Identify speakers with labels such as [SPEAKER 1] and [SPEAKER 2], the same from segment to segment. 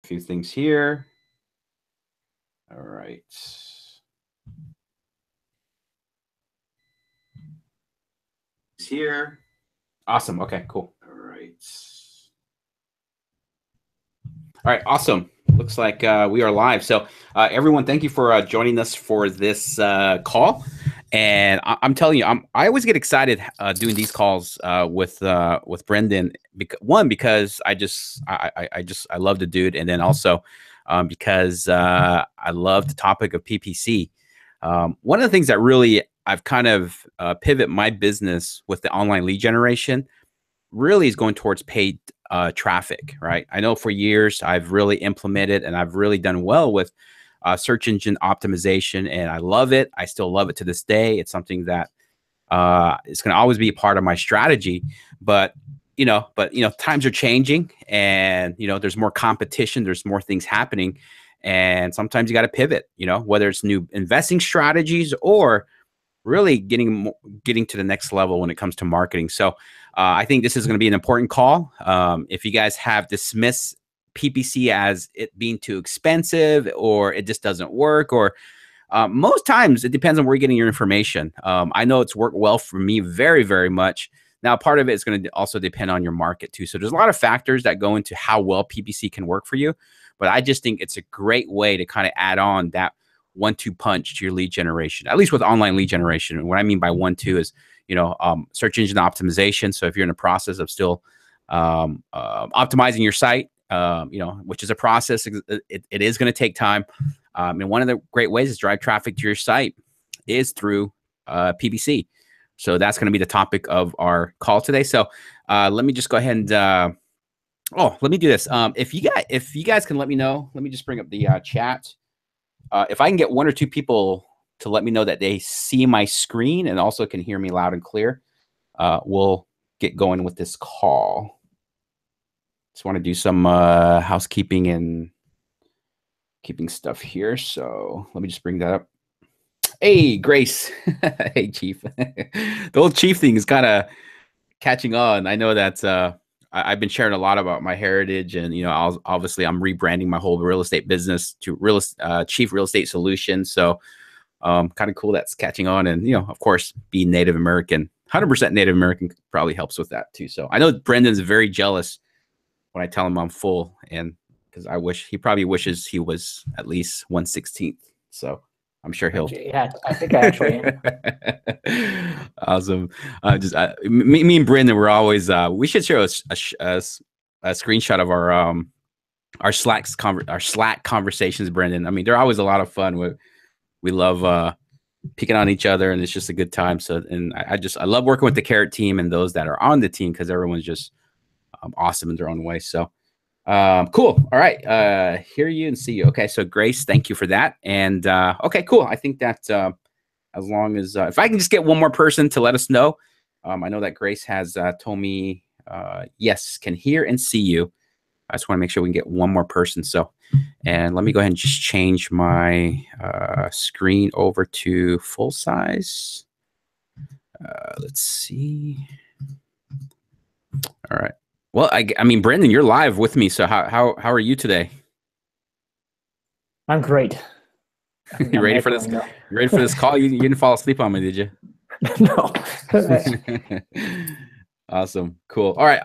[SPEAKER 1] few things here. All right. Here. Awesome. Okay, cool. All right. All right, awesome. Looks like we are live. So everyone, thank you for joining us for this call. And I'm telling you, I always get excited doing these calls with Brendan. Because I love the dude, and then also because I love the topic of PPC. One of the things that really I've kind of pivot my business with the online lead generation really is going towards paid traffic, right? I know for years I've really implemented and I've really done well with search engine optimization, and I love it. I still love it to this day. It's something that is going to always be a part of my strategy. But times are changing, and there's more competition. There's more things happening, and sometimes you got to pivot. Whether it's new investing strategies or really getting to the next level when it comes to marketing. So I think this is going to be an important call. If you guys have dismissed PPC as it being too expensive, or it just doesn't work, or most times it depends on where you're getting your information. I know it's worked well for me very, very much. Now, part of it is going to also depend on your market too. So there's a lot of factors that go into how well PPC can work for you. But I just think it's a great way to kind of add on that 1-2 punch to your lead generation, at least with online lead generation. And what I mean by 1-2 is, search engine optimization. So if you're in the process of still optimizing your site, which is a process, it is going to take time. And one of the great ways to drive traffic to your site is through PPC. So that's going to be the topic of our call today. So let me just go ahead and, let me do this. If you guys can let me know, let me just bring up the chat. If I can get 1 or 2 people to let me know that they see my screen and also can hear me loud and clear, we'll get going with this call. Just want to do some housekeeping and keeping stuff here. So let me just bring that up. Hey, Grace. Hey, Chief. The old Chief thing is kind of catching on. I know that I've been sharing a lot about my heritage, and obviously I'm rebranding my whole real estate business to Chief Real Estate Solutions. So kind of cool that's catching on, and of course, being Native American, 100% Native American probably helps with that too. So I know Brendan's very jealous when I tell him I'm full, and because he probably wishes he was at least 1/16. So I'm sure he'll.
[SPEAKER 2] Yeah, I think I actually
[SPEAKER 1] am. Awesome. Me and Brendan, we're always. We should share a screenshot of our Slack conversations, Brendan. I mean, they're always a lot of fun. We love picking on each other, and it's just a good time. So, and I love working with the Carrot team and those that are on the team, because everyone's just awesome in their own way. So. Cool. All right. Hear you and see you. Okay. So Grace, thank you for that. And, okay, cool. I think that, as long as, if I can just get one more person to let us know, I know that Grace has, told me, yes, can hear and see you. I just want to make sure we can get one more person. So, and let me go ahead and just change my, screen over to full size. Let's see. All right. Well, I mean, Brendan, you're live with me. So how are you today?
[SPEAKER 2] I'm great.
[SPEAKER 1] You ready for this? You ready for this call? You didn't fall asleep on me, did you?
[SPEAKER 2] No.
[SPEAKER 1] Awesome. Cool. All right.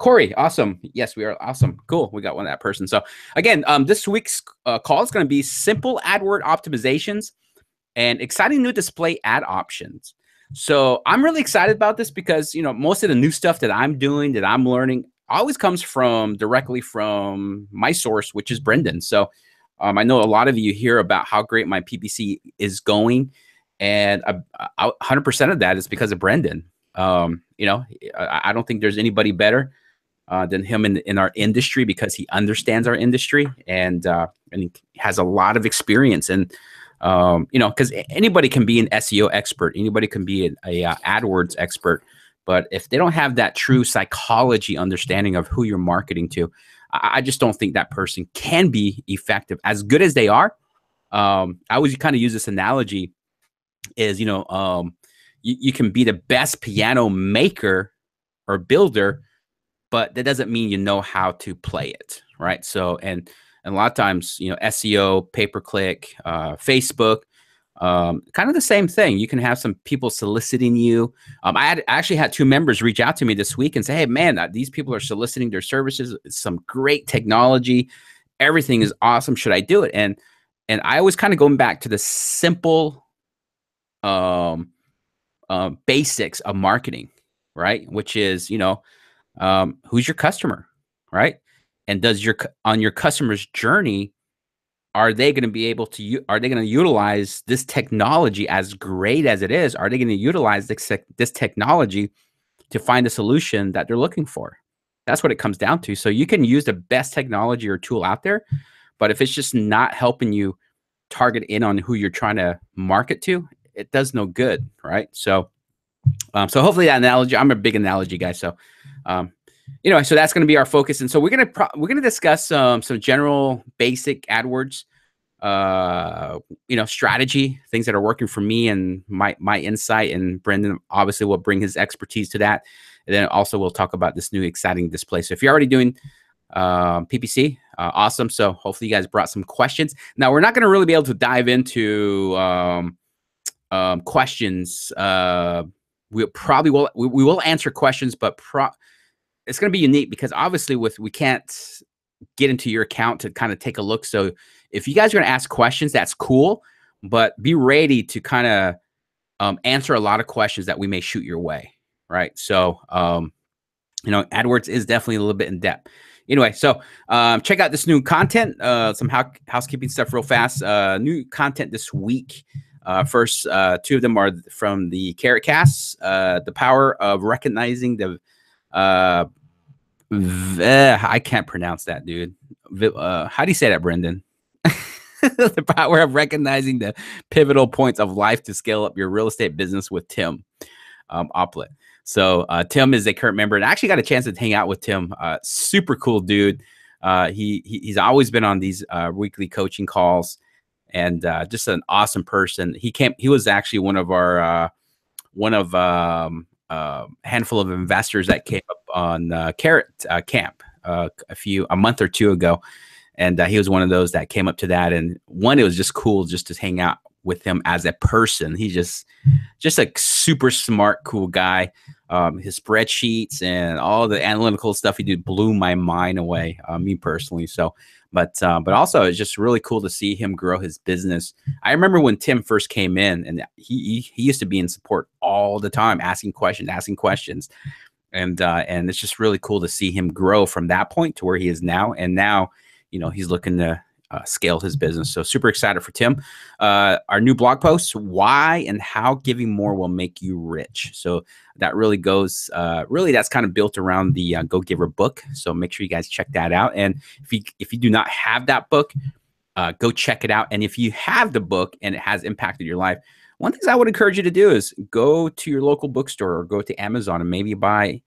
[SPEAKER 1] Corey, awesome. Yes, we are awesome. Cool. We got that person. So again, this week's call is going to be simple AdWord optimizations and exciting new display ad options. So I'm really excited about this because, most of the new stuff that I'm doing, that I'm learning, always comes directly from my source, which is Brendan. So I know a lot of you hear about how great my PPC is going, and 100% of that is because of Brendan. I don't think there's anybody better than him in our industry, because he understands our industry and he has a lot of experience. And because anybody can be an SEO expert, anybody can be a AdWords expert, but if they don't have that true psychology understanding of who you're marketing to, I just don't think that person can be effective as good as they are. I always kind of use this analogy is, you can be the best piano maker or builder, but that doesn't mean you know how to play it, right? So, and And a lot of times, SEO, pay-per-click, Facebook, kind of the same thing. You can have some people soliciting you. I actually had 2 members reach out to me this week and say, hey, man, these people are soliciting their services. It's some great technology. Everything is awesome. Should I do it? And I was kind of going back to the simple basics of marketing, right? Which is, who's your customer, right? And on your customer's journey, are they going to be able to, are they going to utilize this technology as great as it is? Are they going to utilize this technology to find a solution that they're looking for? That's what it comes down to. So you can use the best technology or tool out there, but if it's just not helping you target in on who you're trying to market to, it does no good, right? So, so hopefully that analogy, I'm a big analogy guy. So, so that's going to be our focus. And so we're going to discuss some general basic AdWords, strategy, things that are working for me and my insight, and Brendan obviously will bring his expertise to that. And then also we'll talk about this new exciting display. So if you're already doing PPC, awesome. So hopefully you guys brought some questions. Now we're not going to really be able to dive into questions. We will answer questions, but it's going to be unique because obviously we can't get into your account to kind of take a look. So if you guys are going to ask questions, that's cool, but be ready to kind of answer a lot of questions that we may shoot your way, right? So, AdWords is definitely a little bit in depth. Anyway, so check out this new content, some housekeeping stuff real fast. New content this week. First, 2 of them are from the Carrot Casts, the power of recognizing the I can't pronounce that, dude. How do you say that, Brendan? The power of recognizing the pivotal points of life to scale up your real estate business with Tim Oplet. So Tim is a current member, and I actually got a chance to hang out with Tim. Super cool dude. He's always been on these weekly coaching calls, and just an awesome person. He was actually one of our handful of investors that came up on Carrot Camp a month or 2 ago. And he was one of those that came up to that. And it was just cool just to hang out with him as a person. He's just a super smart, cool guy. His spreadsheets and all the analytical stuff he did blew my mind away, me personally. So, but also it's just really cool to see him grow his business. I remember when Tim first came in, and he used to be in support all the time, asking questions. And it's just really cool to see him grow from that point to where he is now. And now, he's looking to scale his business. So super excited for Tim. Our new blog post, why and how giving more will make you rich. So that really goes, that's kind of built around the Go Giver book. So make sure you guys check that out. And if you do not have that book, go check it out. And if you have the book and it has impacted your life, one thing I would encourage you to do is go to your local bookstore or go to Amazon and maybe buy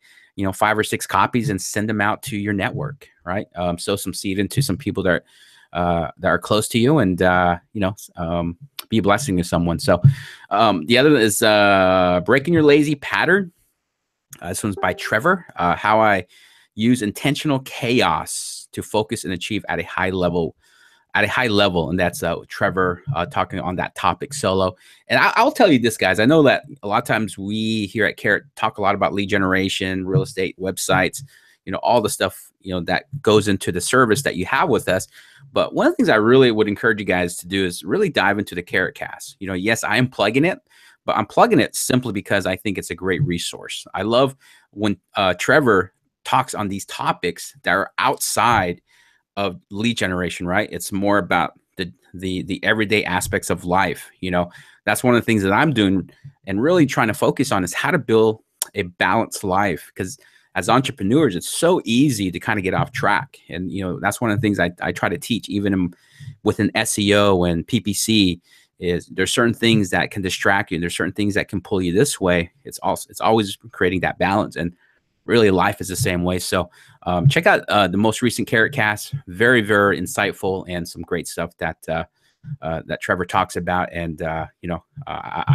[SPEAKER 1] 5 or 6 copies and send them out to your network, right? Sow some seed into some people that are close to you, and be a blessing to someone. So the other is Breaking Your Lazy Pattern. This one's by Trevor. How I use intentional chaos to focus and achieve at a high level. And that's Trevor talking on that topic solo. And I'll tell you this, guys. I know that a lot of times we here at Carrot talk a lot about lead generation, real estate websites, all the stuff that goes into the service that you have with us. But one of the things I really would encourage you guys to do is really dive into the Carrot Cast. Yes, I am plugging it, but I'm plugging it simply because I think it's a great resource. I love when Trevor talks on these topics that are outside of lead generation, right? It's more about the everyday aspects of life. That's one of the things that I'm doing and really trying to focus on is how to build a balanced life. Because as entrepreneurs, it's so easy to kind of get off track. And, that's one of the things I try to teach even within SEO and PPC is there's certain things that can distract you. And there's certain things that can pull you this way. It's always creating that balance. And really life is the same way. So check out the most recent Carrot Cast. Very, very insightful and some great stuff that Trevor talks about. And, I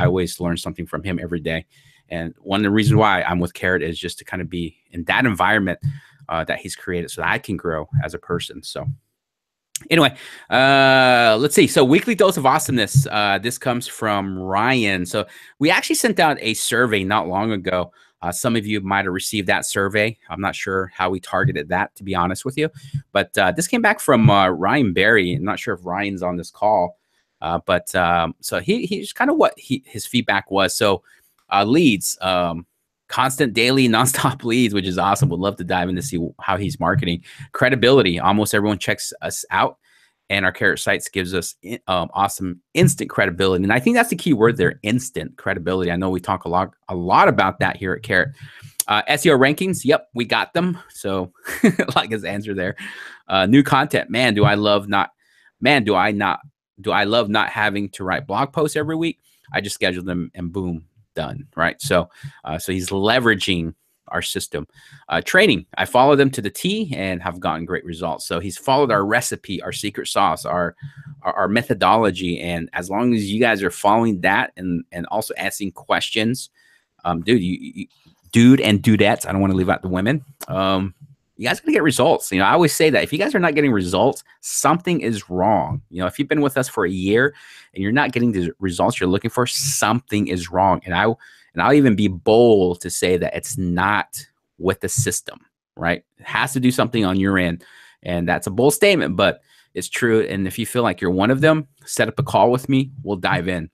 [SPEAKER 1] always learn something from him every day. And one of the reasons why I'm with Carrot is just to kind of be in that environment that he's created so that I can grow as a person. So Anyway, let's see. So weekly dose of awesomeness. This comes from Ryan. So we actually sent out a survey not long ago. Some of you might have received that survey. I'm not sure how we targeted that, to be honest with you. But this came back from Ryan Berry. I'm not sure if Ryan's on this call. But so he's kind of what his feedback was. So leads, constant daily nonstop leads, which is awesome. Would love to dive in to see how he's marketing. Credibility. Almost everyone checks us out, and our Carrot Sites gives us awesome instant credibility. And I think that's the key word there, instant credibility. I know we talk a lot about that here at Carrot. SEO rankings. Yep, we got them. So like his answer there. New content. Man, do I love not having to write blog posts every week. I just schedule them and boom, done. Right. So he's leveraging our system. Training. I follow them to the T and have gotten great results. So he's followed our recipe, our secret sauce, our methodology. And as long as you guys are following that and also asking questions, dude and dudettes, I don't want to leave out the women. You guys are going to get results. I always say that if you guys are not getting results, something is wrong. If you've been with us for a year and you're not getting the results you're looking for, something is wrong. And I'll even be bold to say that it's not with the system, right? It has to do something on your end. And that's a bold statement, but it's true. And if you feel like you're one of them, set up a call with me. We'll dive in.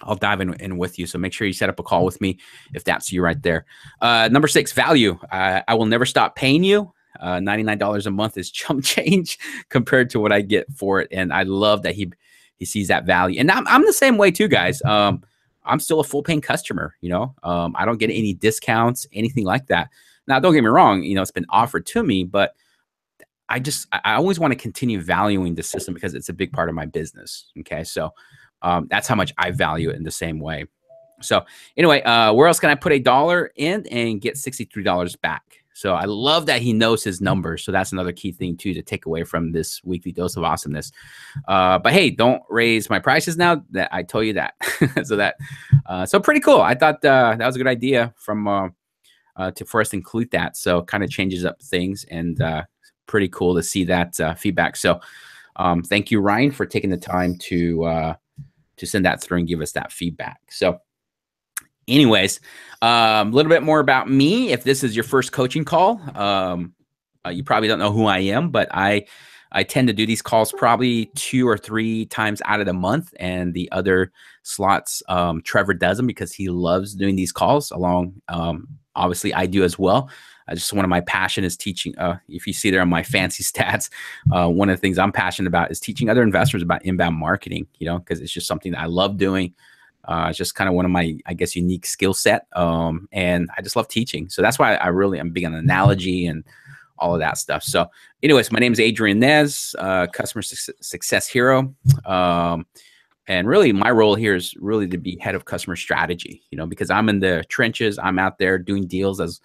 [SPEAKER 1] I'll dive in with you. So make sure you set up a call with me if that's you right there. Number 6, value. I will never stop paying you. $99 a month is chump change compared to what I get for it. And I love that he sees that value. And I'm the same way too, guys. I'm still a full paying customer. I don't get any discounts, anything like that. Now, don't get me wrong. It's been offered to me, but I always want to continue valuing the system because it's a big part of my business. Okay. So that's how much I value it in the same way. So anyway, where else can I put $1 in and get $63 back? So I love that he knows his numbers. So that's another key thing too to take away from this weekly dose of awesomeness. But hey, don't raise my prices now that I told you that. So pretty cool. I thought that was a good idea for us to include that. So kind of changes up things and pretty cool to see that feedback. So thank you, Ryan, for taking the time to send that through and give us that feedback. So anyways, a little bit more about me. If this is your first coaching call, you probably don't know who I am, but I tend to do these calls probably 2 or 3 times out of the month. And the other slots, Trevor does them because he loves doing these calls along. Obviously, I do as well. Just one of my passion is teaching. If you see there on my fancy stats, one of the things I'm passionate about is teaching other investors about inbound marketing, because it's just something that I love doing. It's just kind of one of my, I guess, unique skill set. And I just love teaching. So that's why I'm big on analogy and all of that stuff. So anyways, my name is Adrian Nez, customer success hero. And really my role here is really to be head of customer strategy, because I'm in the trenches. I'm out there doing deals as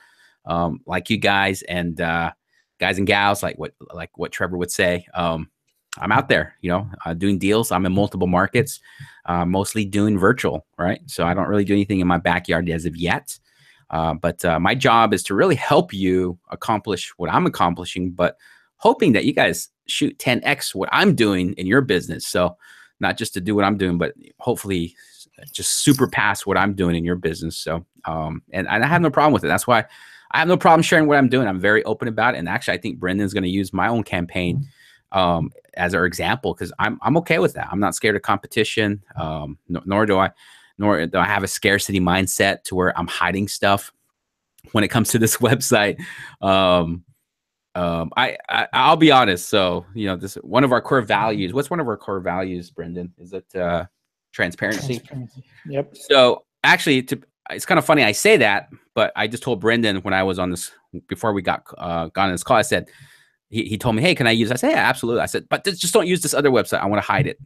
[SPEAKER 1] like you guys and guys and gals, like what Trevor would say. I'm out there, doing deals. I'm in multiple markets, mostly doing virtual, right? So I don't really do anything in my backyard as of yet. But my job is to really help you accomplish what I'm accomplishing, but hoping that you guys shoot 10x what I'm doing in your business. So not just to do what I'm doing, but hopefully just super past what I'm doing in your business. So, and I have no problem with it. That's why I have no problem sharing what I'm doing. I'm very open about it. And actually, I think Brendan's going to use my own campaign as our example, because I'm okay with that. I'm not scared of competition, nor do I have a scarcity mindset to where I'm hiding stuff when it comes to this website. I'll be honest. So, this one of our core values. What's one of our core values, Brendan? Is it transparency?
[SPEAKER 2] Yep.
[SPEAKER 1] So actually, it's kind of funny I say that, but I just told Brendan when I was on this before we got on this call. I said he told me, "Hey, can I use?" I said, "Yeah, absolutely." I said, "But just don't use this other website. I want to hide it."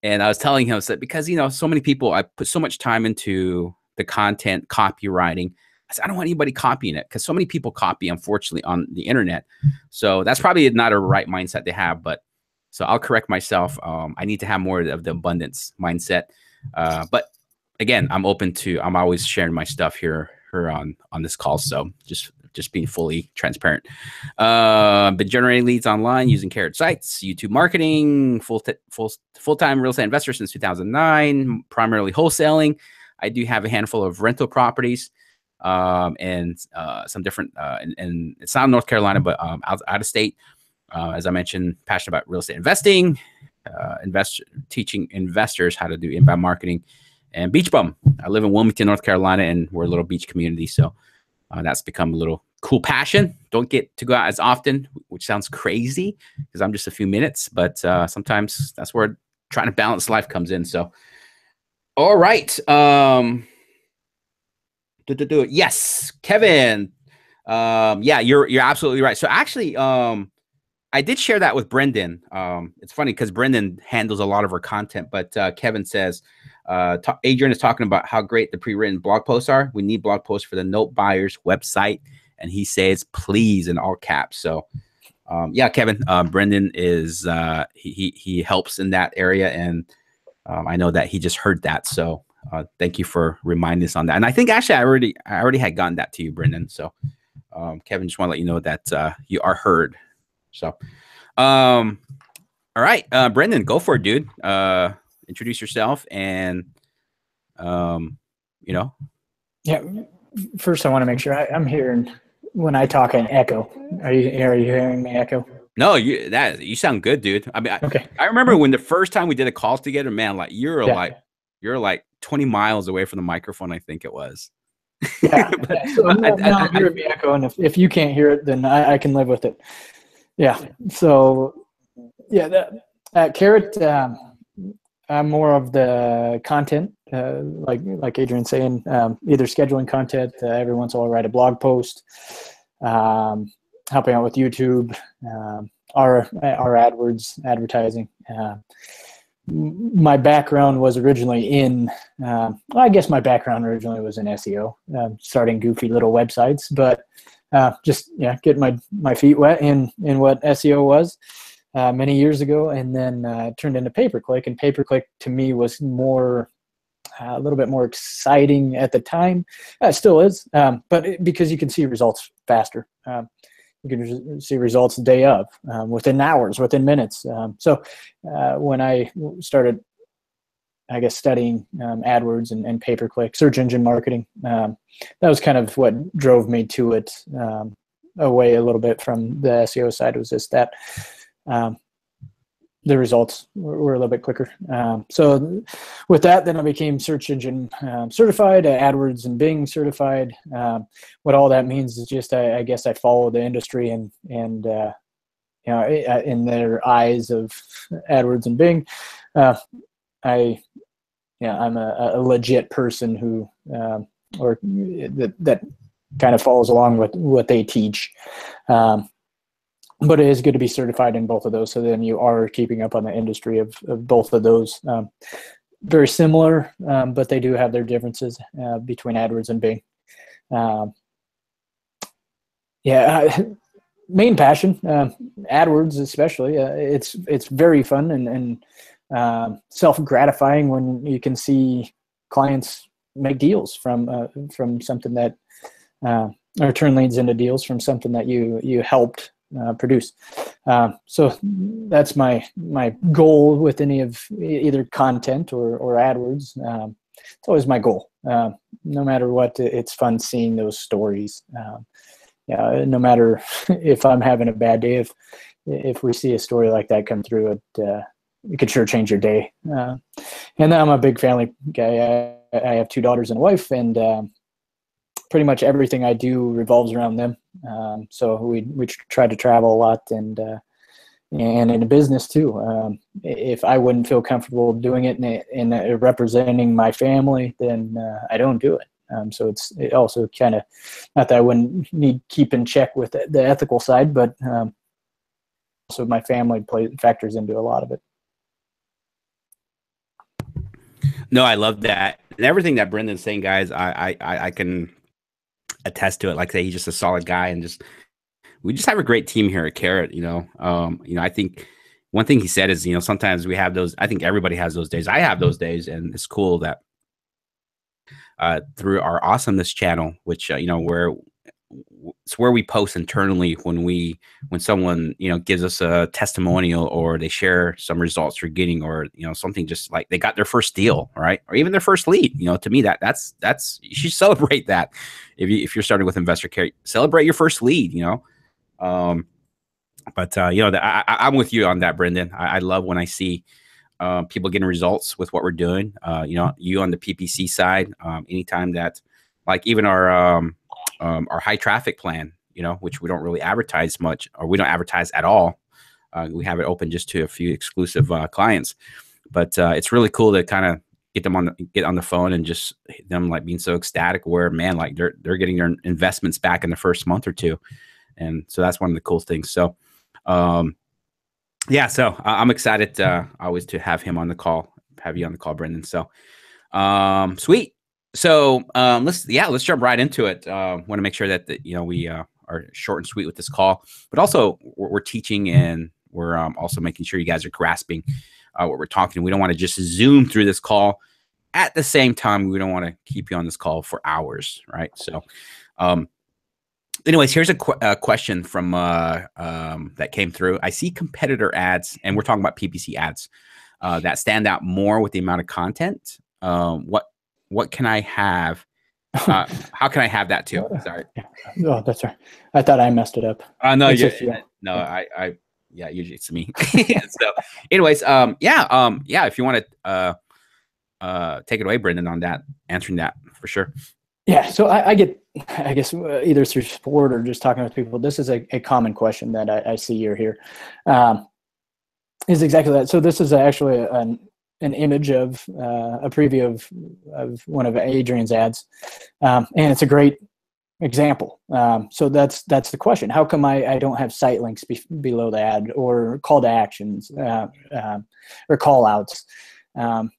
[SPEAKER 1] And I was telling him, I said, because so many people, I put so much time into the content copywriting. I said, I don't want anybody copying it because so many people copy, unfortunately, on the internet. So that's probably not a right mindset to have. But so I'll correct myself. I need to have more of the abundance mindset. But again, I'm always sharing my stuff here on this call. So just just being fully transparent. Been generating leads online using Carrot sites, YouTube marketing, full-time real estate investor since 2009, primarily wholesaling. I do have a handful of rental properties and some different, and it's not North Carolina, but out of state. As I mentioned, passionate about real estate investing, teaching investors how to do inbound marketing, and beach bum. I live in Wilmington, North Carolina, and we're a little beach community. So that's become a little cool passion. Don't get to go out as often, which sounds crazy because I'm just a few minutes, but sometimes that's where trying to balance life comes in. So, all right. Yes, Kevin. Yeah, you're absolutely right. So actually, I did share that with Brendan. It's funny because Brendan handles a lot of our content, but Kevin says, Adrian is talking about how great the pre-written blog posts are. We need blog posts for the note buyers website. And he says, please, in all caps. So yeah, Kevin, Brendan is, he helps in that area. And I know that he just heard that. So thank you for reminding us on that. And I think actually I already had gotten that to you, Brendan. So Kevin, just want to let you know that you are heard. So, all right, Brendan, go for it, dude. Introduce yourself and, you know.
[SPEAKER 2] Yeah. First, I want to make sure I'm hearing when I talk an echo. Are you hearing me echo?
[SPEAKER 1] No, you sound good, dude. I mean,
[SPEAKER 2] okay.
[SPEAKER 1] I remember when the first time we did a call together, man, like you're like 20 miles away from the microphone. I think it was.
[SPEAKER 2] Yeah. So now I'm hearing me echo, and if you can't hear it, then I can live with it. Yeah. So, yeah, at Carrot, I'm more of the content, like Adrian's saying, either scheduling content. Every once in a while, write a blog post, helping out with YouTube, our AdWords advertising. My background was originally in, I guess my background originally was in SEO, starting goofy little websites, but just getting my feet wet in what SEO was many years ago, and then turned into pay-per-click. And pay-per-click to me was more a little bit more exciting at the time. It still is, but because you can see results faster. You can see results day of, within hours, within minutes. So when I started, I guess, studying AdWords and pay-per-click, search engine marketing, that was kind of what drove me to it, away a little bit from the SEO side. It was just that the results were a little bit quicker. So with that, then I became search engine certified, AdWords and Bing certified. What all that means is just, I guess I follow the industry and in their eyes of AdWords and Bing, I'm a legit person who, or that kind of follows along with what they teach. But it is good to be certified in both of those, so then you are keeping up on the industry of both of those. Very similar, but they do have their differences between AdWords and Bing. Main passion, AdWords especially. It's very fun and self-gratifying when you can see clients make deals from something that, or turn leads into deals from something that you helped produce. So that's my goal with any of either content or AdWords. It's always my goal. No matter what, it's fun seeing those stories. No matter if I'm having a bad day, if we see a story like that come through, it could sure change your day. And then I'm a big family guy. I have 2 daughters and a wife, and pretty much everything I do revolves around them. So we try to travel a lot, and in a business too. If I wouldn't feel comfortable doing it and representing my family, then I don't do it. So it also kind of, not that I wouldn't need keep in check with the ethical side, but also my family factors into a lot of it.
[SPEAKER 1] No, I love that. And everything that Brendan's saying, guys, I can attest to it. Like I say, he's just a solid guy, and we just have a great team here at Carrot. I think one thing he said is, sometimes we have those. I think everybody has those days. I have those days, and it's cool that through our awesomeness channel, which where it's where we post internally when someone, you know, gives us a testimonial or they share some results they're getting, or, you know, something just like they got their first deal, right? Or even their first lead. You know, to me, that's you should celebrate that. If you're starting with Investor Care, celebrate your first lead, you know. But you know, I'm with you on that, Brendan. I love when I see people getting results with what we're doing. You know, you on the PPC side, anytime that, like even our high traffic plan, you know, which we don't really advertise much, or we don't advertise at all. We have it open just to a few exclusive clients, but it's really cool to kind of get on the phone and just them like being so ecstatic where, man, like they're getting their investments back in the first month or two. And so that's one of the cool things. So, yeah, so I'm excited always to have you on the call, Brendan. So, sweet. So, let's jump right into it. Want to make sure that you know, we are short and sweet with this call, but also we're teaching, and we're also making sure you guys are grasping what we're talking. We don't want to just zoom through this call. At the same time, we don't want to keep you on this call for hours, right? So, anyways, here's a question from that came through. I see competitor ads, and we're talking about PPC ads that stand out more with the amount of content. What can I have? How can I have that too? Sorry.
[SPEAKER 2] Oh, that's right. I thought I messed it up.
[SPEAKER 1] No, yeah, usually it's me. So, anyways, yeah. If you want to take it away, Brendan, on that, answering that for sure.
[SPEAKER 2] Yeah, so I get, I guess, either through sport or just talking with people, this is a common question that I see here. Is exactly that. So this is actually an image of a preview of one of Adrian's ads, and it's a great example. So that's the question. How come I don't have site links below the ad, or call to actions, or call outs? And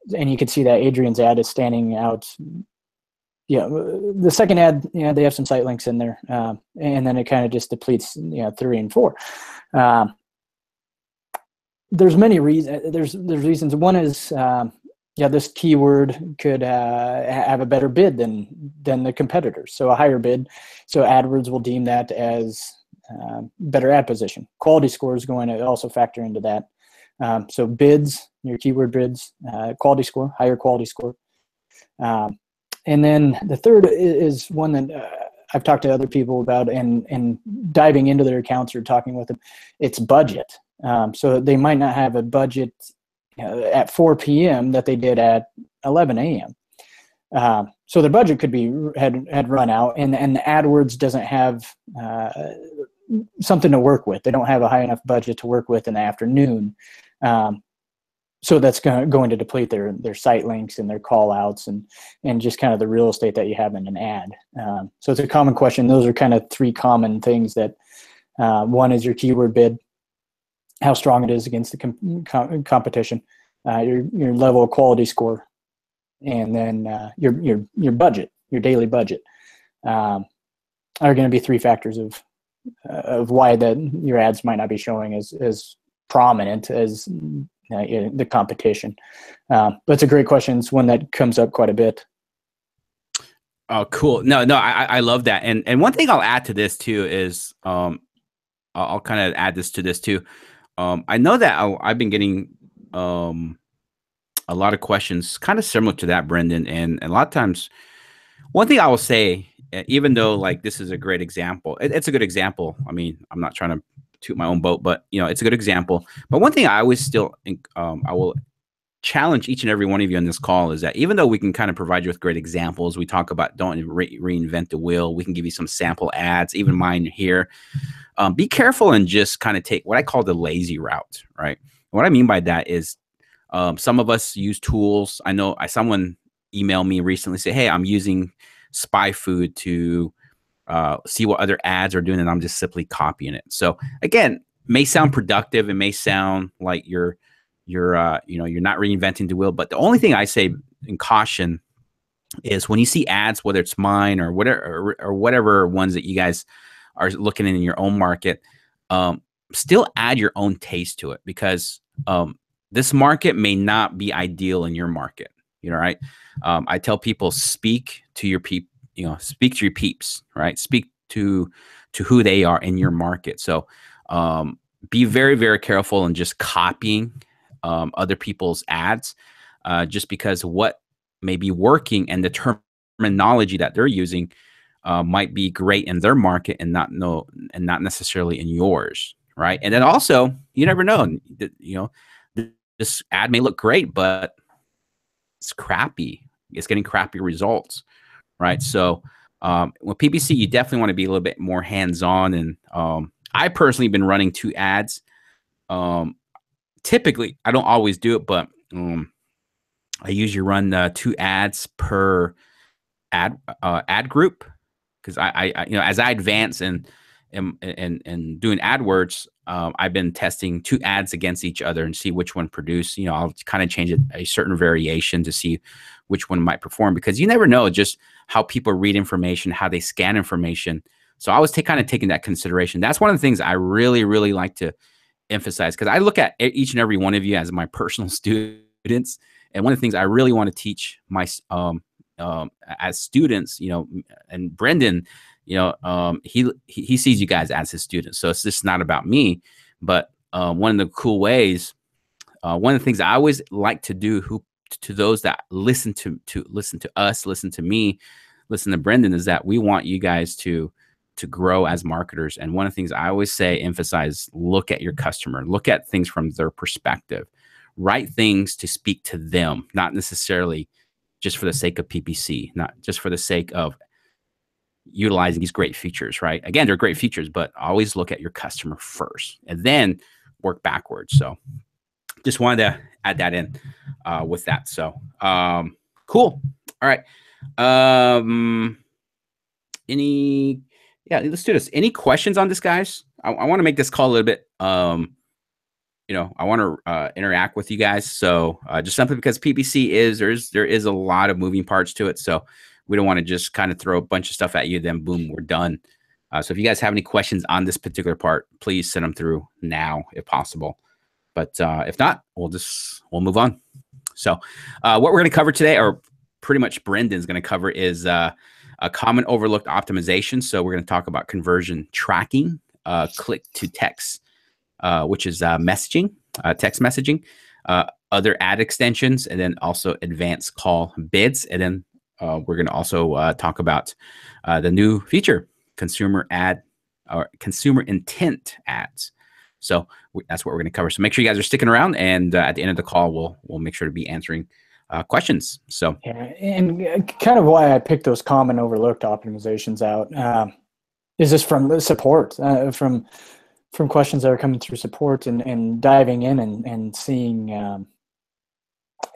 [SPEAKER 2] you can see that Adrian's ad is standing out. Yeah, the second ad, you know, they have some site links in there, and then it kind of just depletes, you know, 3 and 4. There's many reasons. There's reasons. One is, this keyword could have a better bid than the competitors, so a higher bid. So AdWords will deem that as better ad position. Quality score is going to also factor into that. So bids, your keyword bids, quality score, higher quality score. And then the third is one that I've talked to other people about, and diving into their accounts or talking with them. It's budget. So they might not have a budget at 4 p.m. that they did at 11 a.m. So their budget could be had run out, and the AdWords doesn't have something to work with. They don't have a high enough budget to work with in the afternoon. So that's going to deplete their site links and their call outs and just kind of the real estate that you have in an ad. So it's a common question. Those are kind of 3 common things that one is your keyword bid, how strong it is against the competition, your level of quality score, and then your budget, your daily budget, are going to be 3 factors of why your ads might not be showing as prominent as the competition. But it's a great question. It's one that comes up quite a bit.
[SPEAKER 1] Oh, cool. No, I love that. And one thing I'll add to this too is, I'll kind of add this to this too. I know that I've been getting a lot of questions kind of similar to that, Brendan. And a lot of times, one thing I will say, even though like this is a great example, it's a good example. I mean, I'm not trying to toot my own boat, but you know, it's a good example. But one thing I always still think, I will challenge each and every one of you on this call is that even though we can kind of provide you with great examples, we talk about don't reinvent the wheel. We can give you some sample ads, even mine here. Be careful and just kind of take what I call the lazy route, right? And what I mean by that is some of us use tools. I know someone emailed me recently, say, hey, I'm using Spy Food to see what other ads are doing, and I'm just simply copying it. So again, may sound productive. It may sound like you're not reinventing the wheel. But the only thing I say in caution is when you see ads, whether it's mine or whatever ones that you guys are looking in your own market, still add your own taste to it, because this market may not be ideal in your market. You know, right? I tell people, speak to your people. speak to your peeps, right? Speak to who they are in your market. So be very, very careful in just copying other people's ads, just because what may be working and the terminology that they're using might be great in their market and not necessarily in yours, right? And then also, you never know. This ad may look great, but it's crappy. It's getting crappy results, right? So with PPC, you definitely want to be a little bit more hands-on. And I personally been running 2 ads. Typically, I don't always do it, but I usually run 2 ads per ad group, because I as I advance and doing AdWords, I've been testing 2 ads against each other and see which one produce. I'll kind of change it a certain variation to see which one might perform, because you never know just how people read information, how they scan information. So I was kind of taking that consideration. That's one of the things I really, really like to emphasize, because I look at each and every one of you as my personal students. And one of the things I really want to teach my as students, and Brendan, he sees you guys as his students. So it's just not about me. But one of the cool ways, one of the things I always like to do to those that listen to us, listen to me, listen to Brendan, is that we want you guys to grow as marketers. And one of the things I always say, emphasize, look at your customer, look at things from their perspective, write things to speak to them, not necessarily just for the sake of PPC, not just for the sake of utilizing these great features, right? Again, they're great features, but always look at your customer first and then work backwards. So just wanted to add that in with that. So cool. All right. Let's do this. Any questions on this, guys? I want to make this call a little bit, I want to interact with you guys. So just simply because PPC there is a lot of moving parts to it. So we don't want to just kind of throw a bunch of stuff at you, then boom, we're done. So if you guys have any questions on this particular part, please send them through now if possible. But if not, we'll move on. So what we're going to cover today, or pretty much Brendan's going to cover, is a common overlooked optimization. So we're going to talk about conversion tracking, click to text, which is messaging, text messaging, other ad extensions, and then also advanced call bids. And then we're going to also talk about the new feature, consumer intent ads. So that's what we're going to cover. So make sure you guys are sticking around, and at the end of the call, we'll make sure to be answering questions. So
[SPEAKER 2] yeah, and kind of why I picked those common overlooked optimizations out is just from support, from questions that are coming through support, and diving in and seeing,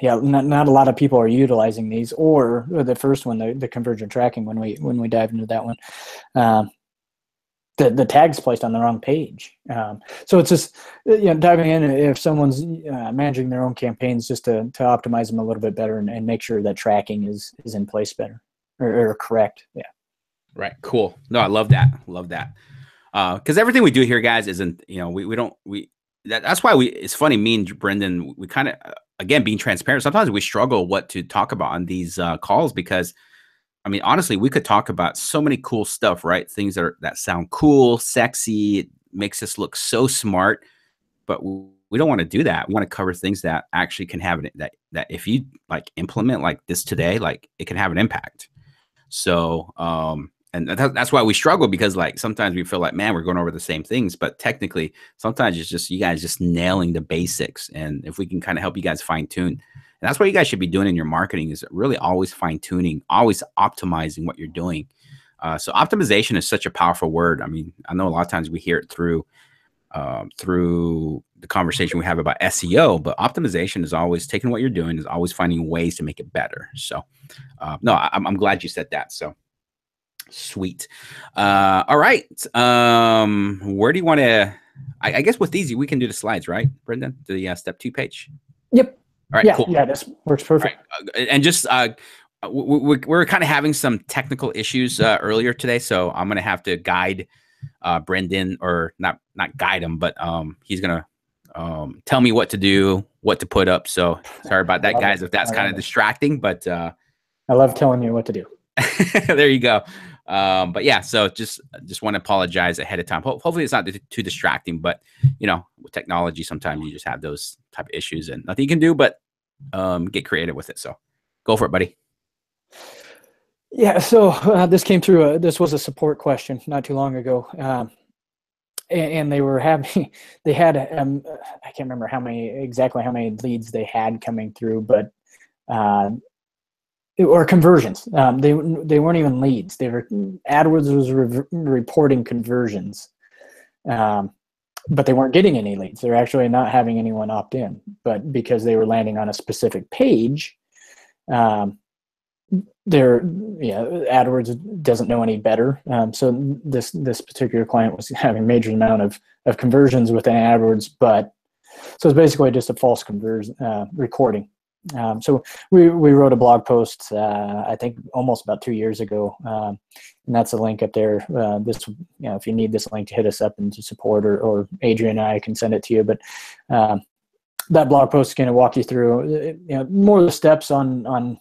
[SPEAKER 2] not a lot of people are utilizing these, or the first one, the conversion tracking, when we dive into that one, the tag's placed on the wrong page. So it's just diving in, if someone's managing their own campaigns, just to optimize them a little bit better and make sure that tracking is in place better or correct. Yeah.
[SPEAKER 1] Right. Cool. No, I love that. Love that. Because everything we do here, guys, isn't, that's why it's funny, me and Brendan, we kind of, again, being transparent, sometimes we struggle what to talk about on these calls, because I mean, honestly, we could talk about so many cool stuff, right? Things that sound cool, sexy, it makes us look so smart, but we don't want to do that. We want to cover things that actually can have that if you implement like this today, it can have an impact. So, and that's why we struggle, because sometimes we feel like, man, we're going over the same things, but technically sometimes it's just you guys just nailing the basics. And if we can kind of help you guys fine tune, and that's what you guys should be doing in your marketing, is really always fine tuning, always optimizing what you're doing. So optimization is such a powerful word. I mean, I know a lot of times we hear it through the conversation we have about SEO, but optimization is always taking what you're doing, is always finding ways to make it better. So no, I'm glad you said that. So sweet. All right. Where do you want to, I guess with these, we can do the slides, right, Brendan? The step 2 page.
[SPEAKER 2] Yep.
[SPEAKER 1] All right,
[SPEAKER 2] yeah,
[SPEAKER 1] cool.
[SPEAKER 2] Yeah, this works perfect.
[SPEAKER 1] Right. And just we're kind of having some technical issues earlier today, so I'm gonna have to guide Brendan, or not guide him, but he's gonna tell me what to do, what to put up. So sorry about that, guys, if that's kind of distracting, but
[SPEAKER 2] I love telling you what to do.
[SPEAKER 1] There you go. But yeah, so just want to apologize ahead of time. Hopefully it's not too distracting, but with technology, sometimes you just have those type of issues and nothing you can do but get creative with it. So go for it, buddy.
[SPEAKER 2] Yeah. So this came through. This was a support question not too long ago. And they were having, they had, I can't remember exactly how many leads they had coming through, but, or conversions. They weren't even leads. AdWords was reporting conversions, but they weren't getting any leads. They're actually not having anyone opt in, but because they were landing on a specific page, AdWords doesn't know any better. So this particular client was having a major amount of conversions within AdWords, but so it's basically just a false conversion recording. So we wrote a blog post, I think almost about 2 years ago, and that's a link up there. If you need this link, to hit us up into support, or Adrian and I can send it to you. But that blog post is going to walk you through more of the steps on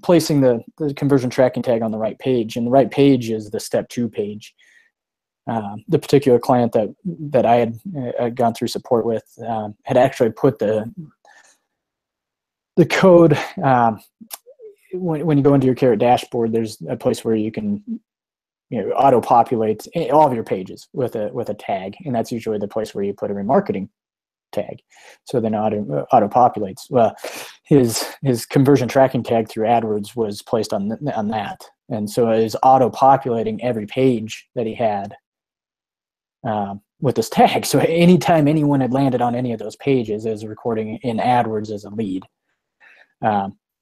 [SPEAKER 2] placing the conversion tracking tag on the right page, and the right page is the step 2 page. The particular client that I had gone through support with had actually put the code, when you go into your Carrot dashboard, there's a place where you can auto populate all of your pages with a tag, and that's usually the place where you put a remarketing tag. So then auto populates. Well, his conversion tracking tag through AdWords was placed on that, and so it is auto populating every page that he had with this tag. So anytime anyone had landed on any of those pages, it was recording in AdWords as a lead.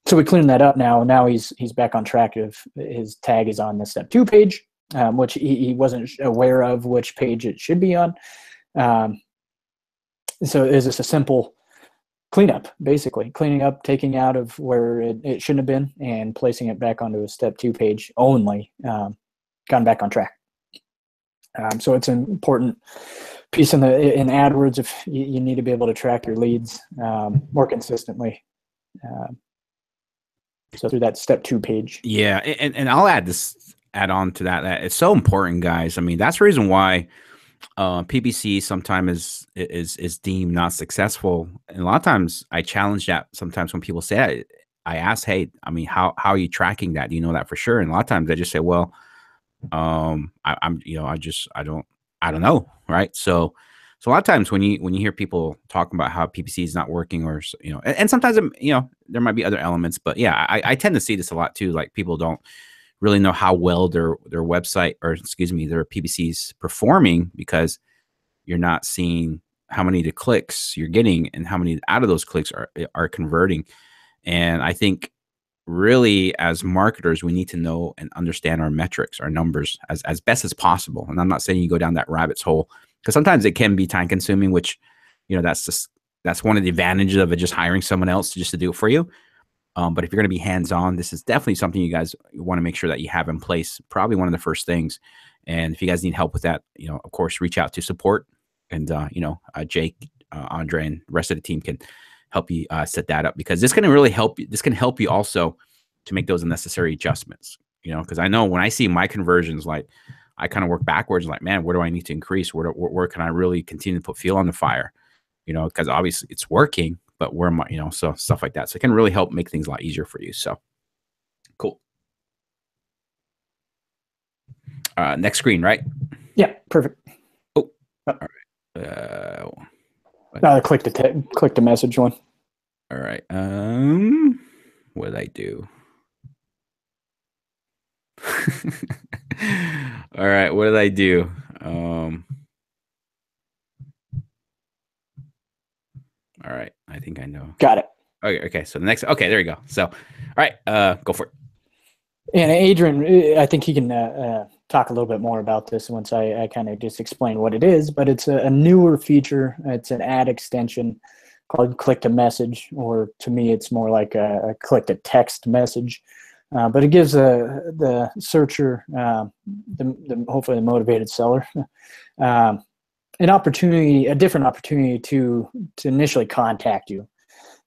[SPEAKER 2] So we cleaned that up now. Now he's back on track. If his tag is on the step 2 page, which he wasn't aware of which page it should be on. So it's just a simple cleanup, basically cleaning up, taking out of where it shouldn't have been, and placing it back onto a step 2 page only. Gone back on track. So it's an important piece in AdWords if you need to be able to track your leads more consistently. So through that step 2 page.
[SPEAKER 1] Yeah, and I'll add on to that it's so important, guys. I mean, that's the reason why PPC sometimes is deemed not successful. And a lot of times I challenge that. Sometimes when people say that, I ask, hey, I mean, how are you tracking that? Do you know that for sure? And a lot of times I just say, well, I don't know. Right. So a lot of times when you hear people talking about how PPC is not working, or, and sometimes, there might be other elements, but yeah, I tend to see this a lot too. Like, people don't really know how well their website, or their PPC is performing, because you're not seeing how many of the clicks you're getting and how many out of those clicks are converting. And I think really, as marketers, we need to know and understand our metrics, our numbers as best as possible. And I'm not saying you go down that rabbit's hole, because sometimes it can be time consuming, which, that's one of the advantages of it, just hiring someone else just to do it for you. But if you're going to be hands-on, this is definitely something you guys want to make sure that you have in place. Probably one of the first things. And if you guys need help with that, of course, reach out to support, and, Jake, Andre, and the rest of the team can help you set that up, because this can really help you. This can help you also to make those necessary adjustments, because I know when I see my conversions, like, I kind of work backwards, like, man, where do I need to increase? Where can I really continue to put fuel on the fire? Because obviously it's working, but where am I, so stuff like that. So it can really help make things a lot easier for you. So cool. Next screen, right?
[SPEAKER 2] Yeah, perfect.
[SPEAKER 1] Oh, all right.
[SPEAKER 2] Click the message one.
[SPEAKER 1] All right. What did I do? All right. What did I do? All right. I think I know.
[SPEAKER 2] Got it.
[SPEAKER 1] Okay. So the next. Okay. There you go. So, all right. Go for it.
[SPEAKER 2] And Adrian, I think he can talk a little bit more about this once I kind of just explain what it is. But it's a newer feature. It's an ad extension called Click to Message, or to me, it's more like a click to text message. But it gives the searcher, hopefully the motivated seller, a different opportunity to initially contact you.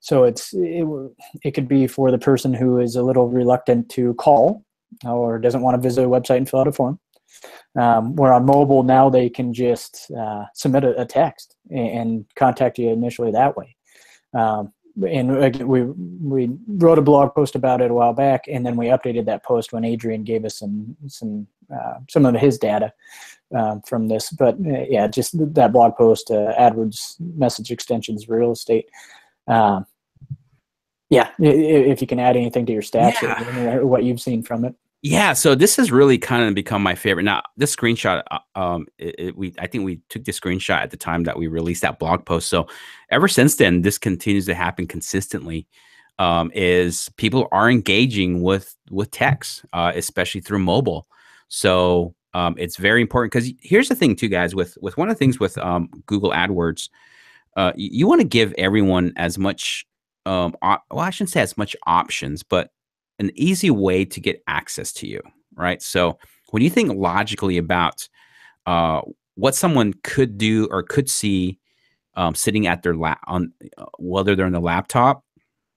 [SPEAKER 2] So it could be for the person who is a little reluctant to call or doesn't want to visit a website and fill out a form. Where on mobile now they can just submit a text and contact you initially that way. And we wrote a blog post about it a while back, and then we updated that post when Adrian gave us some of his data from this. But yeah, just that blog post, AdWords message extensions, real estate. Yeah, if you can add anything to your stats or what you've seen from it.
[SPEAKER 1] Yeah, so this has really kind of become my favorite. Now, this screenshot, I think we took the screenshot at the time that we released that blog post. So ever since then, this continues to happen consistently. Is people are engaging with text, especially through mobile. So it's very important because here's the thing, too, guys. With one of the things with Google AdWords, you want to give everyone as much. Well, I shouldn't say as much options, but an easy way to get access to you, right? So when you think logically about what someone could do or could see sitting at their whether they're on the laptop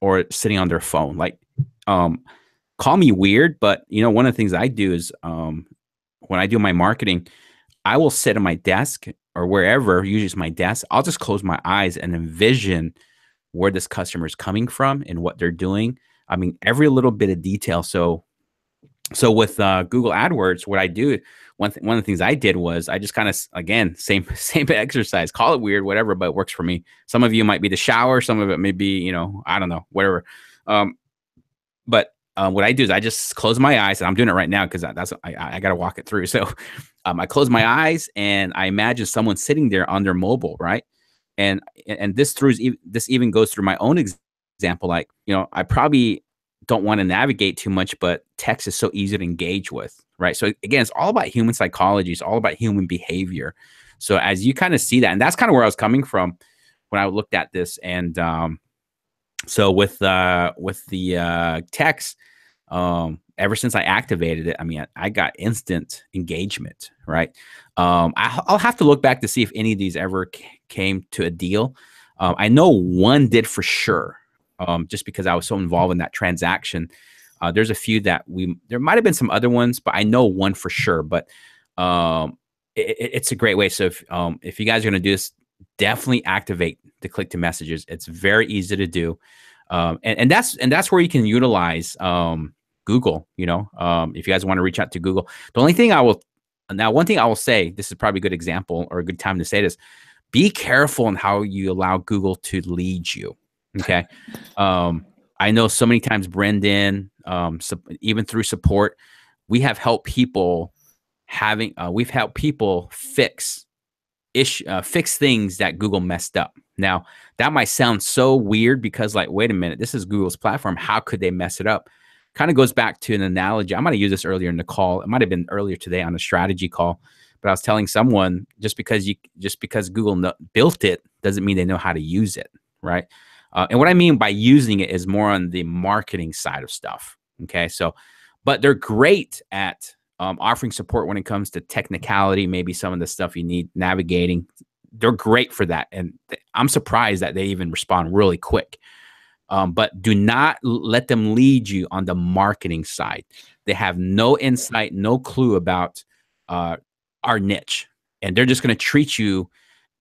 [SPEAKER 1] or sitting on their phone, like call me weird, but one of the things I do is when I do my marketing, I will sit at my desk or wherever, usually it's my desk. I'll just close my eyes and envision where this customer is coming from and what they're doing. I mean, every little bit of detail. So with Google AdWords, what I do, one of the things I did was I just kind of, again, same exercise, call it weird, whatever, but it works for me. Some of you might be the shower. Some of it may be, I don't know, whatever. But what I do is I just close my eyes, and I'm doing it right now because I got to walk it through. So I close my eyes and I imagine someone sitting there on their mobile, right? And this even goes through my own example. Like, I probably don't want to navigate too much, but text is so easy to engage with, right? So again, it's all about human psychology. It's all about human behavior. So as you kind of see that, and that's kind of where I was coming from when I looked at this. And so with the text, ever since I activated it, I mean, I got instant engagement, right? I'll have to look back to see if any of these ever came to a deal. I know one did for sure, just because I was so involved in that transaction. There's a few that there might have been some other ones, but I know one for sure. But it's a great way. So if you guys are going to do this, definitely activate the click to messages. It's very easy to do. And that's where you can utilize Google, if you guys want to reach out to Google. The only thing one thing I will say, this is probably a good example or a good time to say this, be careful in how you allow Google to lead you. Okay. I know so many times, Brendan, even through support, we have helped people fix things that Google messed up. Now, that might sound so weird because, like, wait a minute, this is Google's platform. How could they mess it up? Kind of goes back to an analogy. I might have used this earlier in the call. It might have been earlier today on a strategy call, but I was telling someone just because Google built it doesn't mean they know how to use it, right? And what I mean by using it is more on the marketing side of stuff. Okay, so, but they're great at offering support when it comes to technicality, maybe some of the stuff you need navigating. They're great for that. And I'm surprised that they even respond really quick. But do not let them lead you on the marketing side. They have no insight, no clue about our niche. And they're just going to treat you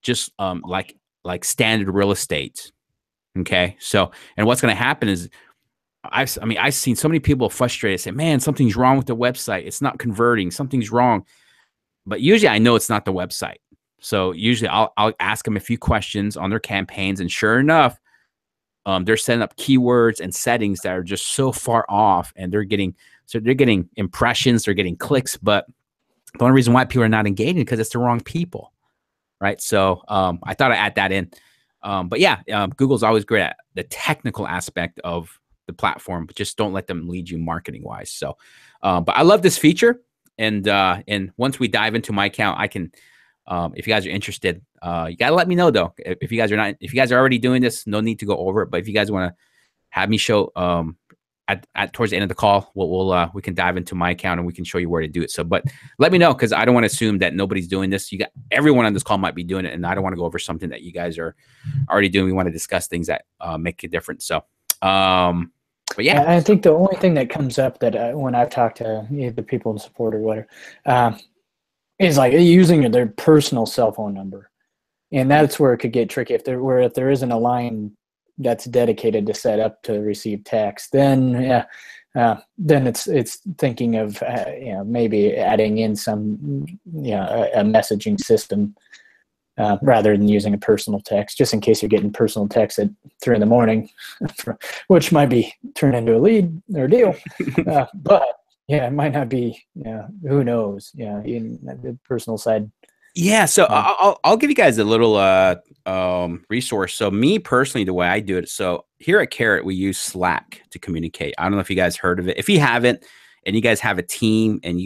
[SPEAKER 1] just like standard real estate. Okay. So, and what's going to happen is, I've seen so many people frustrated, say, man, something's wrong with the website. It's not converting. Something's wrong. But usually I know it's not the website. So usually I'll ask them a few questions on their campaigns. And sure enough, they're setting up keywords and settings that are just so far off, and they're getting impressions, they're getting clicks. But the only reason why people are not engaging is because it's the wrong people. Right. So I thought I'd add that in. But yeah, Google's always great at the technical aspect of the platform, but just don't let them lead you marketing wise. So, but I love this feature. And once we dive into my account, I can, if you guys are interested, you gotta let me know though. If you guys are already doing this, no need to go over it. But if you guys want to have me show, at towards the end of the call, we can dive into my account and we can show you where to do it. So, but let me know, because I don't want to assume that nobody's doing this. You got everyone on this call might be doing it, and I don't want to go over something that you guys are already doing. We want to discuss things that make a difference. So, but yeah,
[SPEAKER 2] I think the only thing that comes up that when I've talked to the people in support or whatever is like using their personal cell phone number, and that's where it could get tricky. If there isn't a line that's dedicated to set up to receive text, then it's thinking of maybe adding in some a messaging system rather than using a personal text, just in case you're getting personal text at 3 a.m, which might be turned into a lead or deal. But yeah, it might not be. Who knows? In the personal side.
[SPEAKER 1] Yeah, so I'll give you guys a little resource. So me personally, the way I do it, so here at Carrot, we use Slack to communicate. I don't know if you guys heard of it. If you haven't, and you guys have a team, and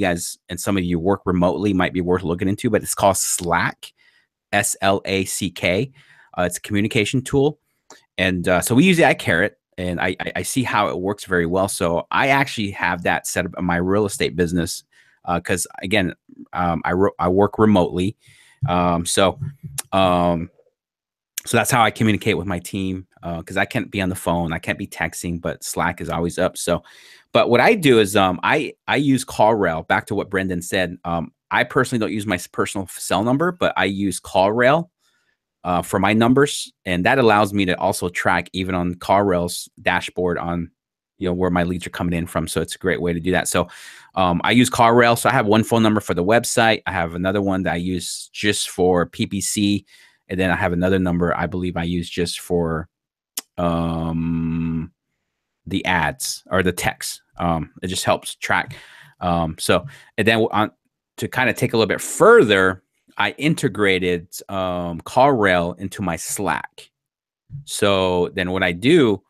[SPEAKER 1] some of you work remotely, might be worth looking into. But it's called Slack, SLACK. It's a communication tool, and so we use it at Carrot, and I see how it works very well. So I actually have that set up in my real estate business. Because again, I work remotely, so that's how I communicate with my team. Because I can't be on the phone, I can't be texting, but Slack is always up. So, but what I do is I use CallRail. Back to what Brendan said. I personally don't use my personal cell number, but I use CallRail for my numbers, and that allows me to also track even on CallRail's dashboard on where my leads are coming in from. So it's a great way to do that. So I use CallRail. So I have one phone number for the website. I have another one that I use just for PPC. And then I have another number I believe I use just for the ads or the text. It just helps track. So, and then to kind of take a little bit further, I integrated CallRail into my Slack. So then what I do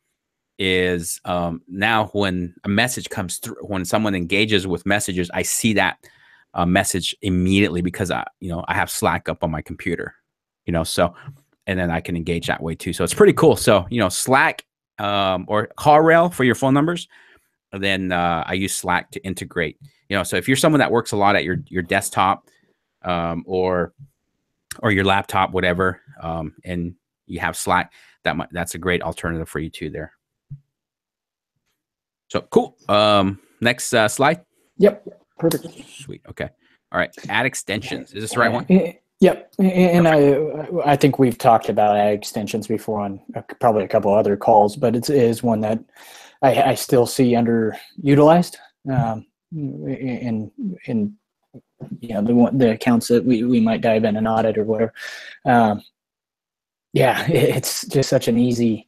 [SPEAKER 1] is now when a message comes through, when someone engages with messages, I see that message immediately because I have Slack up on my computer, so, and then I can engage that way too. So it's pretty cool. So, Slack or CallRail for your phone numbers. And then I use Slack to integrate, so if you're someone that works a lot at your desktop or your laptop, whatever, and you have Slack, that's a great alternative for you too there. So cool. Next slide.
[SPEAKER 2] Yep. Perfect.
[SPEAKER 1] Sweet. Okay. All right. Ad extensions. Is this the right one?
[SPEAKER 2] Yep. And I think we've talked about ad extensions before on probably a couple other calls, but it is one that I still see underutilized in the accounts that we might dive in and audit or whatever. It's just such an easy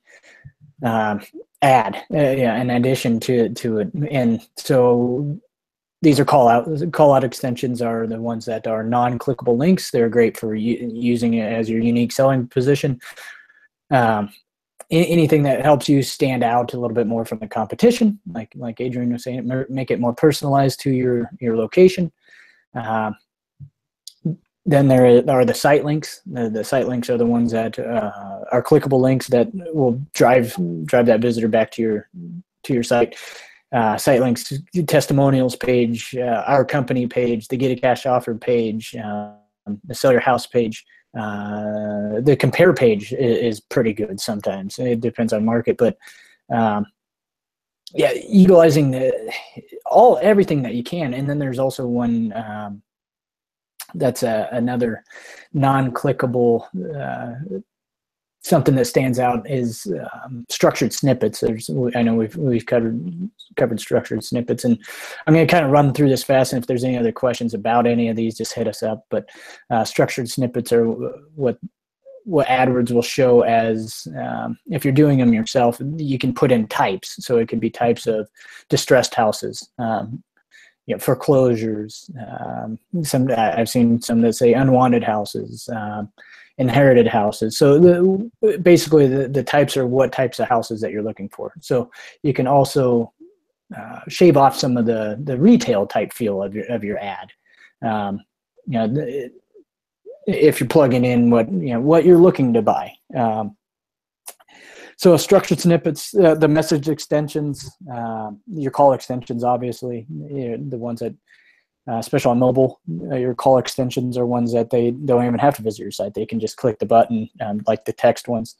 [SPEAKER 2] add in addition to it. And so these are call out extensions are the ones that are non-clickable links. They're great for using it as your unique selling position. Anything that helps you stand out a little bit more from the competition, like Adrian was saying, make it more personalized to your location. Then there are the site links. The site links are the ones that are clickable links that will drive that visitor back to your site. Site links, testimonials page, our company page, the get a cash offer page, the sell your house page. The compare page is pretty good sometimes. It depends on market, but utilizing everything that you can. And then there's also one that's another non-clickable something that stands out is structured snippets. I know we've covered structured snippets, and I'm going to kind of run through this fast. And if there's any other questions about any of these, just hit us up. But structured snippets are what AdWords will show as if you're doing them yourself, you can put in types. So it could be types of distressed houses. Foreclosures. I've seen some that say unwanted houses, inherited houses. So basically the types are what types of houses that you're looking for. So you can also shave off some of the retail type feel of your ad. If you're plugging in what you're looking to buy. So structured snippets, the message extensions, your call extensions, obviously, the ones that, especially on mobile, your call extensions are ones that they don't even have to visit your site. They can just click the button, like the text ones.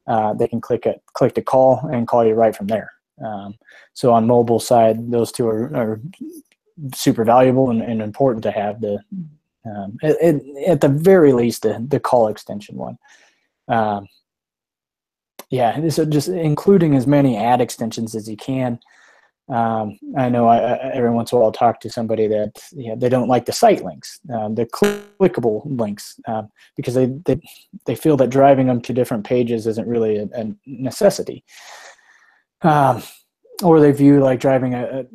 [SPEAKER 2] They can click the call and call you right from there. So on mobile side, those two are super valuable and important to have. At the very least, the call extension one. Yeah, so just including as many ad extensions as you can. I know every once in a while I'll talk to somebody that they don't like the site links, the clickable links, because they feel that driving them to different pages isn't really a necessity. Or they view like driving a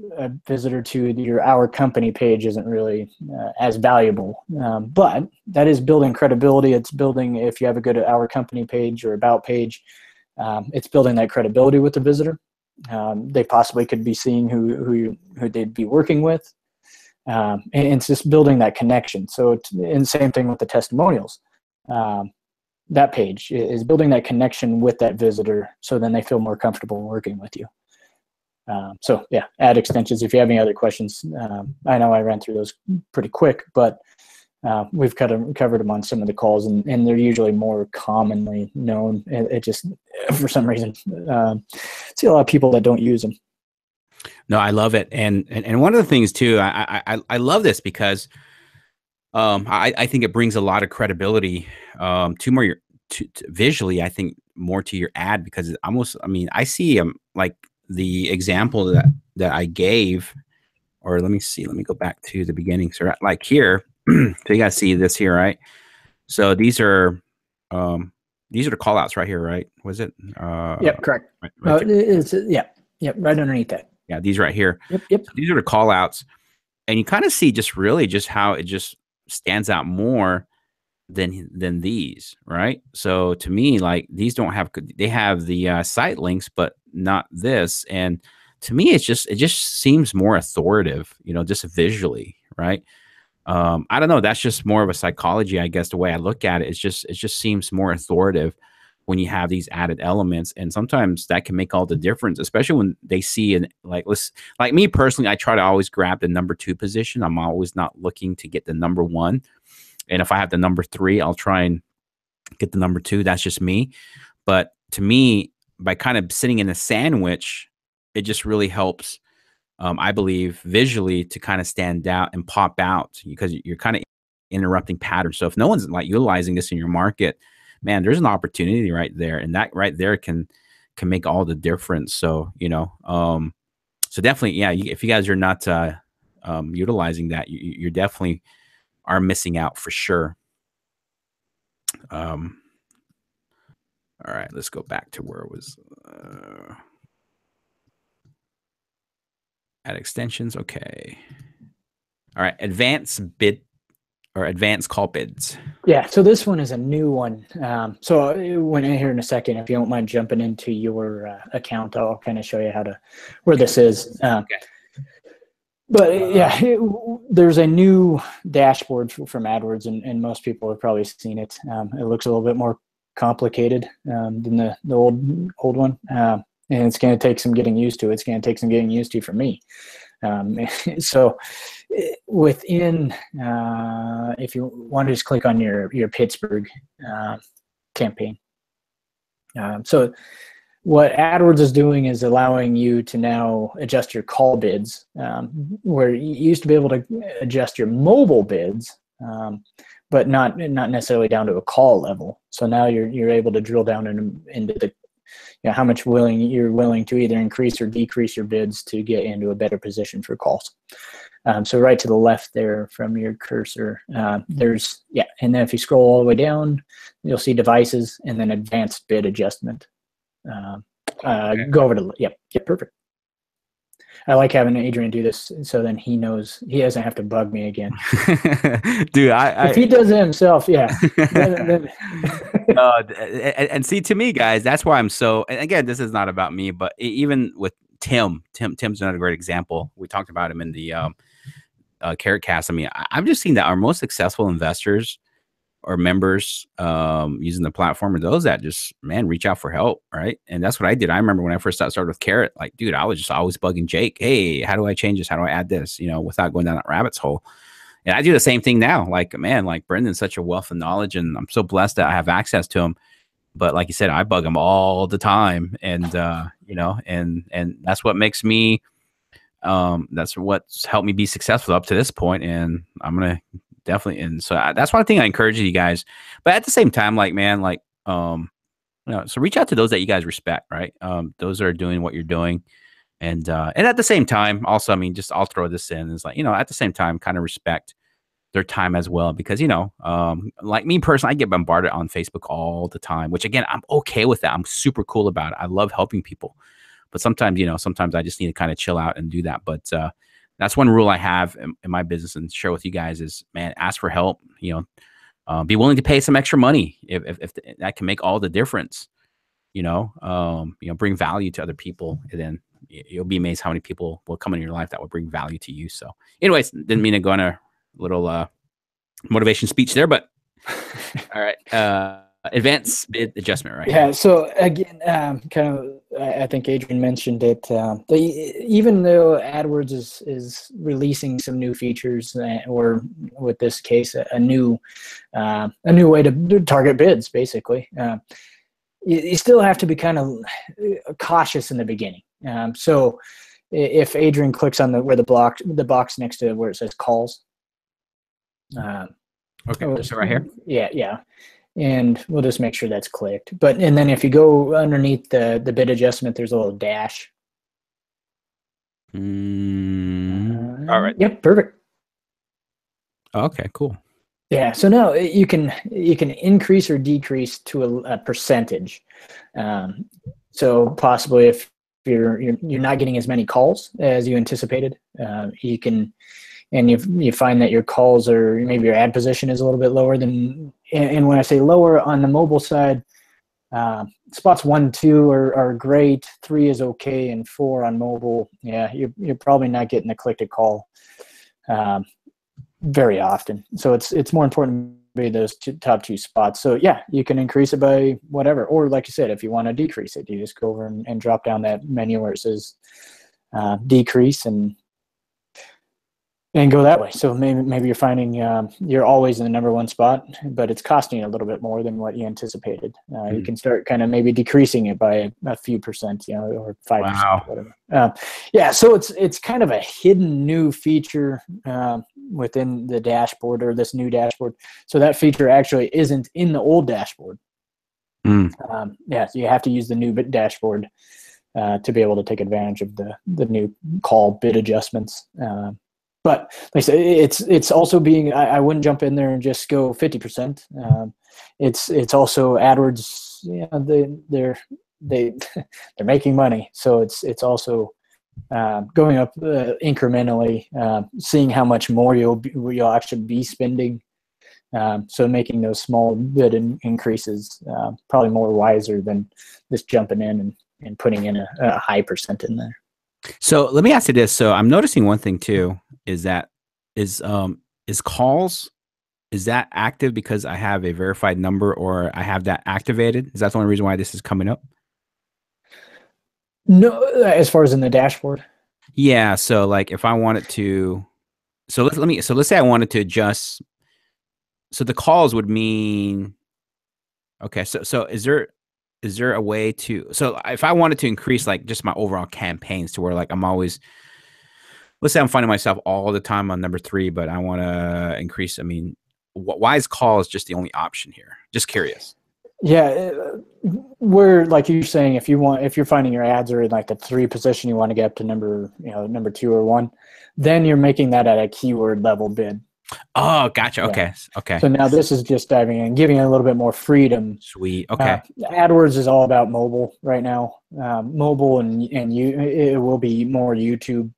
[SPEAKER 2] visitor to your Our Company page isn't really as valuable. But that is building credibility. It's building, if you have a good Our Company page or About page, it's building that credibility with the visitor. They possibly could be seeing who they'd be working with. And it's just building that connection. So, and same thing with the testimonials. That page is building that connection with that visitor, so then they feel more comfortable working with you. So yeah, ad extensions. If you have any other questions, I know I ran through those pretty quick, but we've covered them on some of the calls, and they're usually more commonly known. It just, for some reason, see a lot of people that don't use them.
[SPEAKER 1] No, I love it, and one of the things too, I love this because I think it brings a lot of credibility to visually. I think more to your ad, because it almost, I mean, I see like the example that I gave, or let me go back to the beginning. So like here, so you guys see this here, right? So these are the call outs right here, right? Was it?
[SPEAKER 2] Yep, correct.
[SPEAKER 1] Right
[SPEAKER 2] Yep, right underneath that.
[SPEAKER 1] Yeah, these right here.
[SPEAKER 2] Yep.
[SPEAKER 1] So these are the call outs, and you kind of see just how it just stands out more than these, right? So to me, like, these don't have, they have the site links, but not this. And to me, it just seems more authoritative, just visually, right? I don't know. That's just more of a psychology, I guess. The way I look at it, it just seems more authoritative when you have these added elements, and sometimes that can make all the difference, especially when they see like me personally, I try to always grab the number 2 position. I'm always not looking to get the number 1. And if I have the number 3, I'll try and get the number 2. That's just me. But to me, by kind of sitting in a sandwich, it just really helps, I believe, visually to kind of stand out and pop out, because you're kind of interrupting patterns. So if no one's like utilizing this in your market, man, there's an opportunity right there. And that right there can make all the difference. So, so definitely, yeah, if you guys are not utilizing that, you're definitely are missing out for sure. All right, let's go back to where it was. Add extensions. Okay. All right. Advanced call bids.
[SPEAKER 2] Yeah. So this one is a new one. So I went in here in a second. If you don't mind jumping into your account, I'll kind of show you where this is. Okay. But yeah, there's a new dashboard from AdWords, and most people have probably seen it. It looks a little bit more complicated than the old one, and it's going to take some getting used to. It's going to take some getting used to for me. So within, if you want to just click on your Pittsburgh campaign. So what AdWords is doing is allowing you to now adjust your call bids, where you used to be able to adjust your mobile bids, but not necessarily down to a call level. So now you're able to drill down into the how much you're willing to either increase or decrease your bids to get into a better position for calls. So right to the left there from your cursor, there's and then if you scroll all the way down, you'll see devices and then advanced bid adjustment. Okay. Go over to perfect. I like having Adrian do this, so then he knows he doesn't have to bug me again.
[SPEAKER 1] Dude,
[SPEAKER 2] if he does it himself, then
[SPEAKER 1] and see, to me, guys, that's why I'm so. And again, this is not about me, but even with Tim's another great example. We talked about him in the Carrot Cast. I mean, I've just seen that our most successful investors or members using the platform, or those that just, man, reach out for help, right? And that's what I did. I remember when I first started with Carrot, like, dude, I was just always bugging Jake. Hey, how do I change this? How do I add this? Without going down that rabbit's hole. And I do the same thing now. Like, man, like Brendan's such a wealth of knowledge, and I'm so blessed that I have access to him. But like you said, I bug him all the time, and and that's what makes me. That's what's helped me be successful up to this point, and I'm gonna definitely. And so that's one thing I encourage you guys. But at the same time, like, man, like, so reach out to those that you guys respect, right? Those are doing what you're doing, and at the same time, also, I mean, just I'll throw this in is like, at the same time, kind of respect their time as well, because like me personally, I get bombarded on Facebook all the time, which again, I'm okay with that. I'm super cool about it. I love helping people. But sometimes, sometimes I just need to kind of chill out and do that. But that's one rule I have in my business and share with you guys is, man, ask for help. Be willing to pay some extra money if that can make all the difference. Bring value to other people, and then you'll be amazed how many people will come in your life that will bring value to you. So, anyways, didn't mean to go on a little motivation speech there, but all right. Advanced bid adjustment, right?
[SPEAKER 2] Yeah. So again, kind of, I think Adrian mentioned it. Even though AdWords is releasing some new features, or with this case, a new way to target bids, basically, you still have to be kind of cautious in the beginning. So if Adrian clicks on the box next to where it says calls.
[SPEAKER 1] Okay. So right here.
[SPEAKER 2] Yeah. And we'll just make sure that's clicked. And then if you go underneath the bid adjustment, there's a little dash.
[SPEAKER 1] All right.
[SPEAKER 2] Yep. Perfect.
[SPEAKER 1] Okay, cool.
[SPEAKER 2] Yeah. So now you can increase or decrease to a percentage. So possibly if you're not getting as many calls as you anticipated, you can. And you find that your calls are, maybe your ad position is a little bit lower than, and when I say lower on the mobile side, spots 1, 2 are great, 3 is okay, and 4 on mobile, yeah, you're probably not getting the click to call very often. So it's more important to be those top 2 spots. So yeah, you can increase it by whatever, or like you said, if you want to decrease it, you just go over and drop down that menu where it says decrease and go that way. So maybe you're finding you're always in the number 1 spot, but it's costing you a little bit more than what you anticipated. You can start kind of maybe decreasing it by a few percent, or 5%,
[SPEAKER 1] Wow.
[SPEAKER 2] whatever. Yeah, so it's kind of a hidden new feature within the dashboard, or this new dashboard. So that feature actually isn't in the old dashboard. Yeah, so you have to use the new dashboard to be able to take advantage of the new call bid adjustments. But like I said, it's also being, I wouldn't jump in there and just go 50%. It's also AdWords, they're making money. So it's also going up incrementally, seeing how much more you'll actually be spending. So making those small bid increases probably more wiser than just jumping in and putting in a high percent in there.
[SPEAKER 1] So let me ask you this. So I'm noticing one thing too, is calls, is that active because I have a verified number or I have that activated? Is that the only reason why this is coming up?
[SPEAKER 2] No, as far as in the dashboard.
[SPEAKER 1] Yeah. So like if I wanted to, so let's say I wanted to adjust. So the calls would mean, okay. So is there a way to, so if I wanted to increase like just my overall campaigns to where like I'm always, let's say I'm finding myself all the time on number 3, but I want to increase, I mean, why is calls just the only option here? Just curious.
[SPEAKER 2] Yeah, we're like you're saying, if you're finding your ads are in like the 3 position, you want to get up to number 2 or 1, then you're making that at a keyword level bid.
[SPEAKER 1] Oh, gotcha.
[SPEAKER 2] Yeah.
[SPEAKER 1] Okay.
[SPEAKER 2] So now this is just diving in, giving it a little bit more freedom.
[SPEAKER 1] Sweet. Okay.
[SPEAKER 2] AdWords is all about mobile right now. Mobile and it will be more YouTube.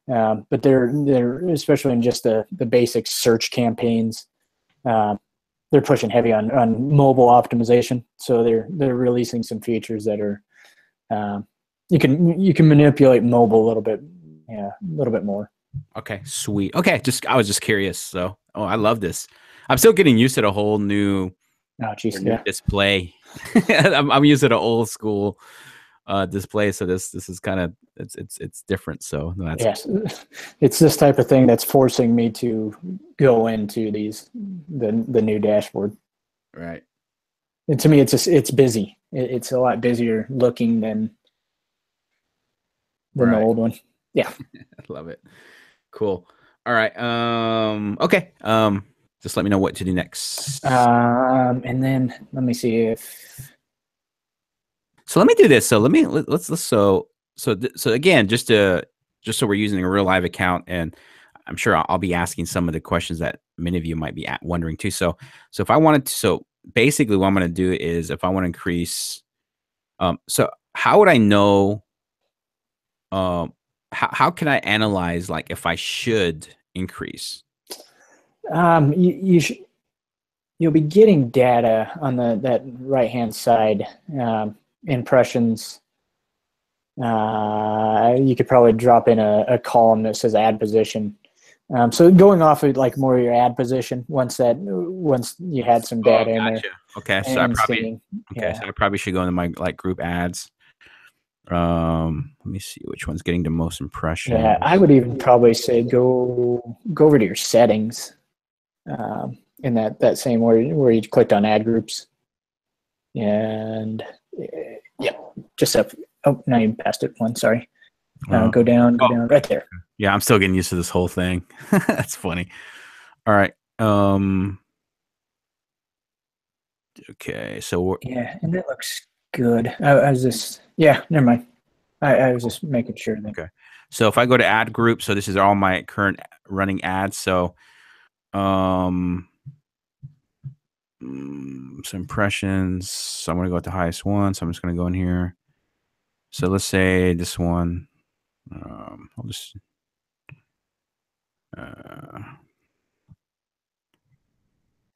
[SPEAKER 2] But they're especially in just the basic search campaigns. They're pushing heavy on mobile optimization. So they're releasing some features that are you can manipulate mobile a little bit more.
[SPEAKER 1] Okay, sweet. Okay, I was just curious. So, I love this. I'm still getting used to the whole new,
[SPEAKER 2] Oh, geez, yeah.
[SPEAKER 1] display. I'm used to the old school display, so this is kind of it's different. So that's
[SPEAKER 2] yes, it's this type of thing that's forcing me to go into the new dashboard.
[SPEAKER 1] right.
[SPEAKER 2] And to me, it's busy. It's a lot busier looking than the old one. Yeah.
[SPEAKER 1] I love it. Cool. All right. Okay. Just let me know what to do next.
[SPEAKER 2] And then let me see if.
[SPEAKER 1] So let me do this. So let's so again, just so we're using a real live account, and I'm sure I'll be asking some of the questions that many of you might be wondering too. So if I wanted to, so basically what I'm going to do is if I want to increase, so how would I know, how can I analyze like if I should increase?
[SPEAKER 2] You'll be getting data on that right hand side, impressions. You could probably drop in a column that says ad position. So going off of like more of your ad position once you had some data in there.
[SPEAKER 1] Okay, so I probably should go into my like group ads. Let me see which one's getting the most impressions.
[SPEAKER 2] Yeah, I would even probably say go over to your settings, in that same where you clicked on ad groups, and yeah, just up. Oh, now you passed it one. Sorry. Go down right there.
[SPEAKER 1] Yeah, I'm still getting used to this whole thing. That's funny. All right. Okay, so
[SPEAKER 2] yeah, and that looks good. I was just never mind. I was just making sure that.
[SPEAKER 1] Okay. So if I go to ad group, so this is all my current running ads. So some impressions. So I'm gonna go with the highest one. So I'm just gonna go in here. So let's say this one. I'll just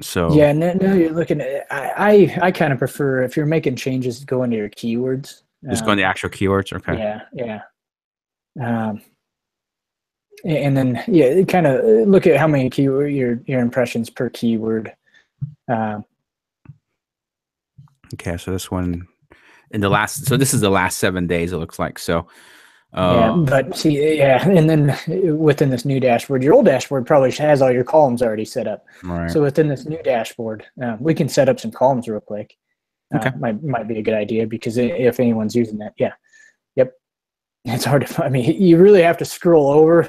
[SPEAKER 1] so
[SPEAKER 2] yeah, no, you're looking at. I kind of prefer if you're making changes, go into your keywords.
[SPEAKER 1] Just go into the actual keywords. Okay.
[SPEAKER 2] Yeah. And then kind of look at how many keyword your impressions per keyword.
[SPEAKER 1] Okay, so this one in the last. So this is the last 7 days. It looks like so.
[SPEAKER 2] But see, and then within this new dashboard, your old dashboard probably has all your columns already set up.
[SPEAKER 1] Right.
[SPEAKER 2] So within this new dashboard, we can set up some columns real quick.
[SPEAKER 1] Okay.
[SPEAKER 2] Might be a good idea because if anyone's using that, yep, it's hard to. I mean, you really have to scroll over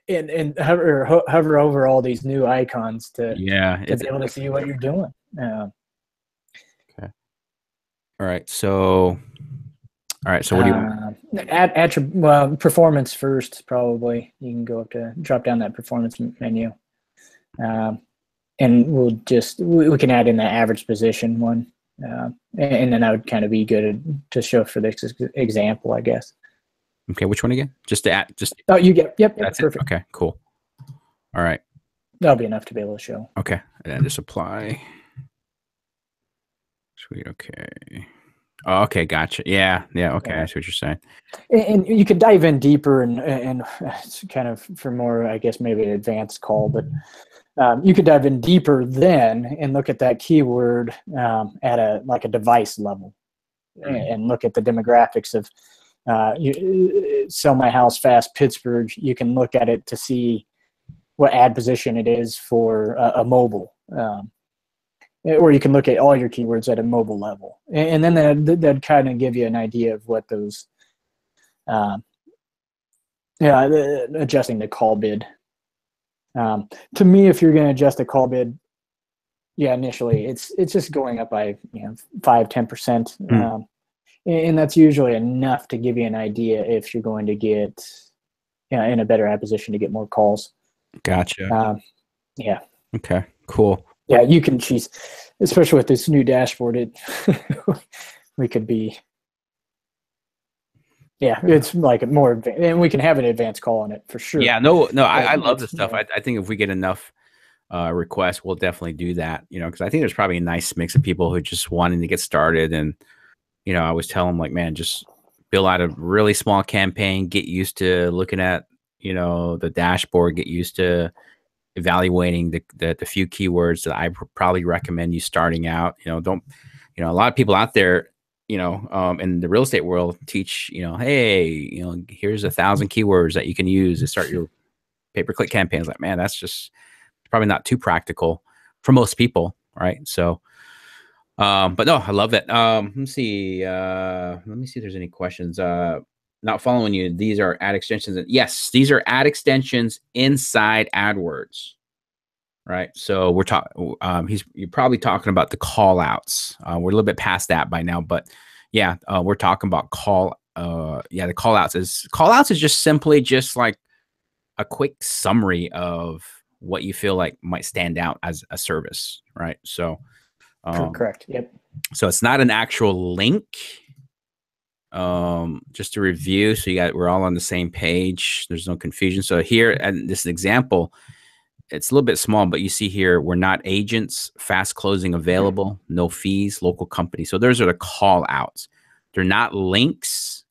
[SPEAKER 2] and hover over all these new icons to be able to see what you're doing.
[SPEAKER 1] Okay. All right. So what do you
[SPEAKER 2] want? Performance first, probably. You can go up to drop down that performance menu, and we can add in the average position one, and then that would kind of be good to show for this example, I guess.
[SPEAKER 1] Okay, which one again? Just to add, just
[SPEAKER 2] yep,
[SPEAKER 1] that's
[SPEAKER 2] perfect.
[SPEAKER 1] Okay, cool. All right,
[SPEAKER 2] that'll be enough to be able to show.
[SPEAKER 1] Okay, and then just apply. Sweet. Okay. Oh, okay, gotcha. Yeah. Okay, I see what you're saying.
[SPEAKER 2] And you could dive in deeper, and it's kind of for more, I guess, maybe an advanced call, but you could dive in deeper then and look at that keyword at a device level, and look at the demographics of sell my house fast Pittsburgh. You can look at it to see what ad position it is for a mobile. Or you can look at all your keywords at a mobile level, and then that'd kind of give you an idea of what those, adjusting the call bid. To me, if you're going to adjust the call bid, initially it's just going up by 5-10%, and that's usually enough to give you an idea if you're going to get in a better ad position to get more calls.
[SPEAKER 1] Gotcha.
[SPEAKER 2] Yeah.
[SPEAKER 1] Okay. Cool.
[SPEAKER 2] Yeah, you can choose, especially with this new dashboard. We could be, it's like more, and we can have an advanced call on it for sure.
[SPEAKER 1] Yeah, no, I love this stuff. I think if we get enough requests, we'll definitely do that. Because I think there's probably a nice mix of people who just wanting to get started, and I always tell them like, man, just build out a really small campaign, get used to looking at the dashboard, get used to evaluating the few keywords that I probably recommend you starting out. Don't, a lot of people out there, in the real estate world teach, hey, here's 1,000 keywords that you can use to start your pay-per-click campaigns. Like, man, that's just probably not too practical for most people, right? So, but no, I love it. Let me see if there's any questions. Not following you. These are ad extensions. Yes, these are ad extensions inside AdWords, right? So we're talking. You're probably talking about the call outs. We're a little bit past that by now, but yeah, we're talking about the call outs is just simply just like a quick summary of what you feel like might stand out as a service, right? So,
[SPEAKER 2] correct. Yep.
[SPEAKER 1] So it's not an actual link. Just to review, so we're all on the same page. There's no confusion. So here, and this example, it's a little bit small, but you see here, we're not agents, fast closing available, no fees, local company. So those are the call outs. They're not links.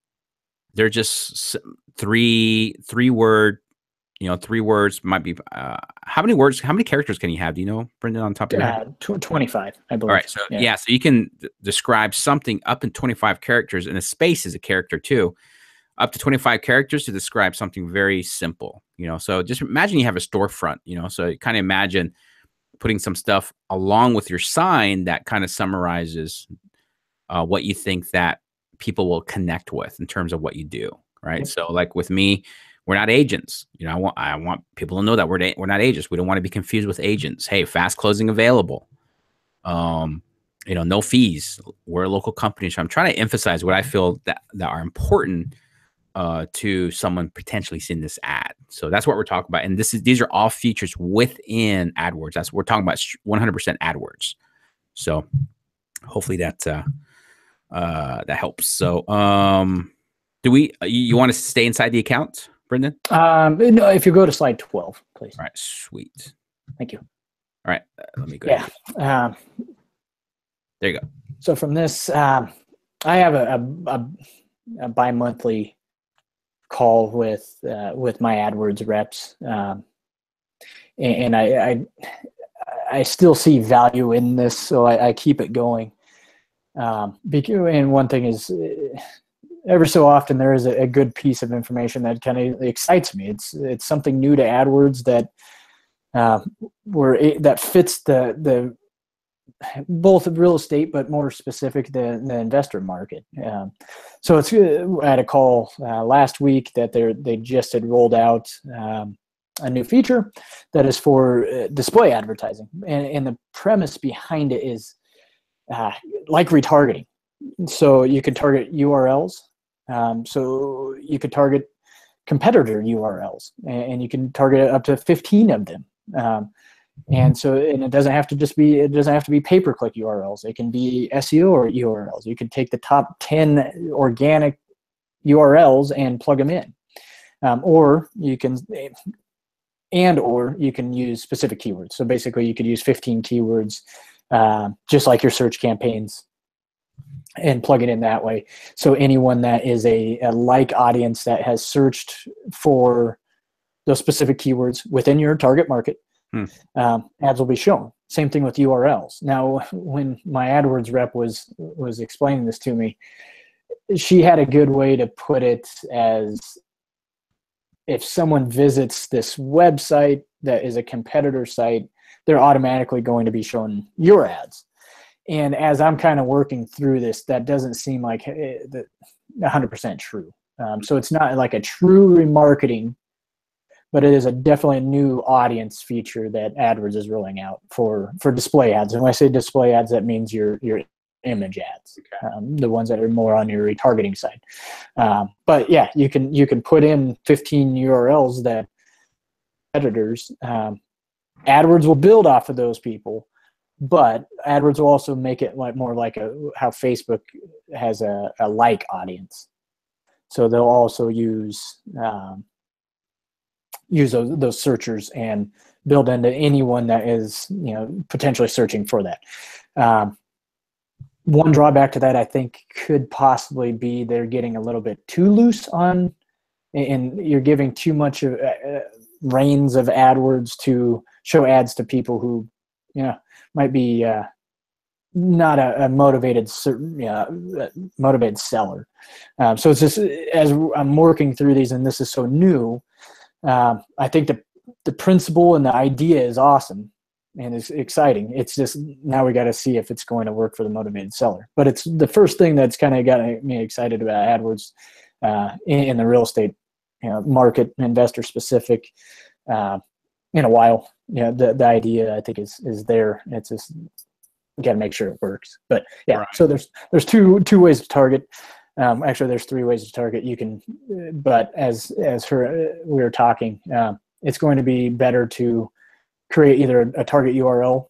[SPEAKER 1] They're just three word. 3 words might be. How many characters can you have? Do you know, Brendan, on top of your head?
[SPEAKER 2] 25, I believe.
[SPEAKER 1] All right. So yeah, so you can describe something up in 25 characters, and a space is a character too. Up to 25 characters to describe something very simple. So just imagine you have a storefront. So you kind of imagine putting some stuff along with your sign that kind of summarizes what you think that people will connect with in terms of what you do. Right. Yep. So like with me, we're not agents. I want people to know that we're not agents. We don't want to be confused with agents. Hey, fast closing available. No fees. We're a local company. So I'm trying to emphasize what I feel that are important to someone potentially seeing this ad. So that's what we're talking about. And these are all features within AdWords. That's what we're talking about, 100% AdWords. So hopefully that helps. So you want to stay inside the account, Brendan?
[SPEAKER 2] No, if you go to slide 12, please.
[SPEAKER 1] All right, sweet.
[SPEAKER 2] Thank you.
[SPEAKER 1] All right, let me go.
[SPEAKER 2] Yeah.
[SPEAKER 1] There you go. So
[SPEAKER 2] from this, I have a bi-monthly call with my AdWords reps, and I still see value in this, so I keep it going. And one thing is, ever so often there is a good piece of information that kind of excites me. It's something new to AdWords that that fits the both real estate, but more specific the investor market. So I had a call last week that they just had rolled out a new feature that is for display advertising, and the premise behind it is like retargeting. So you can target URLs. So you could target competitor URLs, and you can target up to 15 of them. And it doesn't have to be pay-per-click URLs. It can be SEO or URLs. You can take the top 10 organic URLs and plug them in, or you can use specific keywords. So basically, you could use 15 keywords, just like your search campaigns, and plug it in that way. So anyone that is a like audience that has searched for those specific keywords within your target market, ads will be shown. Same thing with URLs. Now, when my AdWords rep was explaining this to me, she had a good way to put it as, if someone visits this website that is a competitor site, they're automatically going to be shown your ads. And as I'm kind of working through this, that doesn't seem like 100% true. So it's not like a true remarketing, but it is definitely a new audience feature that AdWords is rolling out for display ads. And when I say display ads, that means your image ads, okay. The ones that are more on your retargeting side. But yeah, you can put in 15 URLs that competitors. AdWords will build off of those people, but AdWords will also make it more like how Facebook has a like audience. So they'll also use those searchers and build into anyone that is potentially searching for that. One drawback to that, I think, could possibly be they're getting a little bit too loose on, and you're giving too much of reins of AdWords to show ads to people who, might be not a motivated motivated seller. So it's just, as I'm working through these, and this is so new, I think the principle and the idea is awesome and it's exciting. It's just now we got to see if it's going to work for the motivated seller. But it's the first thing that's kind of got me excited about AdWords in the real estate market, investor specific, in a while. The idea I think is there. It's just, you got to make sure it works. But yeah, right. So there's two ways to target. Actually, there's three ways to target. You can, but as we were talking, it's going to be better to create either a target URL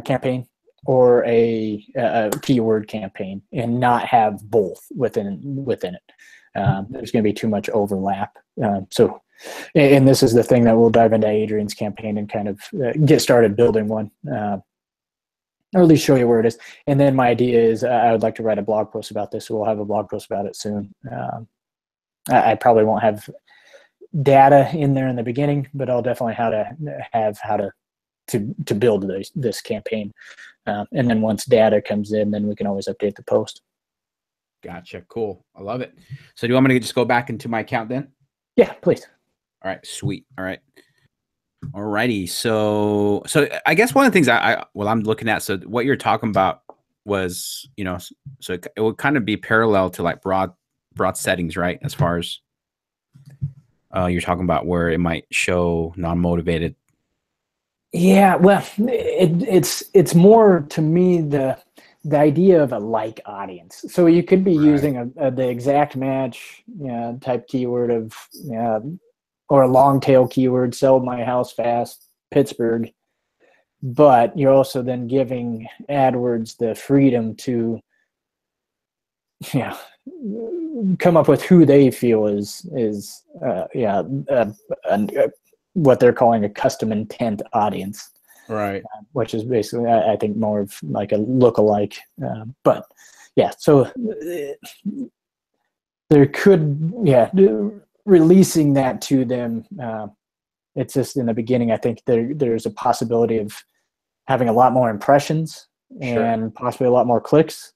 [SPEAKER 2] campaign or a keyword campaign, and not have both within it. There's going to be too much overlap. So, and this is the thing that we'll dive into Adrian's campaign and kind of get started building one. Or at least show you where it is. And then my idea is I would like to write a blog post about this. So we'll have a blog post about it soon. I probably won't have data in there in the beginning, but I'll definitely have how to build this campaign. And then once data comes in, then we can always update the post.
[SPEAKER 1] Gotcha. Cool. I love it. So do you want me to just go back into my account then?
[SPEAKER 2] Yeah, please.
[SPEAKER 1] All right. Sweet. All right. Alrighty, so I guess one of the things I'm looking at, so what you're talking about was, so it would kind of be parallel to like broad settings, right? As far as you're talking about where it might show non-motivated.
[SPEAKER 2] Yeah, well, it's more to me the idea of a like audience. So you could be using the exact match type keyword of or a long tail keyword, sell my house fast, Pittsburgh. But you're also then giving AdWords the freedom to come up with who they feel is what they're calling a custom intent audience.
[SPEAKER 1] Right.
[SPEAKER 2] Which is basically, I think, more of like a lookalike. But yeah, so there could, releasing that to them, it's just in the beginning, I think there's a possibility of having a lot more impressions and possibly a lot more clicks,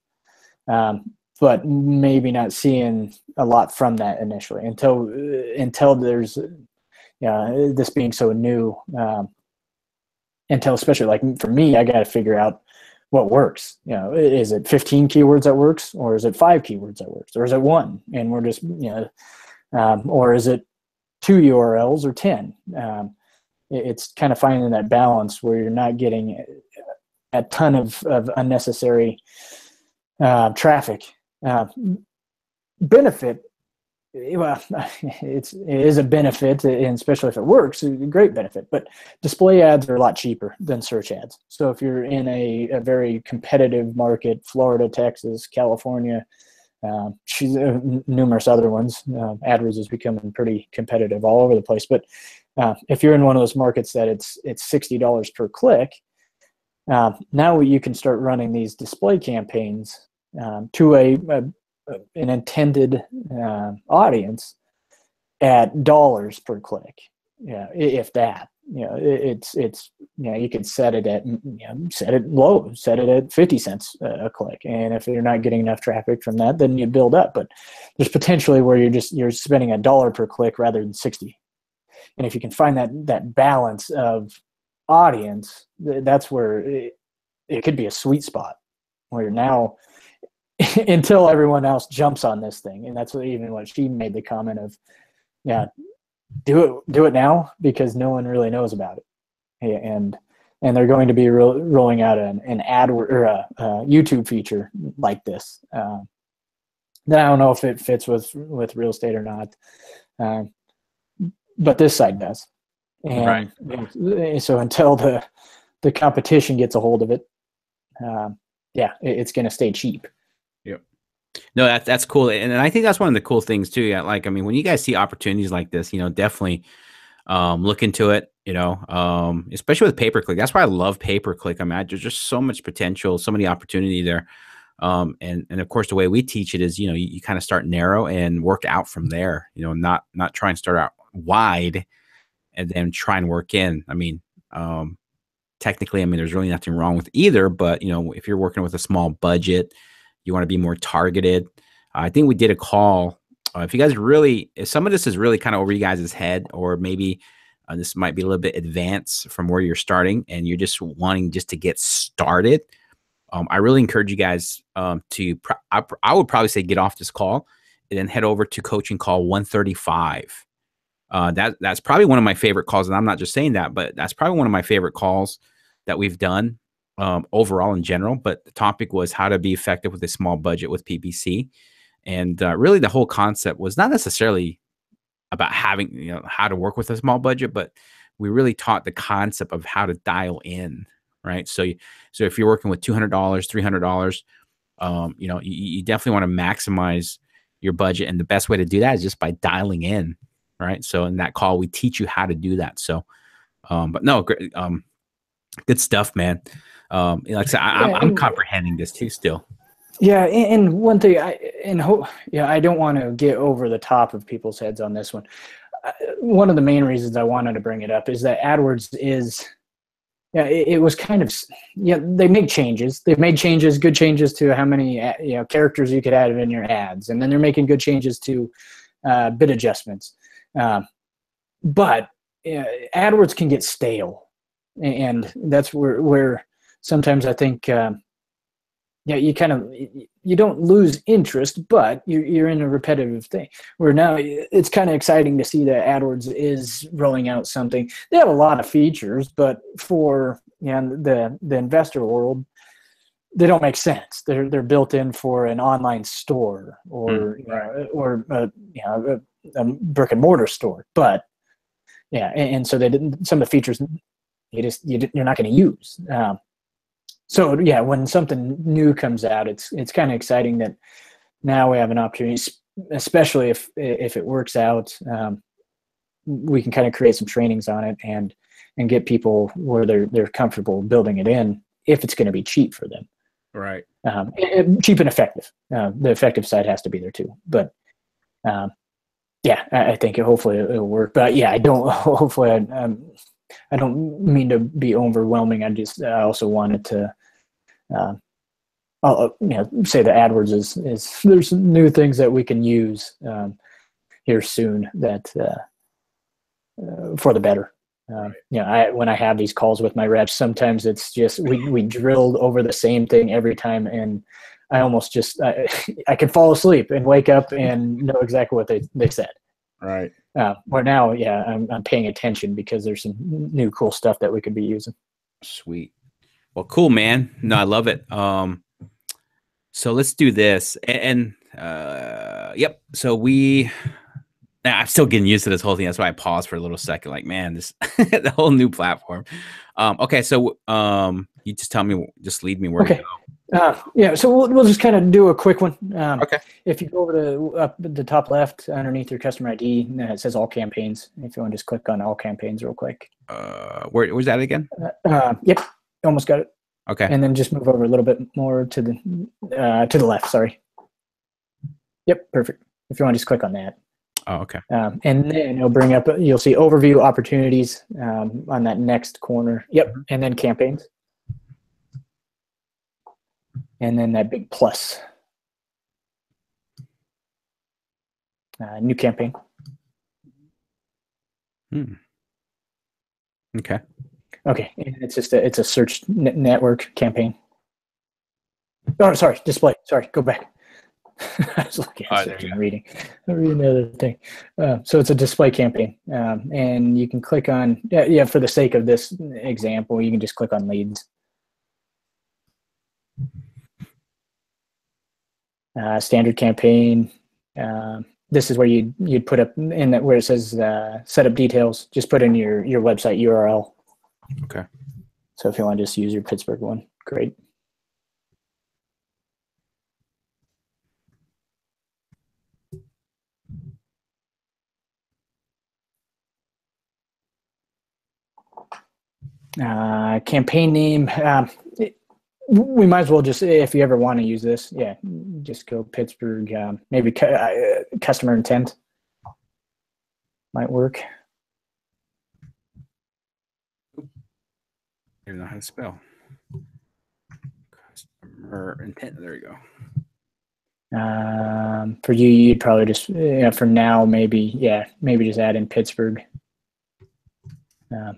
[SPEAKER 2] but maybe not seeing a lot from that initially until there's this being so new, until, especially like for me, I got to figure out what works. Is it 15 keywords that works, or is it 5 keywords that works, or is it 1 and we're just or is it 2 URLs or 10? It's kind of finding that balance where you're not getting a ton of unnecessary traffic. Benefit, well, it is a benefit, and especially if it works, it's a great benefit. But display ads are a lot cheaper than search ads. So if you're in a very competitive market, Florida, Texas, California, numerous other ones, AdWords is becoming pretty competitive all over the place. But if you're in one of those markets that it's $60 per click, now you can start running these display campaigns to an intended audience at dollars per click. If that. It's you could set it at set it low, set it at 50 cents a click, and if you're not getting enough traffic from that, then you build up. But there's potentially where you're spending $1 per click rather than 60, and if you can find that balance of audience, that's where it could be a sweet spot where you're now until everyone else jumps on this thing. And that's what she made the comment of, do it now, because no one really knows about it. And they're going to be rolling out an AdWords or a YouTube feature like this. Then I don't know if it fits with real estate or not. But this side does. And so until the competition gets a hold of it, it's going to stay cheap.
[SPEAKER 1] Yep. No, that's cool. And I think that's one of the cool things too. Yeah. Like, I mean, when you guys see opportunities like this, definitely look into it, especially with pay-per-click. That's why I love pay-per-click. I mean, there's just so much potential, so many opportunity there. And of course, the way we teach it is, you kind of start narrow and work out from there, not try and start out wide and then try and work in. I mean, technically, I mean, there's really nothing wrong with either, but if you're working with a small budget, you want to be more targeted. I think we did a call. If you guys if some of this is really kind of over you guys' head, or maybe this might be a little bit advanced from where you're starting and you're just wanting just to get started, I really encourage you guys I would probably say get off this call and then head over to coaching call 135. That's probably one of my favorite calls, and I'm not just saying that, but that's probably one of my favorite calls that we've done overall in general. But the topic was how to be effective with a small budget with PPC, and really the whole concept was not necessarily about having how to work with a small budget, but we really taught the concept of how to dial in, right? So if you're working with $200, $300, you definitely want to maximize your budget, and the best way to do that is just by dialing in. Right. So in that call, we teach you how to do that. So, but no, great, good stuff, man. Like I said, I'm comprehending this too still.
[SPEAKER 2] Yeah. And one thing I don't want to get over the top of people's heads on this one. One of the main reasons I wanted to bring it up is that AdWords is, it was kind of, they make changes. They've made changes, good changes to how many, characters you could add in your ads. And then they're making good changes to bid adjustments. But AdWords can get stale, and that's where sometimes I think you don't lose interest, but you're in a repetitive thing. Where now it's kind of exciting to see that AdWords is rolling out something. They have a lot of features, but for the investor world, they don't make sense. They're built in for an online store or a brick and mortar store, but and so some of the features you're not going to use. So when something new comes out, it's kind of exciting that now we have an opportunity, especially if it works out. We can kind of create some trainings on it and get people where they're comfortable building it in, if it's going to be cheap for them.
[SPEAKER 1] Right.
[SPEAKER 2] Cheap and effective. The effective side has to be there too, but. I think hopefully it'll work, but I don't. Hopefully, I don't mean to be overwhelming. I also wanted to, say that AdWords is there's some new things that we can use here soon that for the better. When I have these calls with my reps, sometimes it's just we drilled over the same thing every time, and I almost just I could fall asleep and wake up and know exactly what they said.
[SPEAKER 1] Right.
[SPEAKER 2] But now, I'm paying attention because there's some new cool stuff that we could be using.
[SPEAKER 1] Sweet. Well, cool, man. No, I love it. So let's do this. And yep. So I'm still getting used to this whole thing. That's why I paused for a little second. Like, man, this the whole new platform. Okay. So you just just lead me where to go.
[SPEAKER 2] So we'll just kind of do a quick one.
[SPEAKER 1] Okay.
[SPEAKER 2] If you go over to up the top left underneath your customer ID, it says all campaigns. If you want to just click on all campaigns real quick.
[SPEAKER 1] Where's that again?
[SPEAKER 2] Yep, almost got it.
[SPEAKER 1] Okay.
[SPEAKER 2] And then just move over a little bit more to the left. Sorry. Yep, perfect. If you want to just click on that.
[SPEAKER 1] Oh, okay.
[SPEAKER 2] And then it'll bring up. You'll see overview opportunities on that next corner. Yep, and then campaigns. And then that big plus. New campaign.
[SPEAKER 1] Okay.
[SPEAKER 2] Okay, and it's a search network campaign. Oh, sorry, display. Sorry, go back. I was looking at search and reading. I'm reading the other thing. So it's a display campaign, and you can click on. For the sake of this example, you can just click on leads. Standard campaign. This is where you'd put up in that where it says setup details. Just put in your website URL.
[SPEAKER 1] Okay.
[SPEAKER 2] So if you want to just use your Pittsburgh one, great. Campaign name. We might as well just, if you ever want to use this, just go Pittsburgh. Maybe customer intent might work.
[SPEAKER 1] even know how to spell. Customer intent. There you go.
[SPEAKER 2] For you, you'd probably just, for now, maybe just add in Pittsburgh.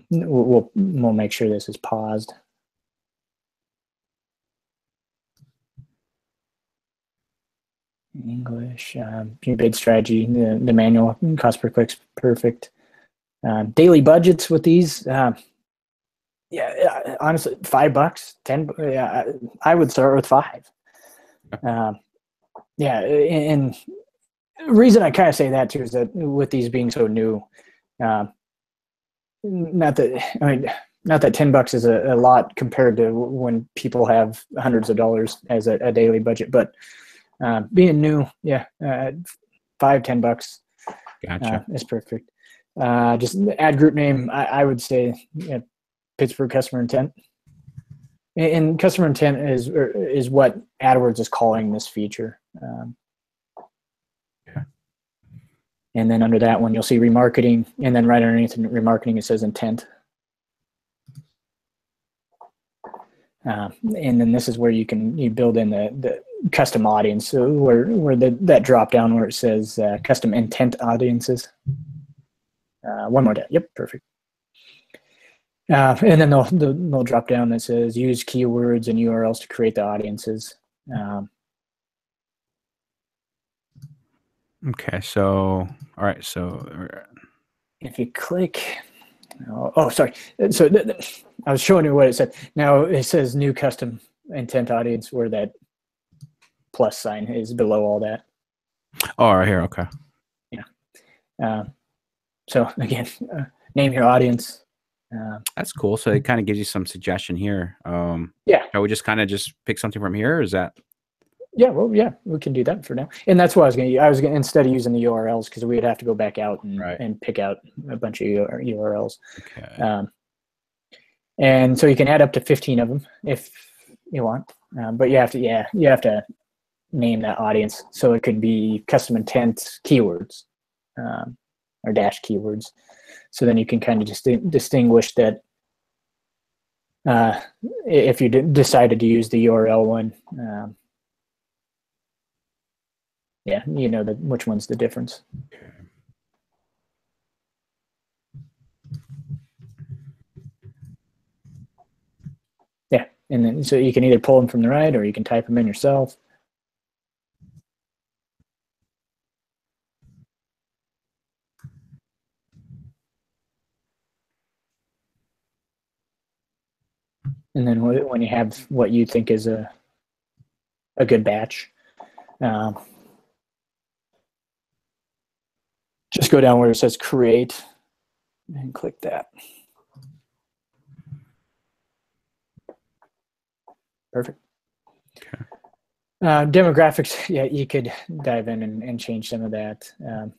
[SPEAKER 2] We'll make sure this is paused. English, your bid strategy, the manual cost per click's perfect. Daily budgets with these, honestly, $5, 10. Yeah, I would start with 5. And the reason I kind of say that too is that with these being so new, not that $10 is a lot compared to when people have hundreds of dollars as a daily budget, but being new, $5, $10
[SPEAKER 1] Gotcha.
[SPEAKER 2] is perfect. Just add group name. I would say Pittsburgh customer intent. And customer intent is what AdWords is calling this feature. And then under that one, you'll see remarketing, and then right underneath remarketing, it says intent. And then this is where you build in the custom audience, so where that drop down where it says custom intent audiences. One more down. Yep, perfect. And then they'll drop down that says use keywords and URLs to create the audiences.
[SPEAKER 1] Okay, so all right, so
[SPEAKER 2] if you click, sorry. So I was showing you what it said. Now it says new custom intent audience, where that plus sign is below all that.
[SPEAKER 1] Oh, right here. Okay.
[SPEAKER 2] Yeah. So again, name your audience.
[SPEAKER 1] That's cool. So it kind of gives you some suggestion here.
[SPEAKER 2] Yeah.
[SPEAKER 1] Shall we just kind of just pick something from here? Or is that?
[SPEAKER 2] Yeah, well, yeah, we can do that for now. And that's what I was going to instead of using the URLs, because we'd have to go back out and pick out a bunch of URLs.
[SPEAKER 1] Okay.
[SPEAKER 2] And so you can add up to 15 of them if you want. But you have to name that audience. So it could be custom intent keywords or dash keywords. So then you can kind of just distinguish that if you decided to use the URL one, you know which one's the difference.
[SPEAKER 1] Okay.
[SPEAKER 2] Yeah, and then so you can either pull them from the right or you can type them in yourself. And then when you have what you think is a good batch, just go down where it says create and click that. Perfect.
[SPEAKER 1] Okay.
[SPEAKER 2] Demographics, you could dive in and change some of that.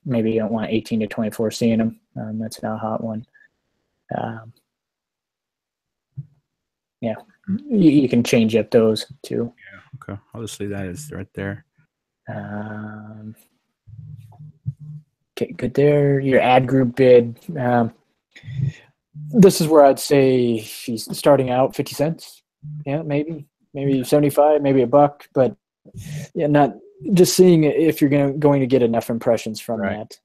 [SPEAKER 2] Maybe you don't want 18 to 24 seeing them. That's not a hot one. You can change up those too.
[SPEAKER 1] Yeah. Okay. I'll just leave that as right there.
[SPEAKER 2] Okay, good there. Your ad group bid. This is where I'd say she's starting out 50 cents. Yeah, maybe 75, maybe $1, but not just seeing if you're going to get enough impressions from that.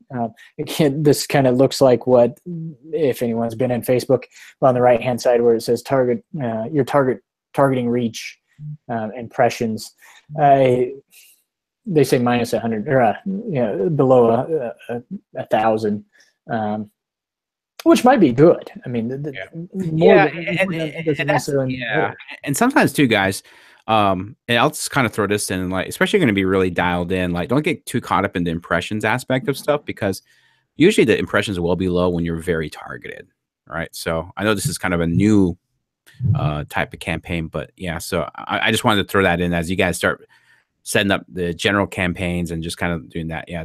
[SPEAKER 2] Again, this kind of looks like what, if anyone's been in Facebook, on the right hand side where it says target your targeting reach impressions. They say minus 100 or below 1,000. Which might be good. I mean,
[SPEAKER 1] and sometimes too, guys. And I'll just kind of throw this in, like, especially going to be really dialed in. Like, don't get too caught up in the impressions aspect of stuff, because usually the impressions will be low when you're very targeted, right? So I know this is kind of a new type of campaign, but yeah. So I just wanted to throw that in as you guys start setting up the general campaigns and just kind of doing that. Yeah,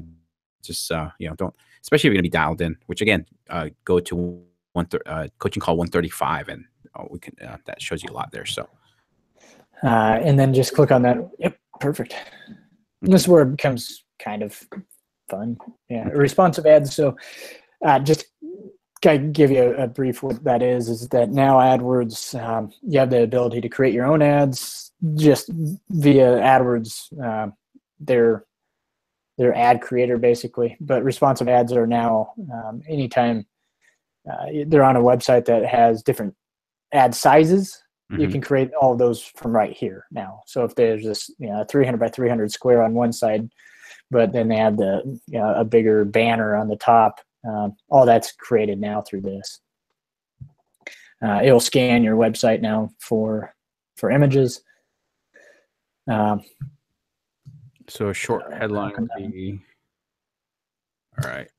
[SPEAKER 1] just don't. Especially if you're going to be dialed in, which again, go to coaching call 135, and we can that shows you a lot there. So,
[SPEAKER 2] and then just click on that. Yep, perfect. And this is where it becomes kind of fun. Yeah, responsive ads. So, just I give you a brief what that is that now AdWords, you have the ability to create your own ads just via AdWords, their ad creator basically. But responsive ads are now anytime they're on a website that has different ad sizes, you can create all of those from right here now. So if there's this 300 by 300 square on one side, but then they have a bigger banner on the top, all that's created now through this. It'll scan your website now for images.
[SPEAKER 1] So a short headline would be, all right.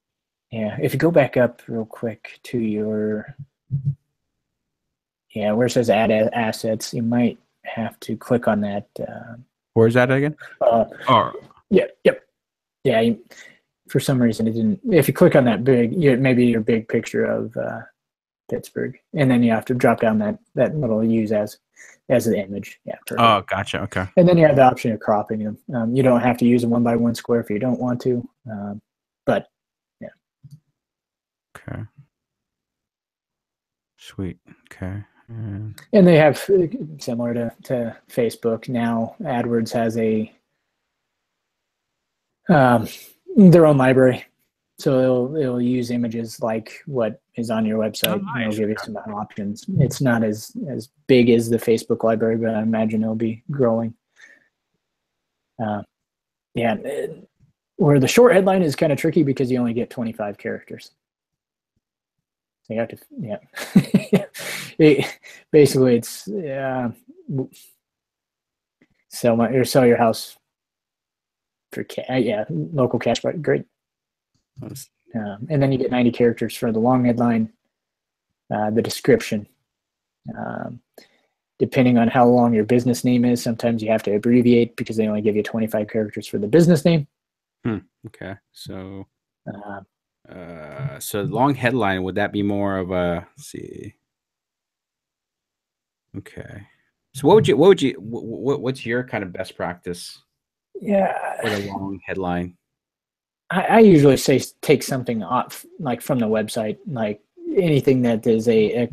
[SPEAKER 2] Yeah, if you go back up real quick to your, where it says add assets, you might have to click on that.
[SPEAKER 1] Where's that again?
[SPEAKER 2] Yeah. For some reason, it didn't. If you click on that maybe your big picture of Pittsburgh, and then you have to drop down that little use as the image. Yeah. Perfect.
[SPEAKER 1] Oh, gotcha. Okay.
[SPEAKER 2] And then you have the option of cropping them. You don't have to use a 1 by 1 square if you don't want to, but yeah.
[SPEAKER 1] Okay. Sweet. Okay.
[SPEAKER 2] And they have, similar to Facebook now, AdWords has their own library, so it'll use images like what is on your website.
[SPEAKER 1] Oh, nice.
[SPEAKER 2] It'll give you some options. It's not as big as the Facebook library, but I imagine it'll be growing. Where the short headline is kind of tricky because you only get 25 characters. So you have to, basically it's sell your house for local cash price. Great. And then you get 90 characters for the long headline, the description. Depending on how long your business name is, sometimes you have to abbreviate because they only give you 25 characters for the business name.
[SPEAKER 1] Okay. So so long headline, would that be more of a, let's see. Okay. So what's your kind of best practice?
[SPEAKER 2] Yeah.
[SPEAKER 1] For the long headline.
[SPEAKER 2] I usually say take something off, like from the website, like anything that is a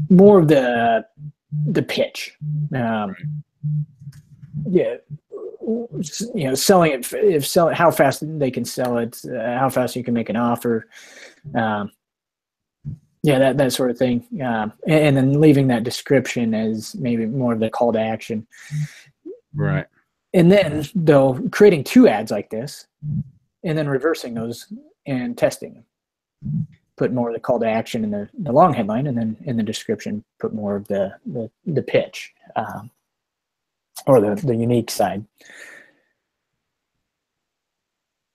[SPEAKER 2] more of the pitch. Selling it, how fast they can sell it, how fast you can make an offer. That sort of thing. And then leaving that description as maybe more of the call to action.
[SPEAKER 1] Right.
[SPEAKER 2] And then, though, creating 2 ads like this and then reversing those and testing them. Put more of the call to action in the long headline, and then in the description, put more of the pitch or the unique side.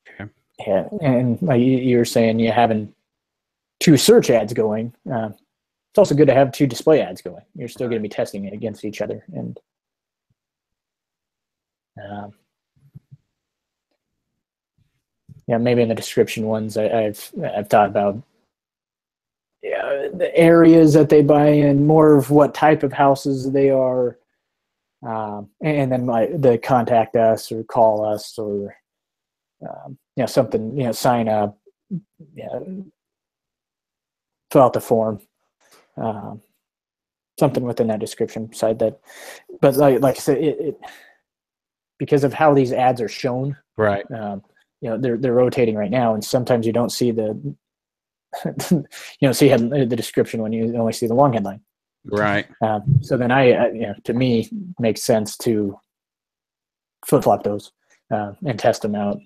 [SPEAKER 1] Okay.
[SPEAKER 2] Yeah, and like you were saying, you're having 2 search ads going. It's also good to have 2 display ads going. You're still going to be testing it against each other, and maybe in the description ones, I've thought about the areas that they buy in, more of what type of houses they are, and then the contact us or call us or something, sign up, fill out the form, something within that description side that. But like I said, it because of how these ads are shown,
[SPEAKER 1] right?
[SPEAKER 2] They're rotating right now, and sometimes you don't see the the description when you only see the long headline.
[SPEAKER 1] Right.
[SPEAKER 2] So then to me, makes sense to flip flop those and test them out.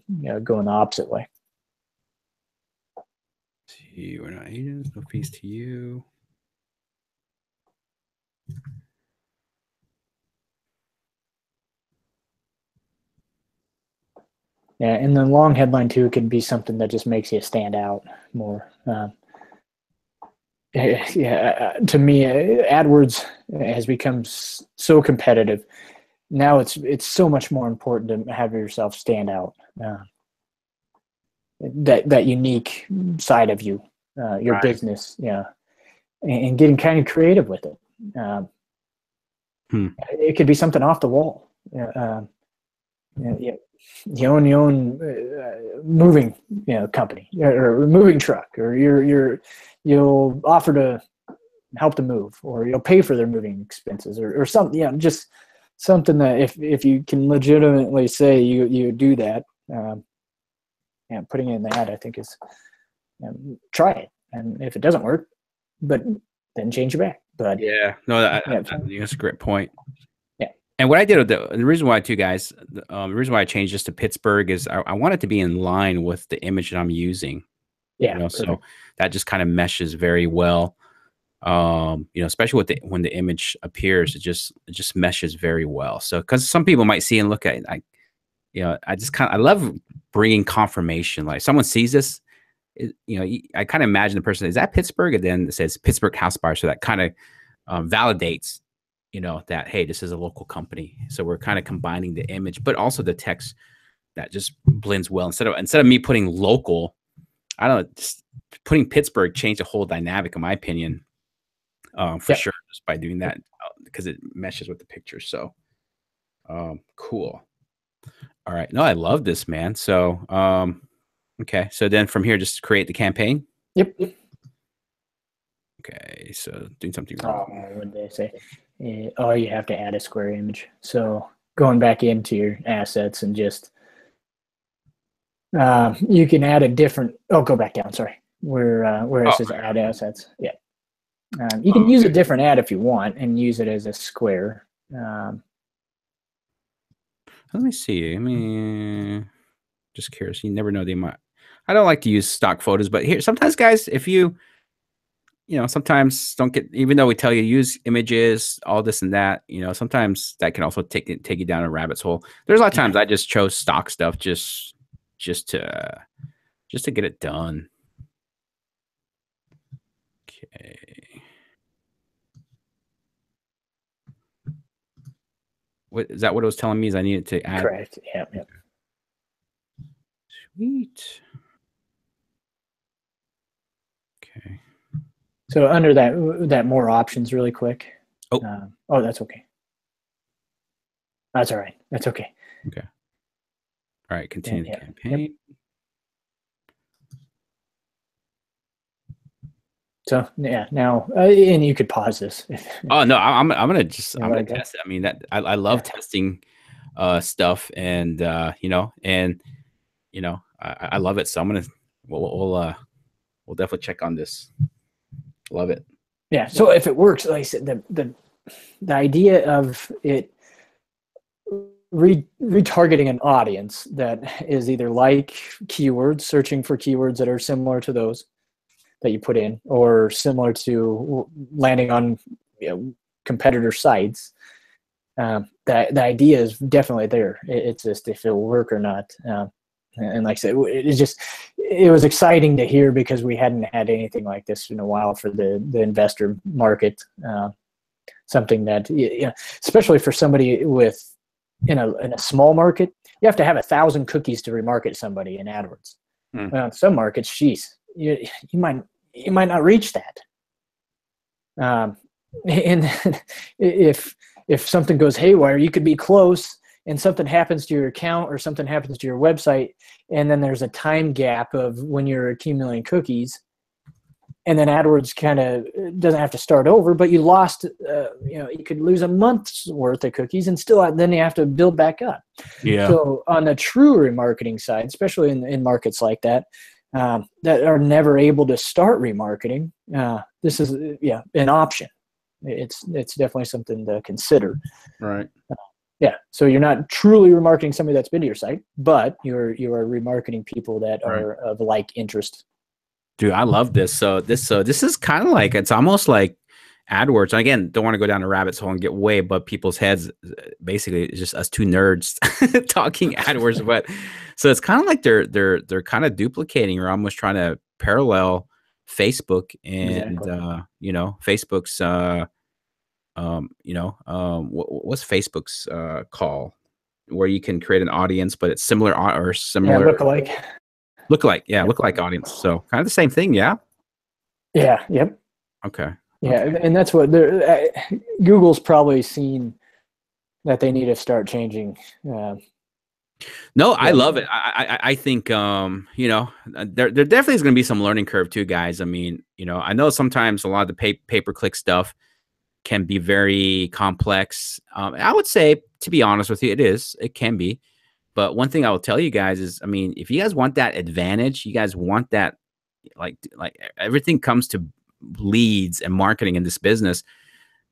[SPEAKER 2] Going the opposite way.
[SPEAKER 1] See, we're not agents. No fees to you.
[SPEAKER 2] Yeah, and the long headline too can be something that just makes you stand out more. To me, AdWords has become so competitive. Now it's so much more important to have yourself stand out. That unique side of you, your business, and getting kind of creative with it. It could be something off the wall. You own moving company or moving truck, or you'll offer to help them move, or you'll pay for their moving expenses, or something. Just something that if you can legitimately say you do that, putting it in the ad, I think is try it, and if it doesn't work, but then change it back. But
[SPEAKER 1] that's a great point.
[SPEAKER 2] Yeah.
[SPEAKER 1] And what I did, the reason why, too, guys, the reason why I changed this to Pittsburgh is I want it to be in line with the image that I'm using.
[SPEAKER 2] Yeah.
[SPEAKER 1] So that just kind of meshes very well. Especially when the image appears, it just meshes very well. So because some people might see and look at it, I love bringing confirmation. Like someone sees this, I kind of imagine the person, is that Pittsburgh? And then it says Pittsburgh House Buyer. So that kind of validates, that, hey, this is a local company. So we're kind of combining the image, but also the text that just blends well. Instead of me putting local, I don't know, just putting Pittsburgh changed the whole dynamic, in my opinion, for sure, just by doing that, because it meshes with the picture. So cool. All right. No, I love this, man. So, okay. So then from here, just create the campaign.
[SPEAKER 2] Yep.
[SPEAKER 1] Okay. So doing something wrong.
[SPEAKER 2] What did they say? You have to add a square image. So going back into your assets and just, you can add a different, go back down. Sorry. Where it says add assets. Yeah. You can use a different ad if you want and use it as a square.
[SPEAKER 1] Let me see. I mean, just curious. You never know. They might. I don't like to use stock photos, but here sometimes, guys, if sometimes don't get. Even though we tell you use images, all this and that, sometimes that can also take you down a rabbit's hole. There's a lot of times I just chose stock stuff just to get it done. Okay. What is that? What it was telling me is I needed to add.
[SPEAKER 2] Correct. Yeah.
[SPEAKER 1] Sweet. Okay.
[SPEAKER 2] So under that more options, really quick. That's okay. That's all right. That's okay.
[SPEAKER 1] Okay. All right. Continue the campaign.
[SPEAKER 2] Yep. So now and you could pause this.
[SPEAKER 1] Oh no, I'm gonna test it. I mean I love testing stuff, and I love it. So I'm gonna we'll definitely check on this. Love it.
[SPEAKER 2] Yeah. So if it works, like I said, the idea of it retargeting an audience that is either like keywords, searching for keywords that are similar to those that you put in, or similar to landing on competitor sites. The idea is definitely there. It's just if it'll work or not. And like I said, it was exciting to hear because we hadn't had anything like this in a while for the investor market. Something that, especially for somebody in a small market, you have to have 1,000 cookies to remarket somebody in AdWords. Some markets, geez, you might not reach that. And if something goes haywire, you could be close and something happens to your account or something happens to your website, and then there's a time gap of when you're accumulating cookies, and then AdWords kind of doesn't have to start over, but you lost, you could lose a month's worth of cookies and still then you have to build back up.
[SPEAKER 1] Yeah.
[SPEAKER 2] So on the true remarketing side, especially in markets like that, that are never able to start remarketing, this is an option. It's definitely something to consider.
[SPEAKER 1] Right.
[SPEAKER 2] So you're not truly remarketing somebody that's been to your site, but you are remarketing people that are of like interest.
[SPEAKER 1] Dude, I love this. So this is kind of like, it's almost like AdWords. And again, don't want to go down a rabbit's hole and get way above people's heads. Basically, it's just us two nerds talking AdWords. But so it's kind of like they're kind of duplicating or almost trying to parallel Facebook and Facebook's what's Facebook's call, where you can create an audience, but it's similar lookalike audience. So kind of the same thing. Yep. Okay.
[SPEAKER 2] And that's what Google's probably seen that they need to start changing
[SPEAKER 1] No, I
[SPEAKER 2] Yeah.
[SPEAKER 1] love it. I think you know, there definitely is going to be some learning curve too, guys. I mean, you know, I know sometimes a lot of the pay per click stuff can be very complex. I would say, to be honest with you, it can be. But one thing I will tell you guys is, I mean, if you guys want that advantage, you guys want that, like everything comes to leads and marketing in this business.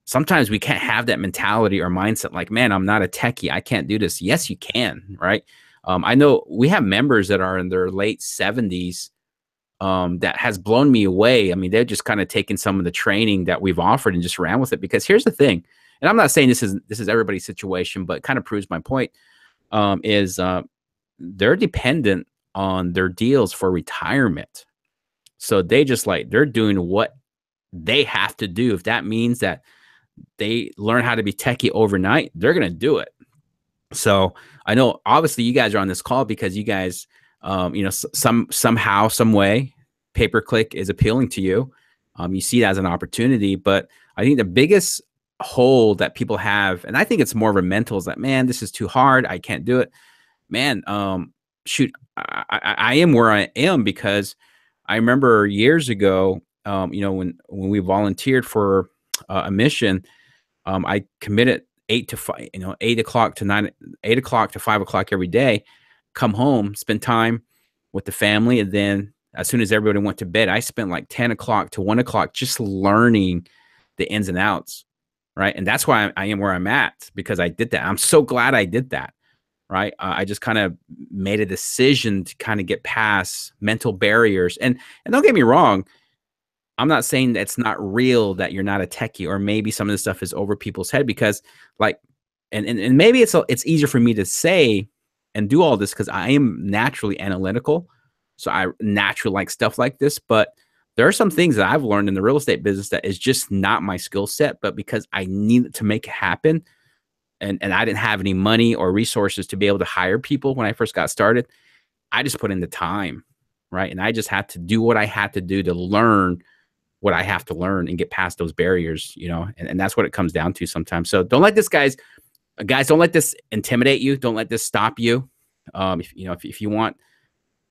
[SPEAKER 1] Sometimes we can't have that mentality or mindset like, man, I'm not a techie, I can't do this. Yes, you can, right? I know we have members that are in their late 70s, that has blown me away. I mean, they're just kind of taken some of the training that we've offered and just ran with it. Because here's the thing, and I'm not saying this is everybody's situation, but it kind of proves my point. Is They're dependent on their deals for retirement, so they're doing what they have to do. If that means that they learn how to be techie overnight, they're gonna do it. So I know obviously you guys are on this call because you guys, you know, somehow, some way, pay per click is appealing to you. You see it as an opportunity, but I think the biggest hole that people have, and I think it's more of a mental, is that, man, this is too hard, I can't do it. Man, shoot, I am where I am because I remember years ago, you know, when we volunteered for a mission, I committed 8 to 5, you know, 8 o'clock to 9, 8 o'clock to 5 o'clock every day, come home, spend time with the family. And then as soon as everybody went to bed, I spent like 10 o'clock to 1 o'clock just learning the ins and outs. Right. And that's why I am where I'm at, because I did that. I'm so glad I did that. Right. I just kind of made a decision to kind of get past mental barriers. And don't get me wrong, I'm not saying that it's not real that you're not a techie, or maybe some of this stuff is over people's head, because like, and maybe it's easier for me to say and do all this because I am naturally analytical. So I naturally like stuff like this, but there are some things that I've learned in the real estate business that is just not my skill set, but because I needed to make it happen, and I didn't have any money or resources to be able to hire people when I first got started, I just put in the time, right? And I just had to do what I had to do to learn what I have to learn and get past those barriers, you know, and that's what it comes down to sometimes. So don't let this guys, don't let this intimidate you. Don't let this stop you. If you know, if you want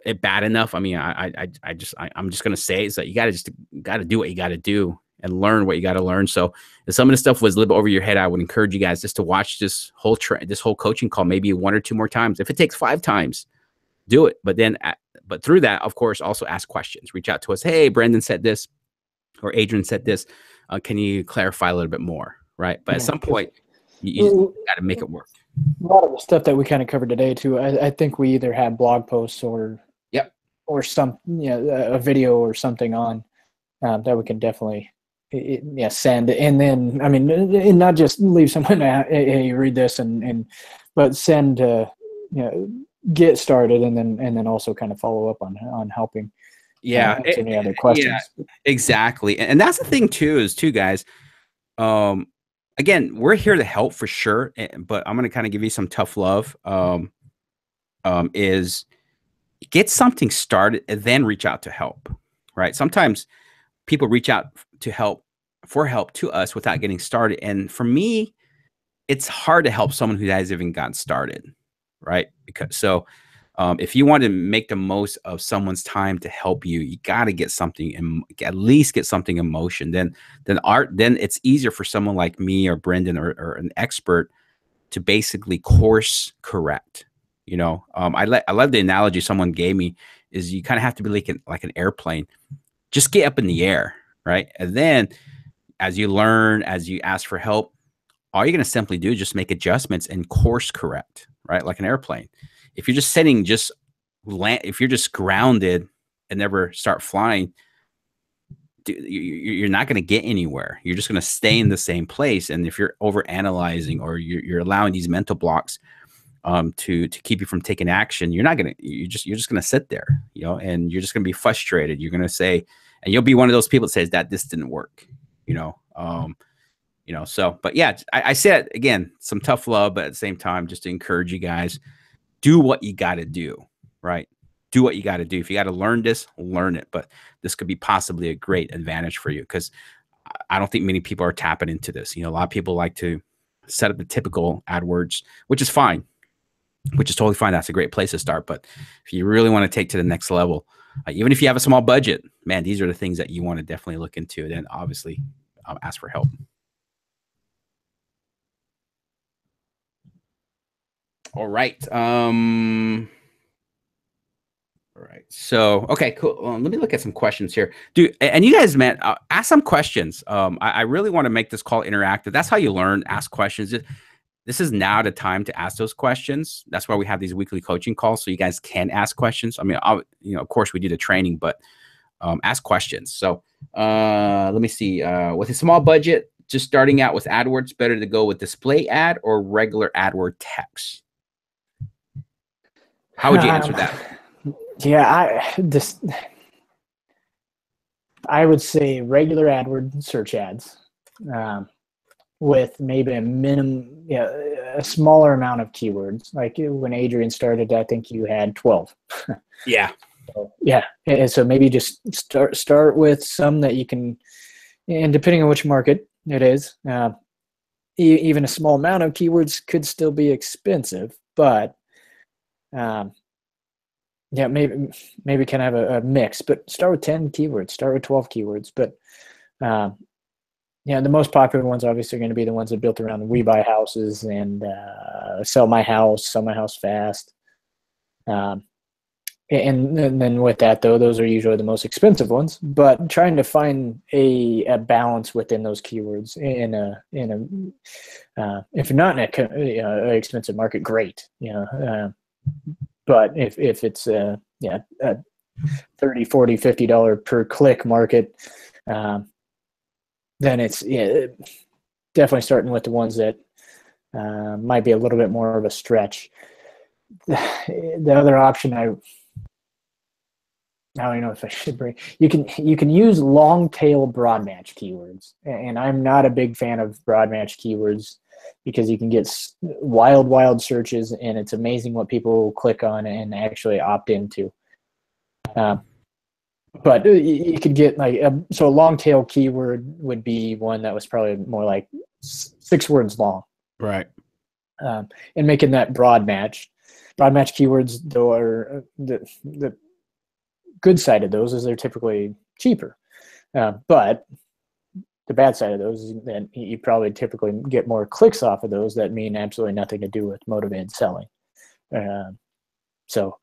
[SPEAKER 1] it bad enough, I mean, I'm just going to say is that you got to do what you got to do and learn what you got to learn. So if some of the stuff was a little bit over your head, I would encourage you guys just to watch this whole coaching call, maybe 1 or 2 more times. If it takes 5 times, do it. But through that, of course, also ask questions, reach out to us. Hey, Brendan said this, or Adrian said this, can you clarify a little bit more, right? But at some point, you got to make it work.
[SPEAKER 2] A lot of the stuff that we kind of covered today too, I think we either had blog posts or some, you know, a video or something on that we can definitely send. And then, I mean, and not just leave someone, hey, read this, but send, you know, get started, and then also kind of follow up on helping. Answer any other questions.
[SPEAKER 1] Yeah, exactly. And that's the thing too, guys. Again, we're here to help for sure, but I'm going to kind of give you some tough love. Is get something started and then reach out to help, right? Sometimes people reach out to help to us without getting started. And for me, it's hard to help someone who hasn't even gotten started, right? If you want to make the most of someone's time to help you, you got to get something, and at least get something in motion. Then it's easier for someone like me or Brendan or an expert to basically course correct. You know, I love the analogy someone gave me, is you kind of have to be like an airplane. Just get up in the air, right? And then as you learn, as you ask for help, all you're going to simply do is just make adjustments and course correct, right? Like an airplane. If you're just sitting, if you're just grounded and never start flying, you're not going to get anywhere. You're just going to stay in the same place. And if you're over analyzing, or you're allowing these mental blocks to keep you from taking action, you're just going to sit there, you know, and you're just going to be frustrated. You're going to say, and you'll be one of those people that says that this didn't work, you know. So, but yeah, I said, again, some tough love, but at the same time, just to encourage you guys, do what you got to do, right? Do what you got to do. If you got to learn this, learn it. But this could be possibly a great advantage for you, because I don't think many people are tapping into this. You know, a lot of people like to set up the typical AdWords, which is fine. which is totally fine. That's a great place to start. But if you really want to take to the next level, even if you have a small budget, man, these are the things that you want to definitely look into. Then obviously ask for help. All right. All right. So, okay, cool. Let me look at some questions here, dude. And you guys, man, ask some questions. I really want to make this call interactive. That's how you learn. Ask questions. This is now the time to ask those questions. That's why we have these weekly coaching calls, so you guys can ask questions. I mean, of course, we do the training, but ask questions. So, let me see. With a small budget, just starting out with AdWords, better to go with display ad or regular AdWord text? How would you answer that?
[SPEAKER 2] Yeah, I would say regular AdWord search ads, with maybe a smaller amount of keywords. Like when Adrian started, I think you had 12.
[SPEAKER 1] Yeah.
[SPEAKER 2] So, yeah, and so maybe just start with some that you can, and depending on which market it is, even a small amount of keywords could still be expensive, but yeah, maybe can have a mix, but start with 10 keywords, start with 12 keywords. But yeah, the most popular ones obviously are going to be the ones that are built around the we buy houses and sell my house fast. And then with that, though, those are usually the most expensive ones. But trying to find a balance within those keywords in a if you're not in an expensive market, great, but if it's a $30, $40, $50 per click market, then it's definitely starting with the ones that might be a little bit more of a stretch. The other option, I don't know if I should bring. You can use long tail broad match keywords, and I'm not a big fan of broad match keywords because you can get wild searches, and it's amazing what people click on and actually opt into. But you could get so a long tail keyword would be one that was probably more like 6 words long,
[SPEAKER 1] right?
[SPEAKER 2] And making that broad match keywords, though, are the good side of those is they're typically cheaper, but the bad side of those is that you probably typically get more clicks off of those that mean absolutely nothing to do with motivated selling. So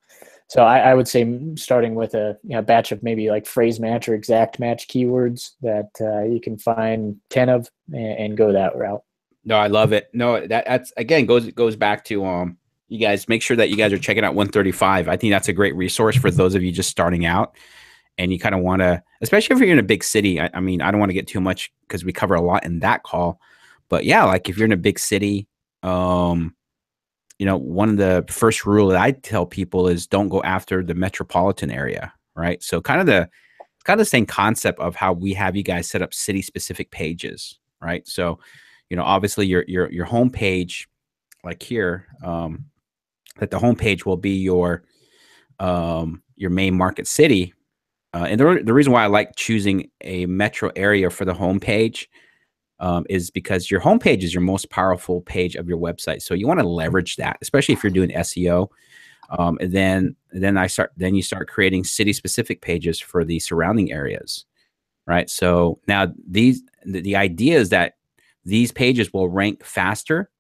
[SPEAKER 2] I would say starting with a batch of maybe like phrase match or exact match keywords that you can find 10 of and go that route.
[SPEAKER 1] No, I love it. No, that's again goes back to you guys make sure that you guys are checking out 135. I think that's a great resource for those of you just starting out. And you kind of want to, especially if you're in a big city. I mean, I don't want to get too much because we cover a lot in that call. But yeah, like if you're in a big city, one of the first rule that I tell people is don't go after the metropolitan area, right? So kind of the same concept of how we have you guys set up city specific pages, right? So, obviously your homepage, like here, that the homepage will be your main market city. And the reason why I like choosing a metro area for the homepage is because your homepage is your most powerful page of your website. So you want to leverage that, especially if you're doing SEO. And then you start creating city specific pages for the surrounding areas, right? So now the idea is that these pages will rank faster,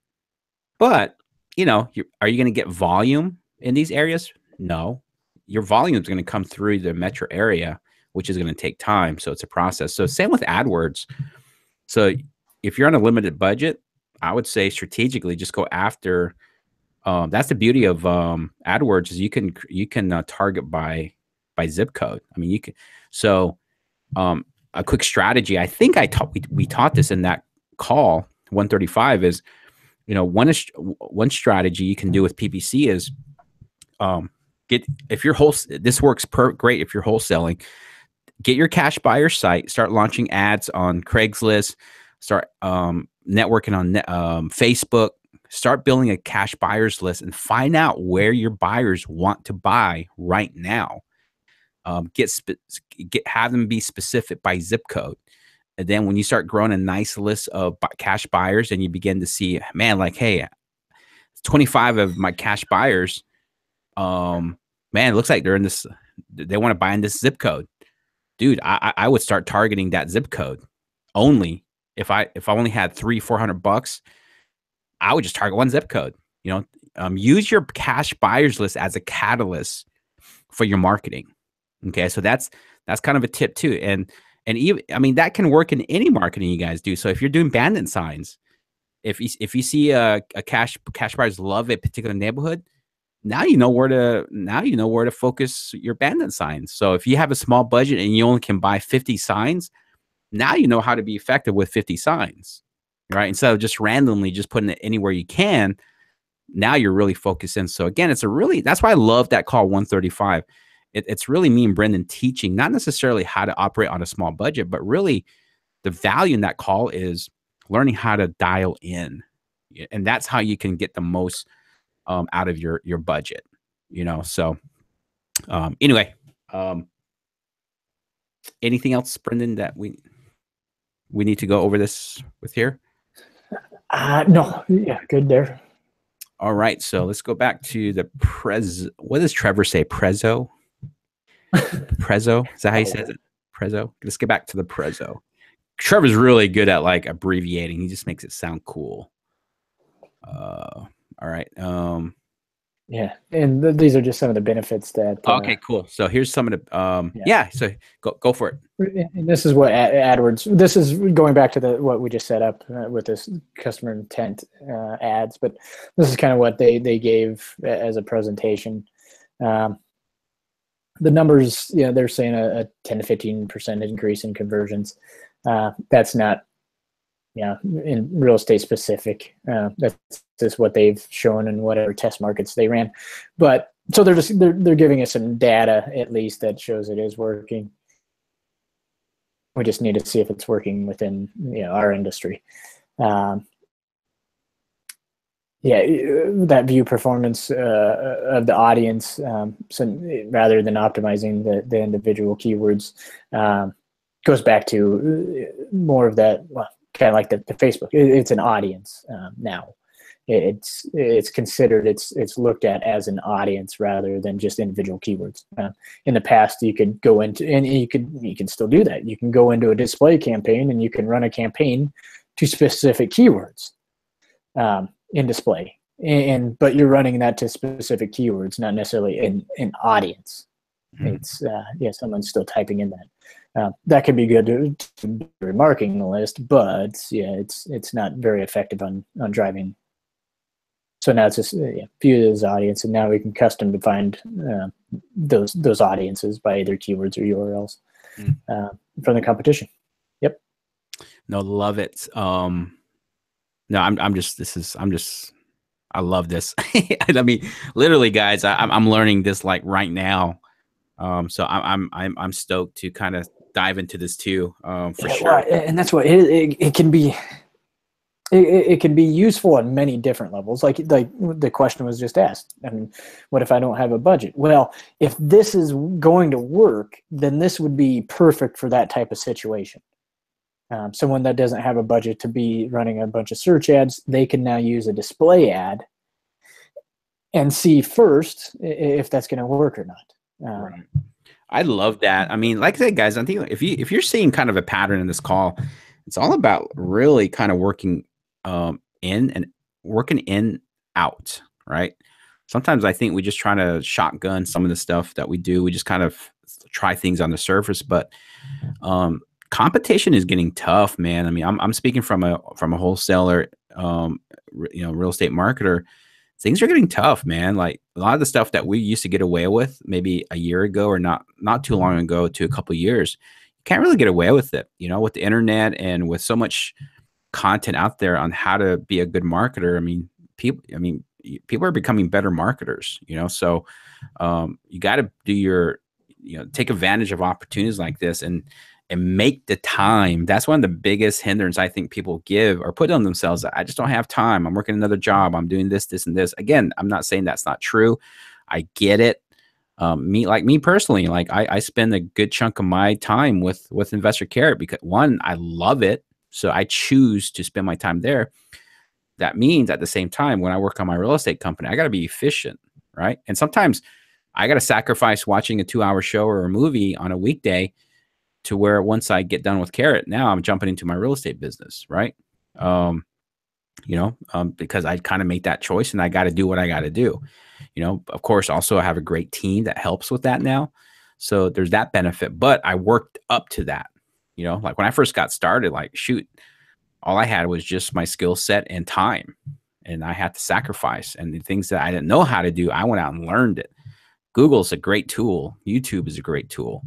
[SPEAKER 1] but are you going to get volume in these areas? No. Your volume is going to come through the metro area, which is going to take time. So it's a process. So same with AdWords. So if you're on a limited budget, I would say strategically just go after. That's the beauty of AdWords is you can target by zip code. I mean, you can. So a quick strategy. I think we taught this in that call 135 is one strategy you can do with PPC is if you're this works great if you're wholesaling. Get your cash buyer site, start launching ads on Craigslist, start networking on Facebook, start building a cash buyers list and find out where your buyers want to buy right now. Have them be specific by zip code. And then when you start growing a nice list of cash buyers and you begin to see, man, like, hey, 25 of my cash buyers, man, it looks like they're in this, they want to buy in this zip code. Dude, I would start targeting that zip code only. If I only had $300-400, I would just target one zip code. Use your cash buyers list as a catalyst for your marketing. Okay, so that's kind of a tip too. And even, I mean, that can work in any marketing you guys do. So if you're doing bandit signs, if you see a cash buyers love a particular neighborhood, now you know where to focus your bandit signs. So if you have a small budget and you only can buy 50 signs, now you know how to be effective with 50 signs, right? Instead of just randomly just putting it anywhere you can, now you're really focused in. So again, that's why I love that call 135. It's really me and Brendan teaching, not necessarily how to operate on a small budget, but really the value in that call is learning how to dial in. And that's how you can get the most out of your budget, So anyway, anything else, Brendan, that we need to go over this with here?
[SPEAKER 2] No, yeah, good there.
[SPEAKER 1] All right, so let's go back to the what does Trevor say? Prezzo? Prezzo? Is that how he says it? Prezzo? Let's get back to the Prezzo. Trevor's really good at like abbreviating. He just makes it sound cool. All right.
[SPEAKER 2] Yeah, and these are just some of the benefits that.
[SPEAKER 1] Okay, cool. So here's some of the. So go for it.
[SPEAKER 2] And this is what AdWords. This is going back to what we just set up with this customer intent ads, but this is kind of what they gave as a presentation. The numbers, they're saying a 10 to 15% increase in conversions. That's not, in real estate specific. That's just what they've shown in whatever test markets they ran. But so they're giving us some data at least that shows it is working. We just need to see if it's working within our industry. That view performance of the audience, so rather than optimizing the individual keywords, goes back to more of that, kind of like the Facebook. It's an audience now. It's considered, it's looked at as an audience rather than just individual keywords. In the past, you could go into, and you can still do that. You can go into a display campaign and you can run a campaign to specific keywords in display, but you're running that to specific keywords, not necessarily an audience. It's someone's still typing in that. That could be good to remarking the list, but it's not very effective on driving. So now it's just view as audience, and now we can custom define those audiences by either keywords or URLs from the competition. Yep.
[SPEAKER 1] No, love it. No, I love this. I mean, literally, guys, I'm learning this like right now. So I'm stoked to kind of dive into this too, for sure.
[SPEAKER 2] And that's what it can be. It can be useful on many different levels. Like the question was just asked. I mean, what if I don't have a budget? Well, if this is going to work, then this would be perfect for that type of situation. Someone that doesn't have a budget to be running a bunch of search ads, they can now use a display ad and see first if that's going to work or not.
[SPEAKER 1] Right. I love that. I mean, like I said, guys, I think if you're seeing kind of a pattern in this call, it's all about really kind of working in and working in out, right? Sometimes I think we just try to shotgun some of the stuff that we do. We just kind of try things on the surface, but competition is getting tough, man. I mean, I'm speaking from a wholesaler, real estate marketer. Things are getting tough, man. Like a lot of the stuff that we used to get away with maybe a year ago or not too long ago to a couple of years, you can't really get away with it, with the internet and with so much content out there on how to be a good marketer. I mean, people are becoming better marketers, so you got to do take advantage of opportunities like this and make the time. That's one of the biggest hindrance I think people give or put on themselves. I just don't have time. I'm working another job. I'm doing this, and this. Again, I'm not saying that's not true. I get it. Me personally, like I spend a good chunk of my time with Investor Carrot because one, I love it. So I choose to spend my time there. that means at the same time, when I work on my real estate company, I got to be efficient, right? And sometimes I got to sacrifice watching a 2-hour show or a movie on a weekday to where once I get done with Carrot, now I'm jumping into my real estate business, right? Because I kind of make that choice and I got to do what I got to do. Of course, also I have a great team that helps with that now. So there's that benefit, but I worked up to that. Like when I first got started, like, shoot, all I had was just my skill set and time, and I had to sacrifice. And the things that I didn't know how to do, I went out and learned it. Google's a great tool. YouTube is a great tool,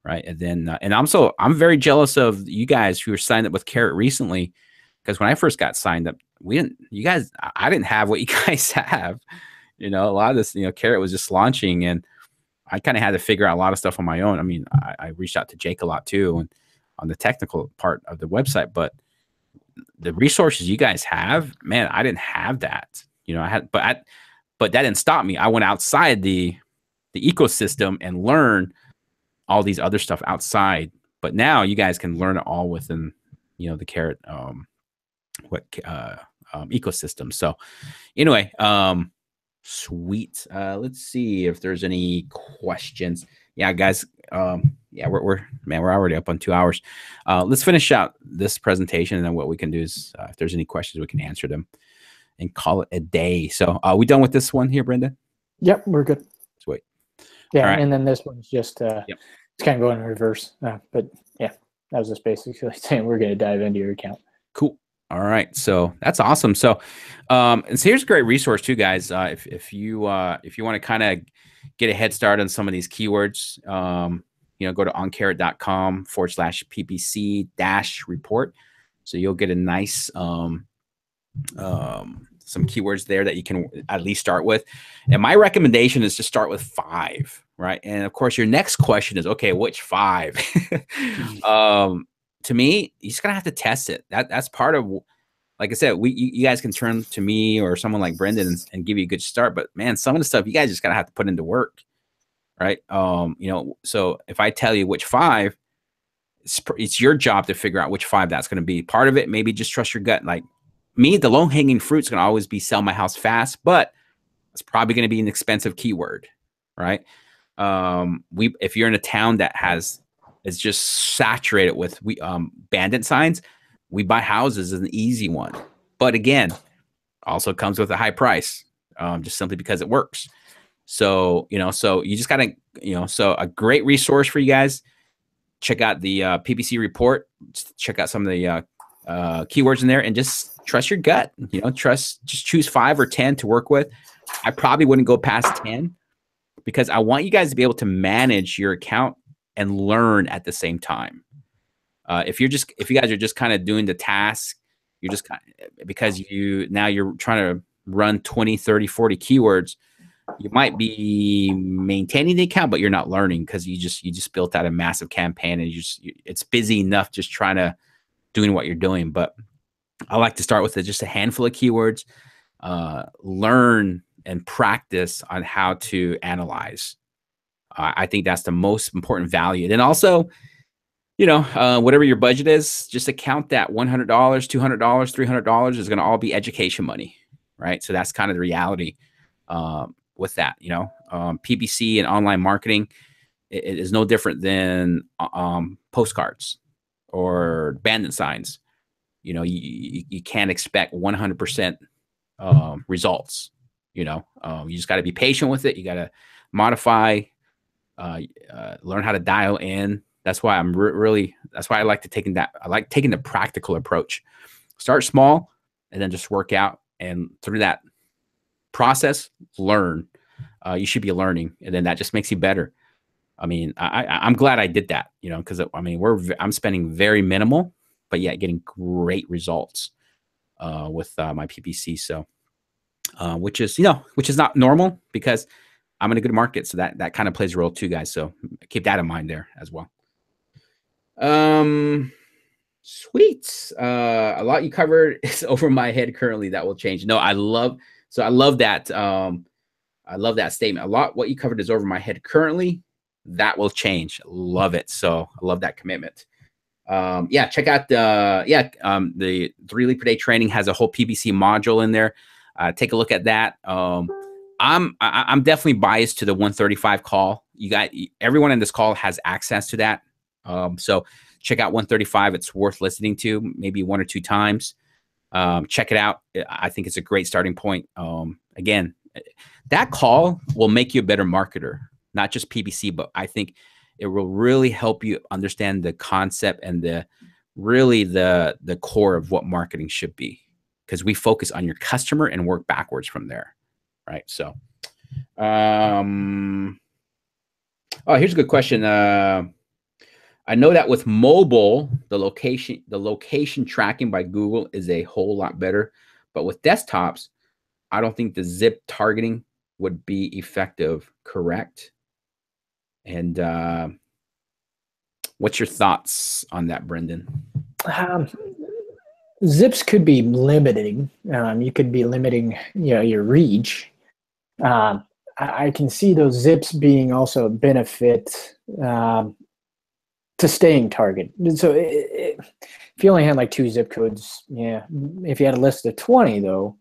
[SPEAKER 1] right? And then, I'm very jealous of you guys who were signed up with Carrot recently, because when I first got signed up, I didn't have what you guys have. A lot of this, Carrot was just launching, and I kind of had to figure out a lot of stuff on my own. I mean, I reached out to Jake a lot too, and on the technical part of the website, but the resources you guys have, man, I didn't have that. But that didn't stop me. I went outside the ecosystem and learn all these other stuff outside. But now you guys can learn it all within, the Carrot ecosystem. So anyway, sweet. Let's see if there's any questions. Yeah, guys. We're already up on 2 hours. Let's finish out this presentation, and then what we can do is, if there's any questions, we can answer them and call it a day. So, we done with this one here, Brenda?
[SPEAKER 2] Yep, we're good.
[SPEAKER 1] Sweet.
[SPEAKER 2] Yeah, right. And then this one's just it's kind of going in reverse. But yeah, that was just basically saying we're going to dive into your account.
[SPEAKER 1] Cool. All right, so that's awesome. So, and so here's a great resource too, guys. If you want to kind of get a head start on some of these keywords, go to oncarrot.com/ppc-report. So you'll get a nice some keywords there that you can at least start with. And my recommendation is to start with 5, right? And of course, your next question is, okay, which 5? To me, you just gotta have to test it. That's part of, like I said, you guys can turn to me or someone like Brendan and give you a good start. But man, some of the stuff you guys just gotta have to put into work, right? So if I tell you which 5, it's your job to figure out which 5 that's going to be. Part of it, maybe just trust your gut. Like me, the low hanging fruit's going to always be sell my house fast, but it's probably going to be an expensive keyword, right? If you're in a town that is just saturated with bandit signs, we buy houses is an easy one. But again, also comes with a high price, just simply because it works. So, so you just got to, so a great resource for you guys. Check out the PPC report. Check out some of the keywords in there, and just trust your gut. Just choose 5 or 10 to work with. I probably wouldn't go past 10, because I want you guys to be able to manage your account and learn at the same time. If you guys are just kind of doing the task, you're just because you're trying to run 20, 30, 40 keywords, you might be maintaining the account, but you're not learning because you just built out a massive campaign, and it's busy enough just trying to doing what you're doing. But I like to start with just a handful of keywords, learn and practice on how to analyze. I think that's the most important value. And then also, whatever your budget is, just account that $100, $200, $300 is going to all be education money, right? So that's kind of the reality with that. PPC and online marketing, it is no different than postcards or bandit signs. You can't expect 100% results. You just got to be patient with it. You got to modify, learn how to dial in. That's why that's why I like taking the practical approach. Start small and then just work out, and through that process, learn. You should be learning, and then that just makes you better. I mean, I'm glad I did that, because I'm spending very minimal, but yet getting great results with my PPC. So, which is not normal, because I'm in a good market. So that kind of plays a role too, guys. So keep that in mind there as well. Sweet. A lot you covered is over my head currently. That will change. No, I love that. I love that statement. A lot what you covered is over my head currently. That will change. Love it. So I love that commitment. Yeah, check out the 3 lead per day training has a whole PPC module in there. Take a look at that. I'm definitely biased to the 135 call. You got everyone in this call has access to that. So check out 135. It's worth listening to maybe 1 or 2 times. Check it out. I think it's a great starting point. Again, that call will make you a better marketer, not just PPC, but I think it will really help you understand the concept and the core of what marketing should be, because we focus on your customer and work backwards from there. Right. So, oh, here's a good question. I know that with mobile, the location tracking by Google is a whole lot better, but with desktops, I don't think the zip targeting would be effective. Correct. And what's your thoughts on that, Brendan?
[SPEAKER 2] Zips could be limiting. You could be limiting, your reach. I can see those zips being also a benefit to staying target. So if you only had like 2 zip codes, yeah. If you had a list of 20 though,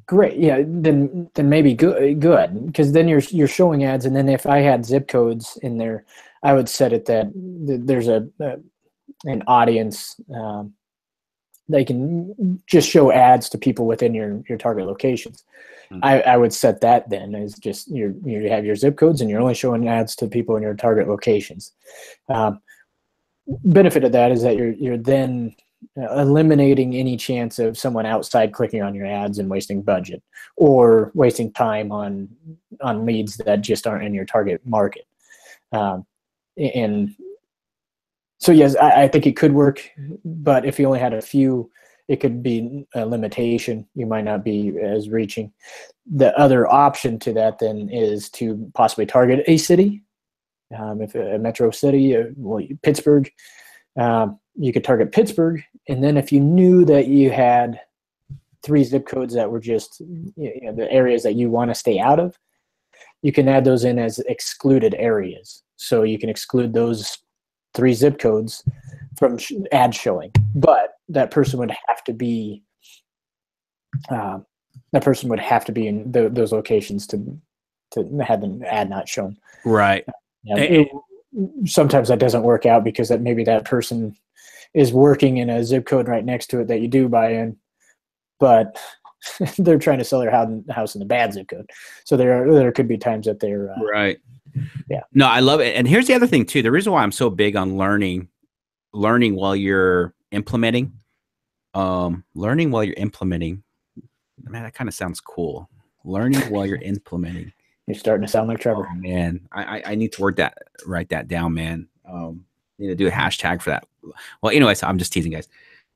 [SPEAKER 2] great. Yeah, then maybe good, because then you're showing ads, and then if I had zip codes in there, I would set it that there's an audience. They can just show ads to people within your target locations. Mm-hmm. I would set that then as just you have your zip codes and you're only showing ads to people in your target locations. Benefit of that is that you're then eliminating any chance of someone outside clicking on your ads and wasting budget or wasting time on leads that just aren't in your target market. And so yes, I think it could work, but if you only had a few, it could be a limitation. You might not be as reaching. The other option to that then is to possibly target a city. If a metro city, Pittsburgh, you could target Pittsburgh. And then if you knew that you had 3 zip codes that were just the areas that you want to stay out of, you can add those in as excluded areas. So you can exclude those 3 zip codes from ad showing, but that person would have to be in those locations to have an ad not shown.
[SPEAKER 1] Right.
[SPEAKER 2] Sometimes that doesn't work out because maybe that person is working in a zip code right next to it that you do buy in, but they're trying to sell their house in the bad zip code. So there could be times that they're
[SPEAKER 1] right.
[SPEAKER 2] Yeah.
[SPEAKER 1] No, I love it. And here's the other thing too. The reason why I'm so big on learning while you're implementing. Learning while you're implementing. Man, that kind of sounds cool. Learning while you're implementing.
[SPEAKER 2] You're starting to sound like Trevor.
[SPEAKER 1] Oh, man, I need to write that down, man. Need to do a hashtag for that. Well, anyways, I'm just teasing, guys.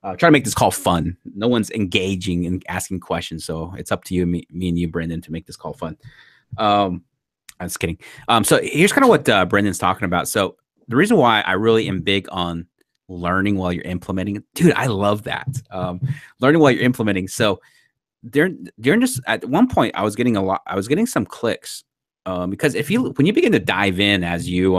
[SPEAKER 1] Try to make this call fun. No one's engaging and asking questions, so it's up to you, me and you, Brendan, to make this call fun. I'm just kidding. So here's kind of what Brendan's talking about. So the reason why I really am big on learning while you're implementing, dude, I love that. Learning while you're implementing. So during this, at one point, I was getting some clicks because when you begin to dive in, as you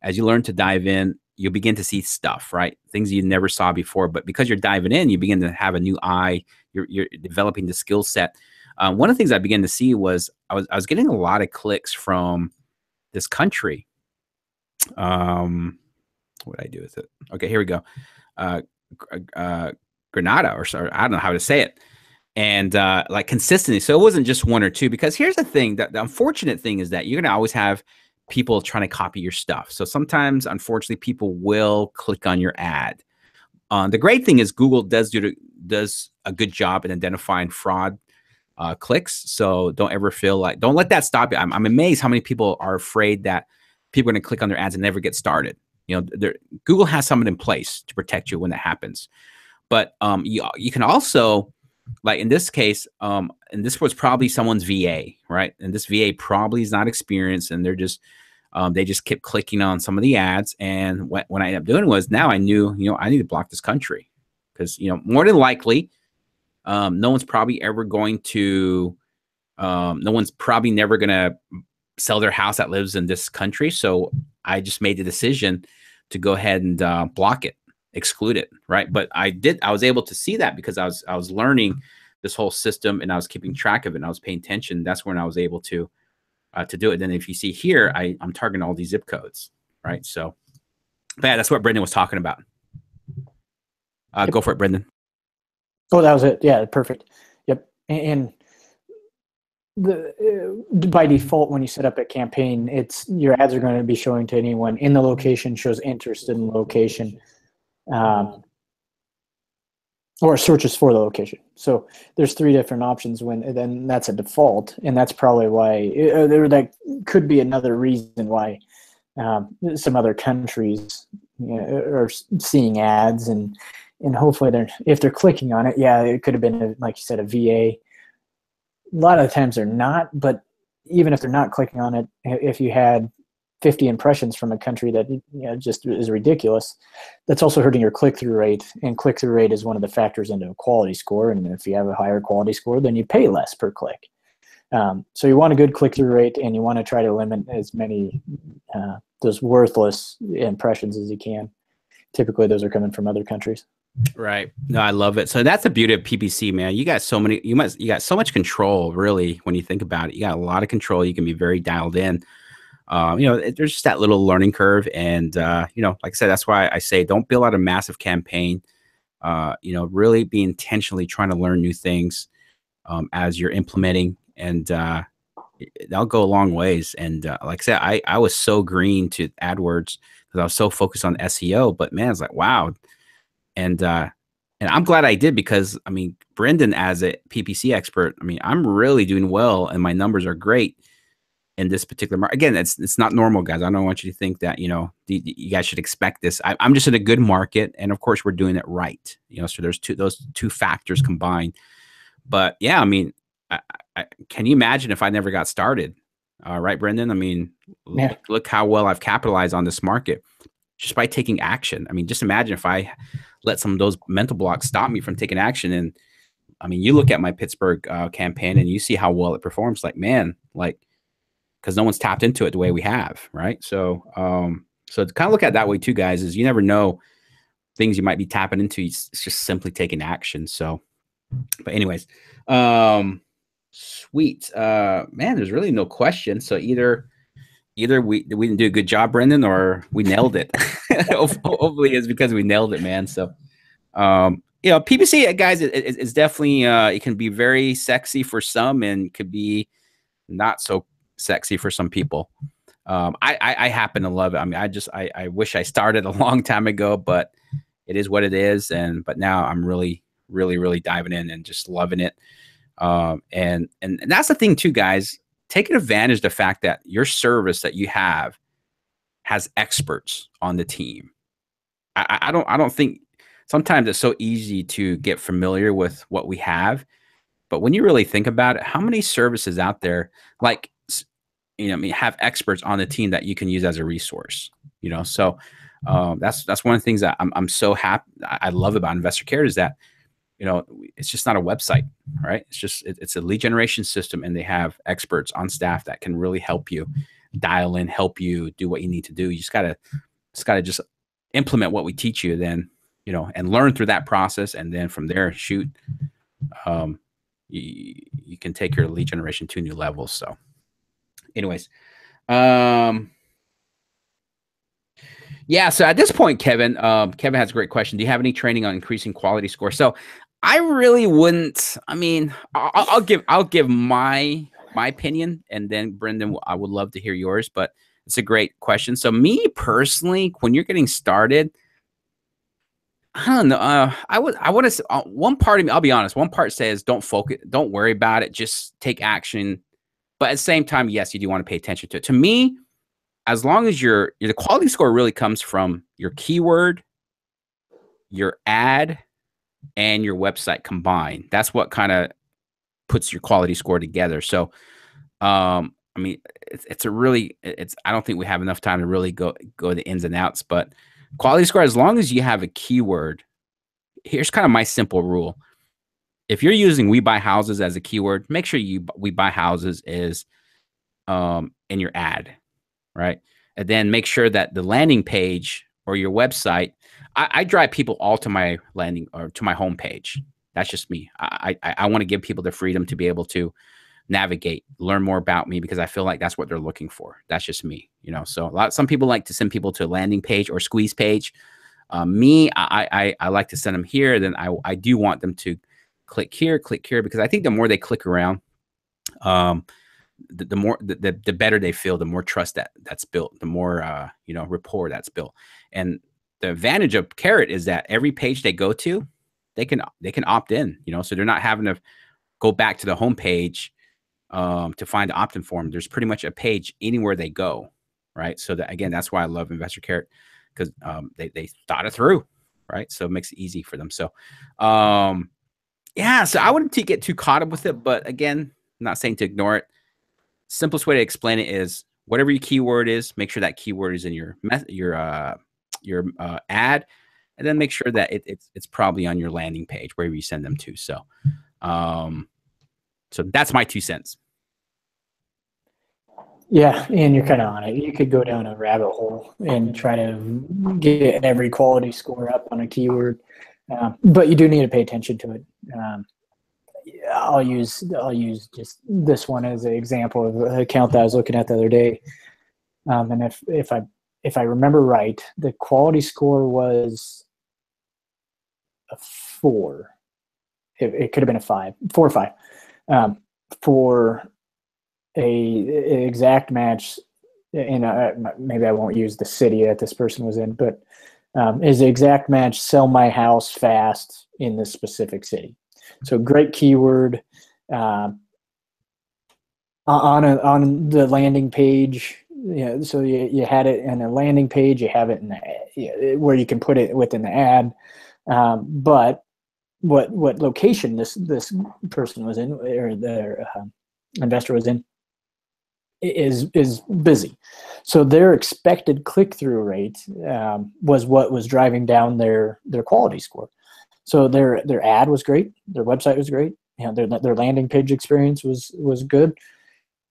[SPEAKER 1] learn to dive in, you'll begin to see stuff, right? Things you never saw before, but because you're diving in, you begin to have a new eye. You're developing the skill set. One of the things I began to see was I was getting a lot of clicks from this country. What did I do with it? Okay, here we go. Grenada, or sorry, I don't know how to say it. And like consistently. So it wasn't just 1 or 2, because here's the thing, that the unfortunate thing is that you're going to always have people trying to copy your stuff. So sometimes, unfortunately, people will click on your ad. The great thing is Google does a good job in identifying fraud clicks. So don't ever don't let that stop you. I'm amazed how many people are afraid that people are going to click on their ads and never get started. Google has something in place to protect you when that happens. But you can also, like in this case, and this was probably someone's VA, right? And this VA probably is not experienced, and they just kept clicking on some of the ads. And what I ended up doing was, now I knew, I need to block this country, because more than likely, no one's probably never going to sell their house that lives in this country. So I just made the decision to go ahead and block it, exclude it, right? But I was able to see that because I was learning this whole system and I was keeping track of it and I was paying attention. That's when I was able to do it. Then if you see here, I'm targeting all these zip codes, right? So, but yeah, that's what Brendan was talking about. Go for it, Brendan.
[SPEAKER 2] Oh, that was it. Yeah, perfect. Yep. And by default, when you set up a campaign, it's your ads are going to be showing to anyone in the location, shows interested in the location, or searches for the location. So there's 3 different options then that's a default. And that's probably why that could be another reason why some other countries are seeing ads and hopefully if they're clicking on it, yeah, it could have been, like you said, a VA. A lot of the times they're not, but even if they're not clicking on it, if you had 50 impressions from a country that just is ridiculous, that's also hurting your click-through rate. And click-through rate is one of the factors into a quality score. And if you have a higher quality score, then you pay less per click. So you want a good click-through rate, and you want to try to limit as many those worthless impressions as you can. Typically, those are coming from other countries.
[SPEAKER 1] Right. No, I love it. So that's the beauty of PPC, man. You got so much control, really, when you think about it. You got a lot of control. You can be very dialed in. There's just that little learning curve. And, like I said, that's why I say don't build out a massive campaign. Really be intentionally trying to learn new things as you're implementing. And that'll go a long ways. And like I said, I was so green to AdWords because I was so focused on SEO. But, man, it's like, wow. And I'm glad I did because, I mean, Brendan, as a PPC expert, I mean, I'm really doing well and my numbers are great in this particular market. Again, it's not normal, guys. I don't want you to think that, you guys should expect this. I'm just in a good market. And of course, we're doing it right. So there's those two factors combined. But yeah, I mean, can you imagine if I never got started? Right, Brendan? I mean, look how well I've capitalized on this market just by taking action. I mean, just imagine if I let some of those mental blocks stop me from taking action. And I mean, you look at my Pittsburgh campaign and you see how well it performs. Like, man, because no one's tapped into it the way we have, right? So, so to kind of look at it that way too, guys, is you never know things you might be tapping into. It's just simply taking action. So, but anyways, sweet, man. There's really no question. So either we didn't do a good job, Brendan, or we nailed it. Hopefully it's because we nailed it, man. So, PPC, guys, it's definitely, it can be very sexy for some and could be not so sexy for some people. I happen to love it. I mean, I wish I started a long time ago, but it is what it is. But now I'm really, really, really diving in and just loving it. And that's the thing too, guys. Taking advantage of the fact that your service that you have has experts on the team. I don't think sometimes it's so easy to get familiar with what we have, but when you really think about it, how many services out there have experts on the team that you can use as a resource? So that's one of the things that I'm so happy. I love about Investor Care is that it's just not a website, right? It's a lead generation system, and they have experts on staff that can really help you dial in, help you do what you need to do. You just gotta implement what we teach you, then and learn through that process, and then from there, shoot, you can take your lead generation to new levels. So, anyways, yeah. So at this point, Kevin has a great question. Do you have any training on increasing quality score? So I really wouldn't. I mean, I'll give my opinion, and then Brendan, I would love to hear yours. But it's a great question. So me personally, when you're getting started, I don't know. I want to. One part of me, I'll be honest. One part says don't focus, don't worry about it, just take action. But at the same time, yes, you do want to pay attention to it. To me, as long as the quality score really comes from your keyword, your ad, and your website combined. That's what kind of puts your quality score together. So, I mean, I don't think we have enough time to really go the ins and outs, but quality score, as long as you have a keyword, here's kind of my simple rule. If you're using "we buy houses" as a keyword, make sure "we buy houses" is in your ad, right? and then make sure that the landing page or your website, I drive people all to my landing or to my homepage. That's just me. I want to give people the freedom to be able to navigate, learn more about me, because I feel like that's what they're looking for. That's just me, you know. So some people like to send people to a landing page or squeeze page. I like to send them here. Then I do want them to click here, because I think the more they click around, the better they feel, the more trust that's built, the more rapport that's built. And the advantage of Carrot is that every page they go to, they can opt in, so they're not having to go back to the home page to find the opt-in form. There's pretty much a page anywhere they go, right? So that, again, that's why I love Investor Carrot, because they thought it through, right? So it makes it easy for them. So yeah, so I wouldn't get too caught up with it, but again, I'm not saying to ignore it. Simplest way to explain it is whatever your keyword is, make sure that keyword is in your ad, and then make sure that it's probably on your landing page, wherever you send them to. So so that's my 2 cents.
[SPEAKER 2] Yeah, and you're kind of on it. You could go down a rabbit hole and try to get every quality score up on a keyword, but you do need to pay attention to it. I'll use just this one as an example of an account that I was looking at the other day, and if I remember right, the quality score was a 4. It could have been a 5, 4 or 5, for a exact match. And maybe I won't use the city that this person was in, but is the exact match, sell my house fast in this specific city. So great keyword on the landing page. So you had it in a landing page. You have it in where you can put it within the ad. But what location this person was in, or the investor was in, is busy. So their expected click-through rate was what was driving down their quality score. So their ad was great, their website was great, their landing page experience was good.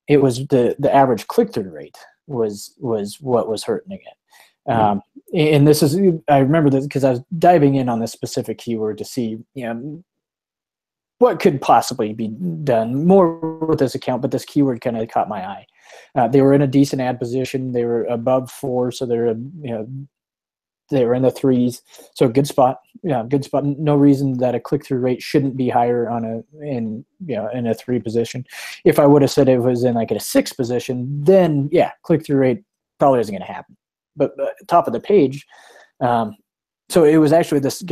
[SPEAKER 2] It was the average click-through rate was what was hurting it. And this is, I remember this because I was diving in on this specific keyword to see what could possibly be done more with this account, but this keyword kind of caught my eye. They were in a decent ad position. They were above 4, so they were in the 3s, so good spot. Good spot. No reason that a click-through rate shouldn't be higher in a 3 position. If I would have said it was in like a 6 position, then click-through rate probably isn't going to happen. But top of the page, so it was actually this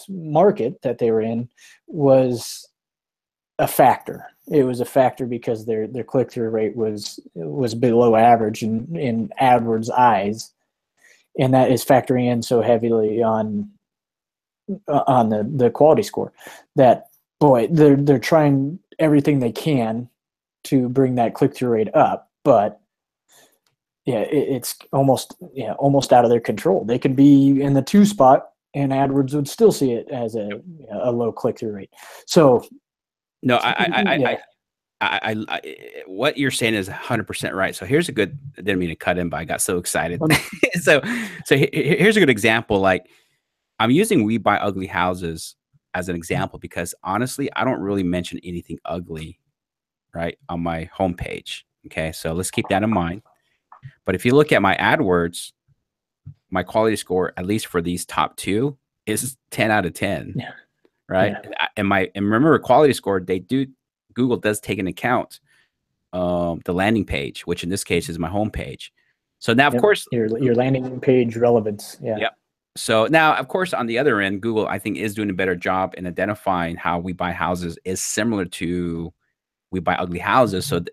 [SPEAKER 2] market that they were in was a factor. It was a factor because their click-through rate was below average in AdWords eyes, and that is factoring in so heavily on the quality score that, boy, they're trying everything they can to bring that click-through rate up, but it's almost out of their control. They could be in the 2 spot and AdWords would still see it as a low click-through rate. So
[SPEAKER 1] no, I what you're saying is 100% right. So here's a good, I didn't mean to cut in, but I got so excited. so here's a good example. Like, I'm using We Buy Ugly Houses as an example because honestly, I don't really mention anything ugly, right, on my homepage. Okay, so let's keep that in mind. But if you look at my AdWords, my quality score, at least for these top 2, is 10 out of 10. Yeah. Right. Yeah. And remember, quality score, Google does take into account the landing page, which in this case is my homepage. So now, of course,
[SPEAKER 2] your landing page relevance. Yeah.
[SPEAKER 1] Yep. So now, of course, on the other end, Google, I think, is doing a better job in identifying how We Buy Houses is similar to We Buy Ugly Houses. So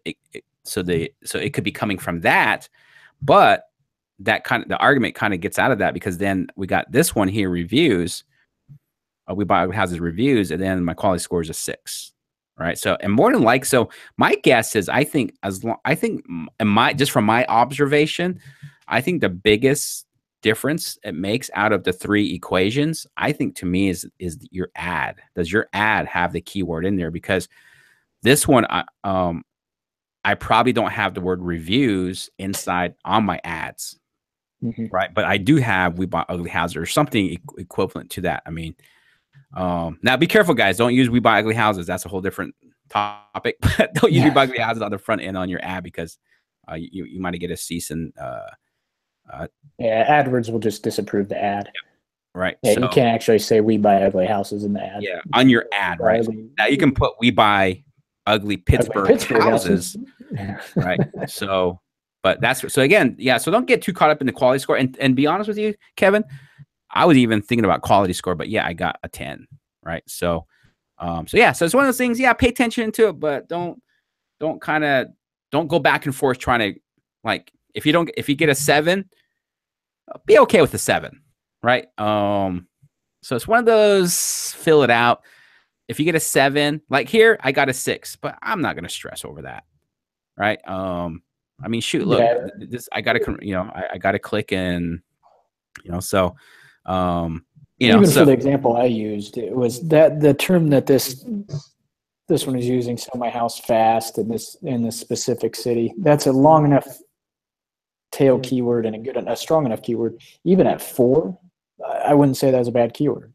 [SPEAKER 1] it could be coming from that, but the argument kind of gets out of that, because then we got this one here, reviews. We Buy Ugly Houses reviews, and then my quality score is a 6. Right. So, and more than like, so my guess is, just from my observation, I think the biggest difference it makes out of the 3 equations, I think, to me, is your ad. Does your ad have the keyword in there? Because this one, I probably don't have the word reviews inside on my ads, right? But I do have We Buy Ugly Houses or something equivalent to that. I mean, now be careful, guys. Don't use We Buy Ugly Houses. That's a whole different topic. But don't use We Buy Ugly Houses on the front end on your ad because you might get a cease and
[SPEAKER 2] AdWords will just disapprove the ad.
[SPEAKER 1] Right.
[SPEAKER 2] Yeah,
[SPEAKER 1] so
[SPEAKER 2] you can't actually say "We Buy Ugly Houses" in the ad.
[SPEAKER 1] Yeah, on your ad, right? Now you can put "We Buy Ugly Pittsburgh Houses," right? So, but that's so again, yeah. So don't get too caught up in the quality score. And be honest with you, Kevin, I was even thinking about quality score, but yeah, I got a 10, right? So, so yeah, so it's one of those things. Yeah, pay attention to it, but don't go back and forth trying to like if you get a 7, be okay with the 7, right? So it's one of those, fill it out. If you get a 7, like here, I got a 6, but I'm not going to stress over that. Right. I mean, shoot, look, this, I got to, I got to click and, so,
[SPEAKER 2] even for the example I used, it was that the term that this one is using, sell my house fast in this specific city, that's a long enough tail keyword and a strong enough keyword. Even at 4, I wouldn't say that was a bad keyword.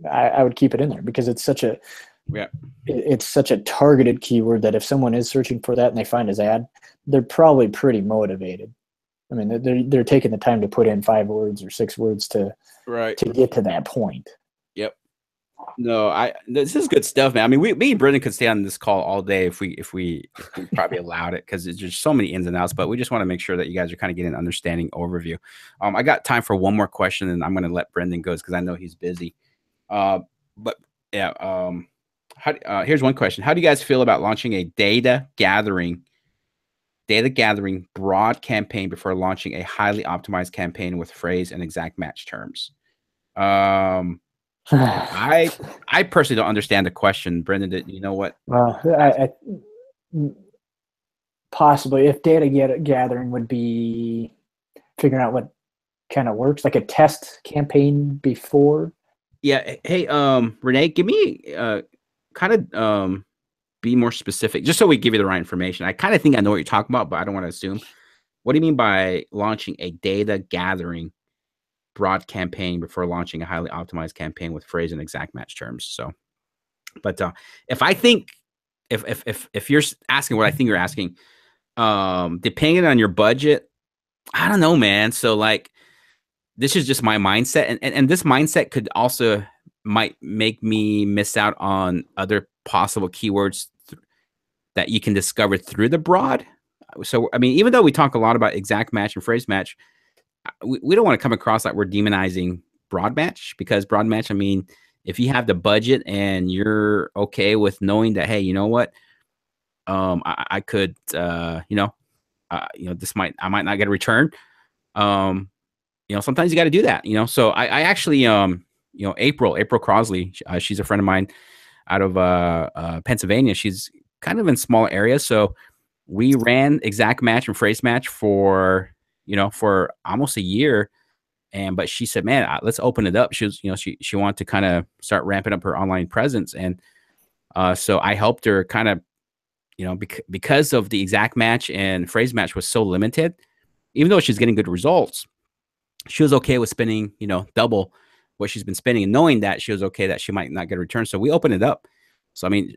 [SPEAKER 2] I would keep it in there because it's such a targeted keyword that if someone is searching for that and they find his ad, they're probably pretty motivated. I mean, they're taking the time to put in 5 words or 6 words to get to that point.
[SPEAKER 1] Yep. No, this is good stuff, man. I mean, me and Brendan could stay on this call all day if we probably allowed it because there's just so many ins and outs. But we just want to make sure that you guys are kind of getting an understanding overview. I got time for one more question, and I'm going to let Brendan go because I know he's busy. But yeah, here's one question. How do you guys feel about launching a data gathering broad campaign before launching a highly optimized campaign with phrase and exact match terms? I personally don't understand the question, Brendan. You know what?
[SPEAKER 2] Well, I possibly if data gathering would be figuring out what kind of works, like a test campaign before.
[SPEAKER 1] Yeah. Hey, Renee, give me kind of be more specific, just so we give you the right information. I kind of think I know what you're talking about, but I don't want to assume. What do you mean by launching a data gathering broad campaign before launching a highly optimized campaign with phrase and exact match terms? So, but if you're asking what I think you're asking, depending on your budget, I don't know, man. So like, this is just my mindset, and this mindset could also might make me miss out on other possible keywords that you can discover through the broad. So, I mean, even though we talk a lot about exact match and phrase match, we don't want to come across like we're demonizing broad match, because broad match, I mean, if you have the budget and you're okay with knowing that, hey, you know what, I could, I might not get a return. Sometimes you got to do that, So I actually, April Crosley, she's a friend of mine out of Pennsylvania. She's kind of in small areas. So we ran exact match and phrase match for almost a year. But she said, man, let's open it up. She was, she wanted to kind of start ramping up her online presence. And so I helped her kind of, because of the exact match and phrase match was so limited, even though she's getting good results, she was okay with spending, double what she's been spending, and knowing that she was okay that she might not get a return. So we opened it up. So, I mean,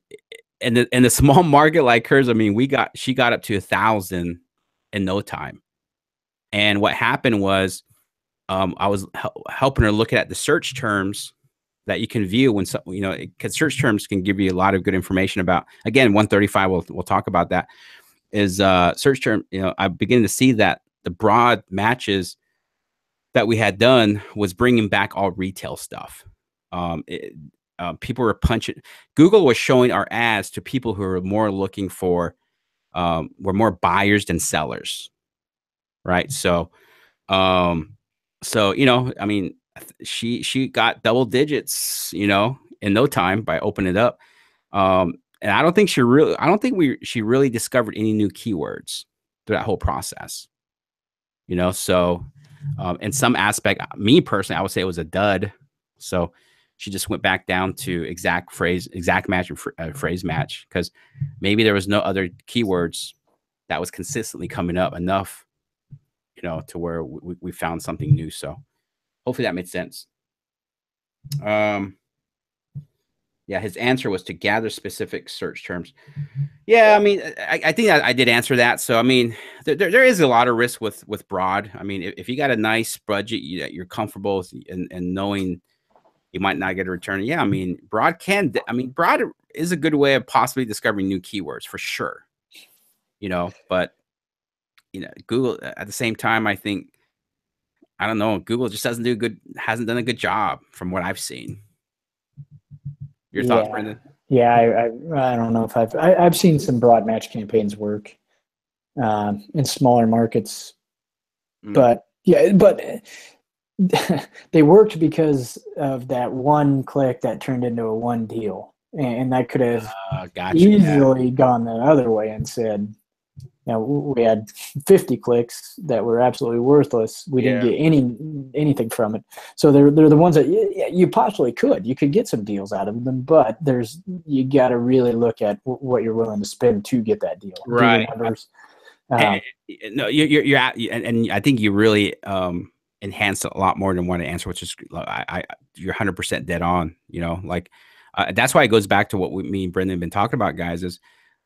[SPEAKER 1] in the small market like hers, I mean, she got up to 1,000 in no time. And what happened was, I was helping her look at the search terms that you can view when, because search terms can give you a lot of good information about, again, 135, we'll talk about that, is search term. I'm beginning to see that the broad matches that we had done was bringing back all retail stuff. People were punching. Google was showing our ads to people who were more looking for, were more buyers than sellers, right? So, I mean, she got double digits, in no time by opening it up. And I don't think she really discovered any new keywords through that whole process, So, in some aspect, me personally, I would say it was a dud. So she just went back down to exact match and phrase match, because maybe there was no other keywords that was consistently coming up enough, to where we found something new. So hopefully that made sense. Yeah, his answer was to gather specific search terms. Yeah, I mean, I think I did answer that. So, I mean, there is a lot of risk with broad. I mean, if you got a nice budget that you're comfortable with and knowing you might not get a return. Yeah, I mean, broad is a good way of possibly discovering new keywords for sure. But Google at the same time, I think, I don't know, Google just hasn't done a good job from what I've seen. Your thoughts, Brendan?
[SPEAKER 2] Yeah, I don't know if I've seen some broad match campaigns work in smaller markets, but they worked because of that one click that turned into a one deal, and that could have easily gone the other way and said, we had 50 clicks that were absolutely worthless. We didn't get anything from it. So they're the ones that you possibly you could get some deals out of them, but you got to really look at what you're willing to spend to get that deal.
[SPEAKER 1] Right.
[SPEAKER 2] No,
[SPEAKER 1] you're at, and I think you really enhanced a lot more than one answer, which is you're 100% dead on. That's why it goes back to what me and Brendan have been talking about, guys, is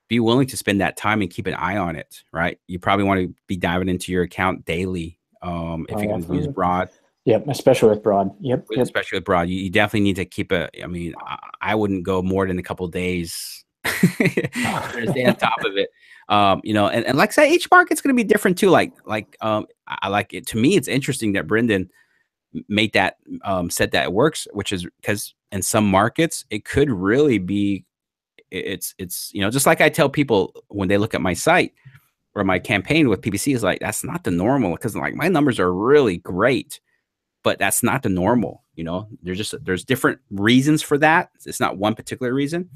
[SPEAKER 1] be willing to spend that time and keep an eye on it, right? You probably want to be diving into your account daily if you're going to use broad.
[SPEAKER 2] Yep, especially with broad. Yep.
[SPEAKER 1] Especially with broad. You definitely need to keep I wouldn't go more than a couple of days to stay on top of it. And like I said, each market's going to be different too. I like it. To me, it's interesting that Brendan made that, said that it works, which is because in some markets, it could really be, it's just like I tell people when they look at my site or my campaign with PPC, is like, that's not the normal, because like my numbers are really great, but that's not the normal. There's different reasons for that. It's not one particular reason.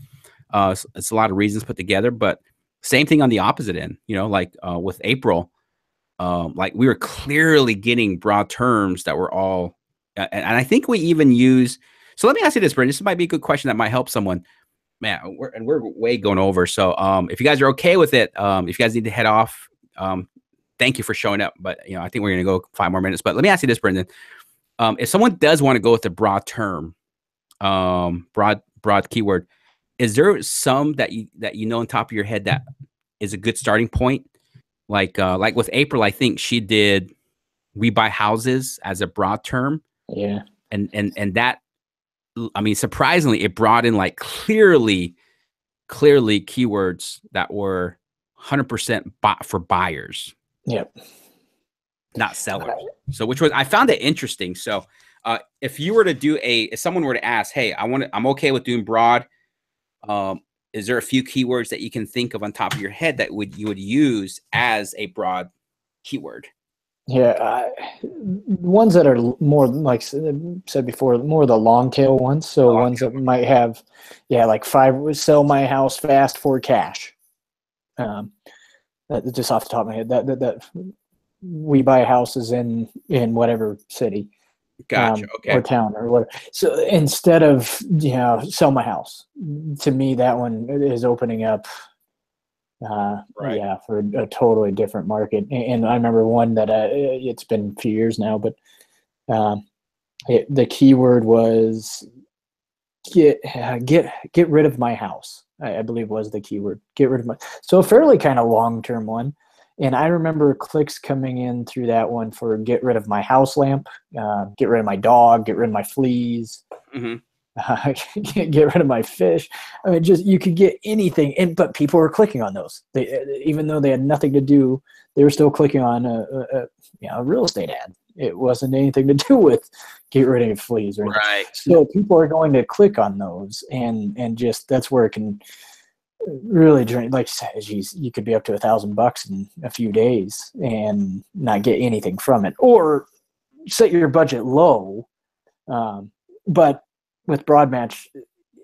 [SPEAKER 1] It's a lot of reasons put together, but same thing on the opposite end, with April, like we were clearly getting broad terms that were all, and I think we even use, so let me ask you this, Brendan, this might be a good question that might help someone. Man, we're way going over. So if you guys are okay with it, if you guys need to head off, thank you for showing up. But I think we're gonna go 5 more minutes. But let me ask you this, Brendan. If someone does want to go with a broad term, broad keyword, is there some that you on top of your head that is a good starting point? Like with April, I think she did "we buy houses" as a broad term.
[SPEAKER 2] Yeah.
[SPEAKER 1] And that, I mean, surprisingly, it brought in like clearly keywords that were 100% for buyers.
[SPEAKER 2] Yep.
[SPEAKER 1] Not sellers. So I found it interesting. So if you were to do if someone were to ask, hey, I'm okay with doing broad, is there a few keywords that you can think of on top of your head that you would use as a broad keyword?
[SPEAKER 2] Yeah, ones that are more, like said before, more the long tail ones. So ones that might have, like 5, sell my house fast for cash. That just off the top of my head, that we buy houses in whatever city,
[SPEAKER 1] gotcha,
[SPEAKER 2] or town or whatever. So instead of sell my house, to me that one is opening up. For a totally different market. And I remember one that it's been a few years now, but the keyword was get rid of my house. I believe was the keyword, get rid of my. So a fairly kind of long-term one. And I remember clicks coming in through that one for get rid of my house lamp, get rid of my dog, get rid of my fleas. Mm-hmm. Get rid of my fish. I mean, just, you could get anything, but people were clicking on those. Even though they had nothing to do, they were still clicking on a real estate ad. It wasn't anything to do with get rid of fleas or anything.
[SPEAKER 1] Right.
[SPEAKER 2] So people are going to click on those, and just that's where it can really drain. Like you said, geez, you could be up to $1,000 in a few days and not get anything from it, or set your budget low, but with broad match,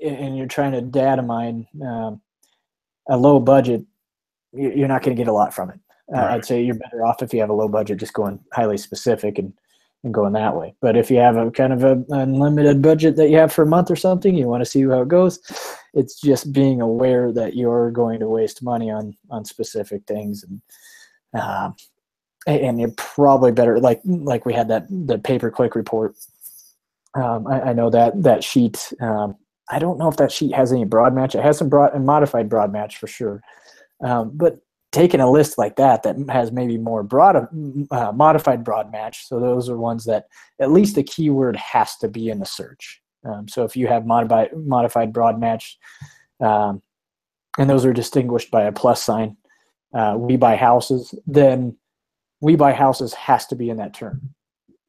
[SPEAKER 2] and you're trying to data mine a low budget, you're not going to get a lot from it. Right. I'd say you're better off if you have a low budget, just going highly specific and and going that way. But if you have a kind of a unlimited budget that you have for a month or something, you want to see how it goes. It's just being aware that you're going to waste money on specific things, and you're probably better, like we had the pay-per-click report. I know that sheet. I don't know if that sheet has any broad match. It has some modified broad match for sure. But taking a list like that has maybe more modified broad match. So those are ones that at least the keyword has to be in the search. So if you have modified broad match, and those are distinguished by a plus sign, we buy houses, then we buy houses has to be in that term.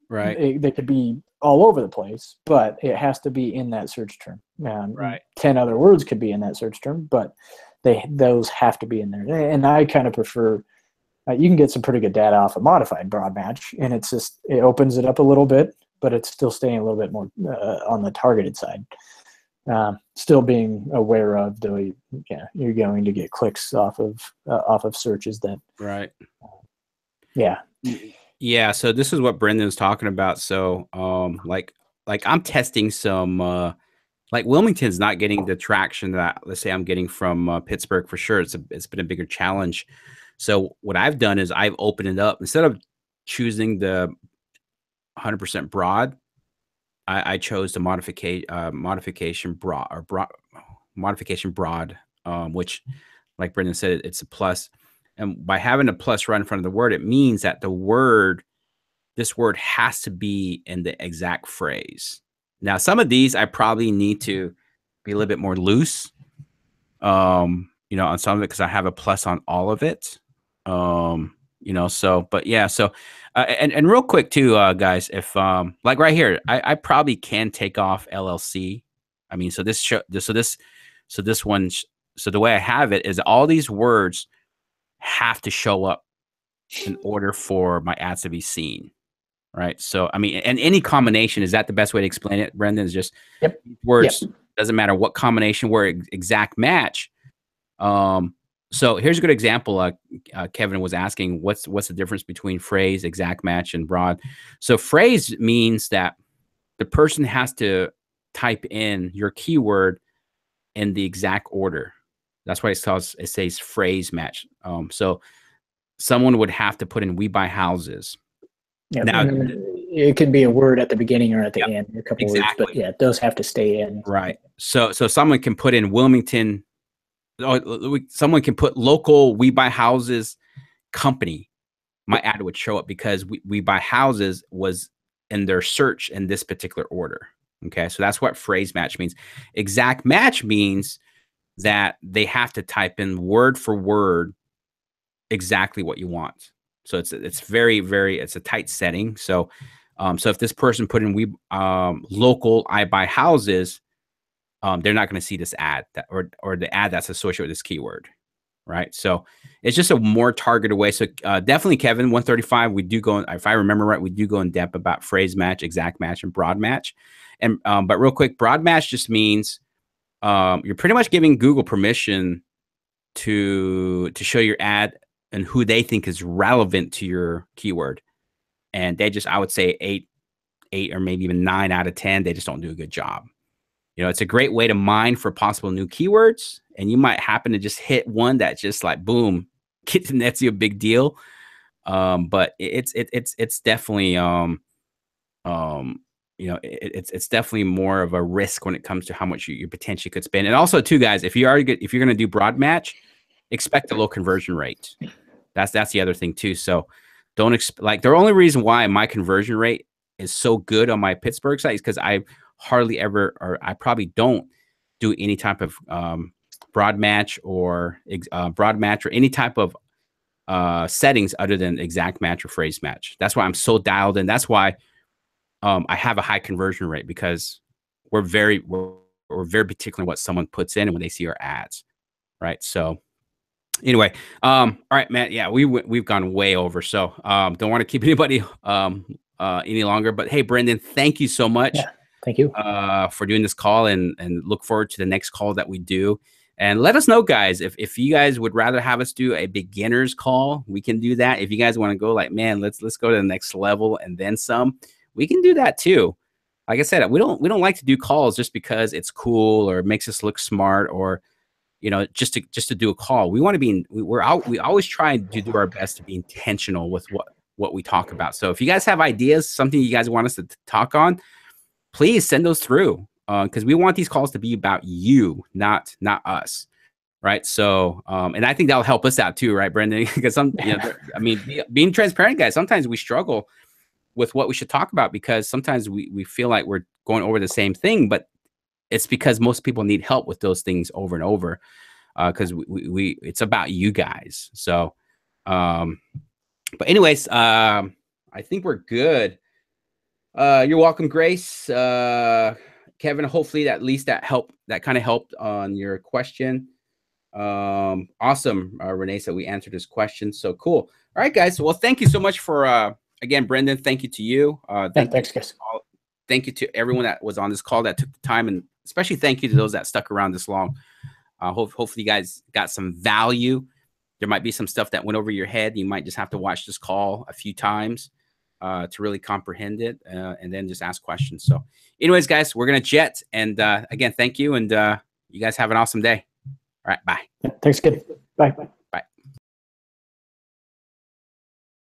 [SPEAKER 1] Right.
[SPEAKER 2] They could be all over the place, but it has to be in that search term.
[SPEAKER 1] Right.
[SPEAKER 2] 10 other words could be in that search term, but those have to be in there. And I kind of prefer, you can get some pretty good data off a modified broad match, and it opens it up a little bit, but it's still staying a little bit more on the targeted side. Still being aware of you're going to get clicks off of searches that.
[SPEAKER 1] Right.
[SPEAKER 2] Yeah.
[SPEAKER 1] Yeah. So this is what Brendan's talking about. So, like I'm testing some, like Wilmington's not getting the traction that, let's say, I'm getting from Pittsburgh for sure. It's been a bigger challenge. So what I've done is I've opened it up. Instead of choosing the 100% broad, I chose the modification broad, which, like Brendan said, it's a plus. And by having a plus right in front of the word, it means that this word has to be in the exact phrase. Now, some of these I probably need to be a little bit more loose, on some of it, because I have a plus on all of it. But yeah, and real quick too, guys, if like right here, I probably can take off LLC. I mean, so the way I have it is all these words have to show up in order for my ads to be seen. Right. So, I mean, and any combination, is that the best way to explain it, Brendan? Is just words, doesn't matter what combination, word, exact match. So here's a good example. Kevin was asking, what's the difference between phrase, exact match, and broad? So phrase means that the person has to type in your keyword in the exact order. That's why it says phrase match. So someone would have to put in "we buy houses."
[SPEAKER 2] Yeah, now, it could be a word at the beginning or at the end, a couple words, but yeah, those have to stay in.
[SPEAKER 1] Right. So someone can put in Wilmington. Someone can put local "we buy houses" company. My ad would show up because we buy houses was in their search in this particular order. Okay, so that's what phrase match means. Exact match means that they have to type in word for word exactly what you want. So it's very, very, it's a tight setting. So if this person put in local I buy houses, they're not going to see this ad or the ad that's associated with this keyword, right? So it's just a more targeted way. So definitely, Kevin, 135, we do go, if I remember right, we do go in depth about phrase match, exact match, and broad match. And but real quick, broad match just means you're pretty much giving Google permission to show your ad and who they think is relevant to your keyword. And they just, I would say 8 or maybe even 9 out of 10, they just don't do a good job. It's a great way to mine for possible new keywords. And you might happen to just hit one that just like, boom, nets you a big deal. But it's definitely, it's definitely more of a risk when it comes to how much you potentially could spend. And also too, guys, if you're going to do broad match, expect a low conversion rate. That's the other thing too. So don't like the only reason why my conversion rate is so good on my Pittsburgh site is because I hardly ever, or I probably don't do any type of broad match or any type of settings other than exact match or phrase match. That's why I'm so dialed in. That's why I have a high conversion rate, because we're very particular in what someone puts in and when they see our ads, right? So anyway, all right, Matt. Yeah, we've gone way over, so don't want to keep anybody any longer. But hey, Brendan, thank you so much.
[SPEAKER 2] Yeah, thank you
[SPEAKER 1] for doing this call, and look forward to the next call that we do. And let us know, guys, if you guys would rather have us do a beginner's call, we can do that. If you guys want to go like, man, let's go to the next level and then some, we can do that too. Like I said, we don't like to do calls just because it's cool or it makes us look smart, or just to do a call. We want to be we always try to do our best to be intentional with what we talk about. So if you guys have ideas, something you guys want us to talk on, please send those through, because we want these calls to be about you, not us. Right. So, and I think that'll help us out too. Right, Brendan? Because being transparent, guys, sometimes we struggle with what we should talk about, because sometimes we feel like we're going over the same thing, but it's because most people need help with those things over and over, because we it's about you guys. So, but anyways, I think we're good. You're welcome, Grace. Kevin, hopefully at least that kind of helped on your question. Awesome. Renee said we answered his question. So cool. All right, guys. Well, thank you so much for, again, Brendan, thank you to you.
[SPEAKER 2] Thanks, guys.
[SPEAKER 1] Thank you to everyone that was on this call that took the time, and especially thank you to those that stuck around this long. Hopefully you guys got some value. There might be some stuff that went over your head. You might just have to watch this call a few times to really comprehend it, and then just ask questions. So anyways, guys, we're going to jet. And again, thank you. And you guys have an awesome day. All right. Bye.
[SPEAKER 2] Thanks. Good. Bye.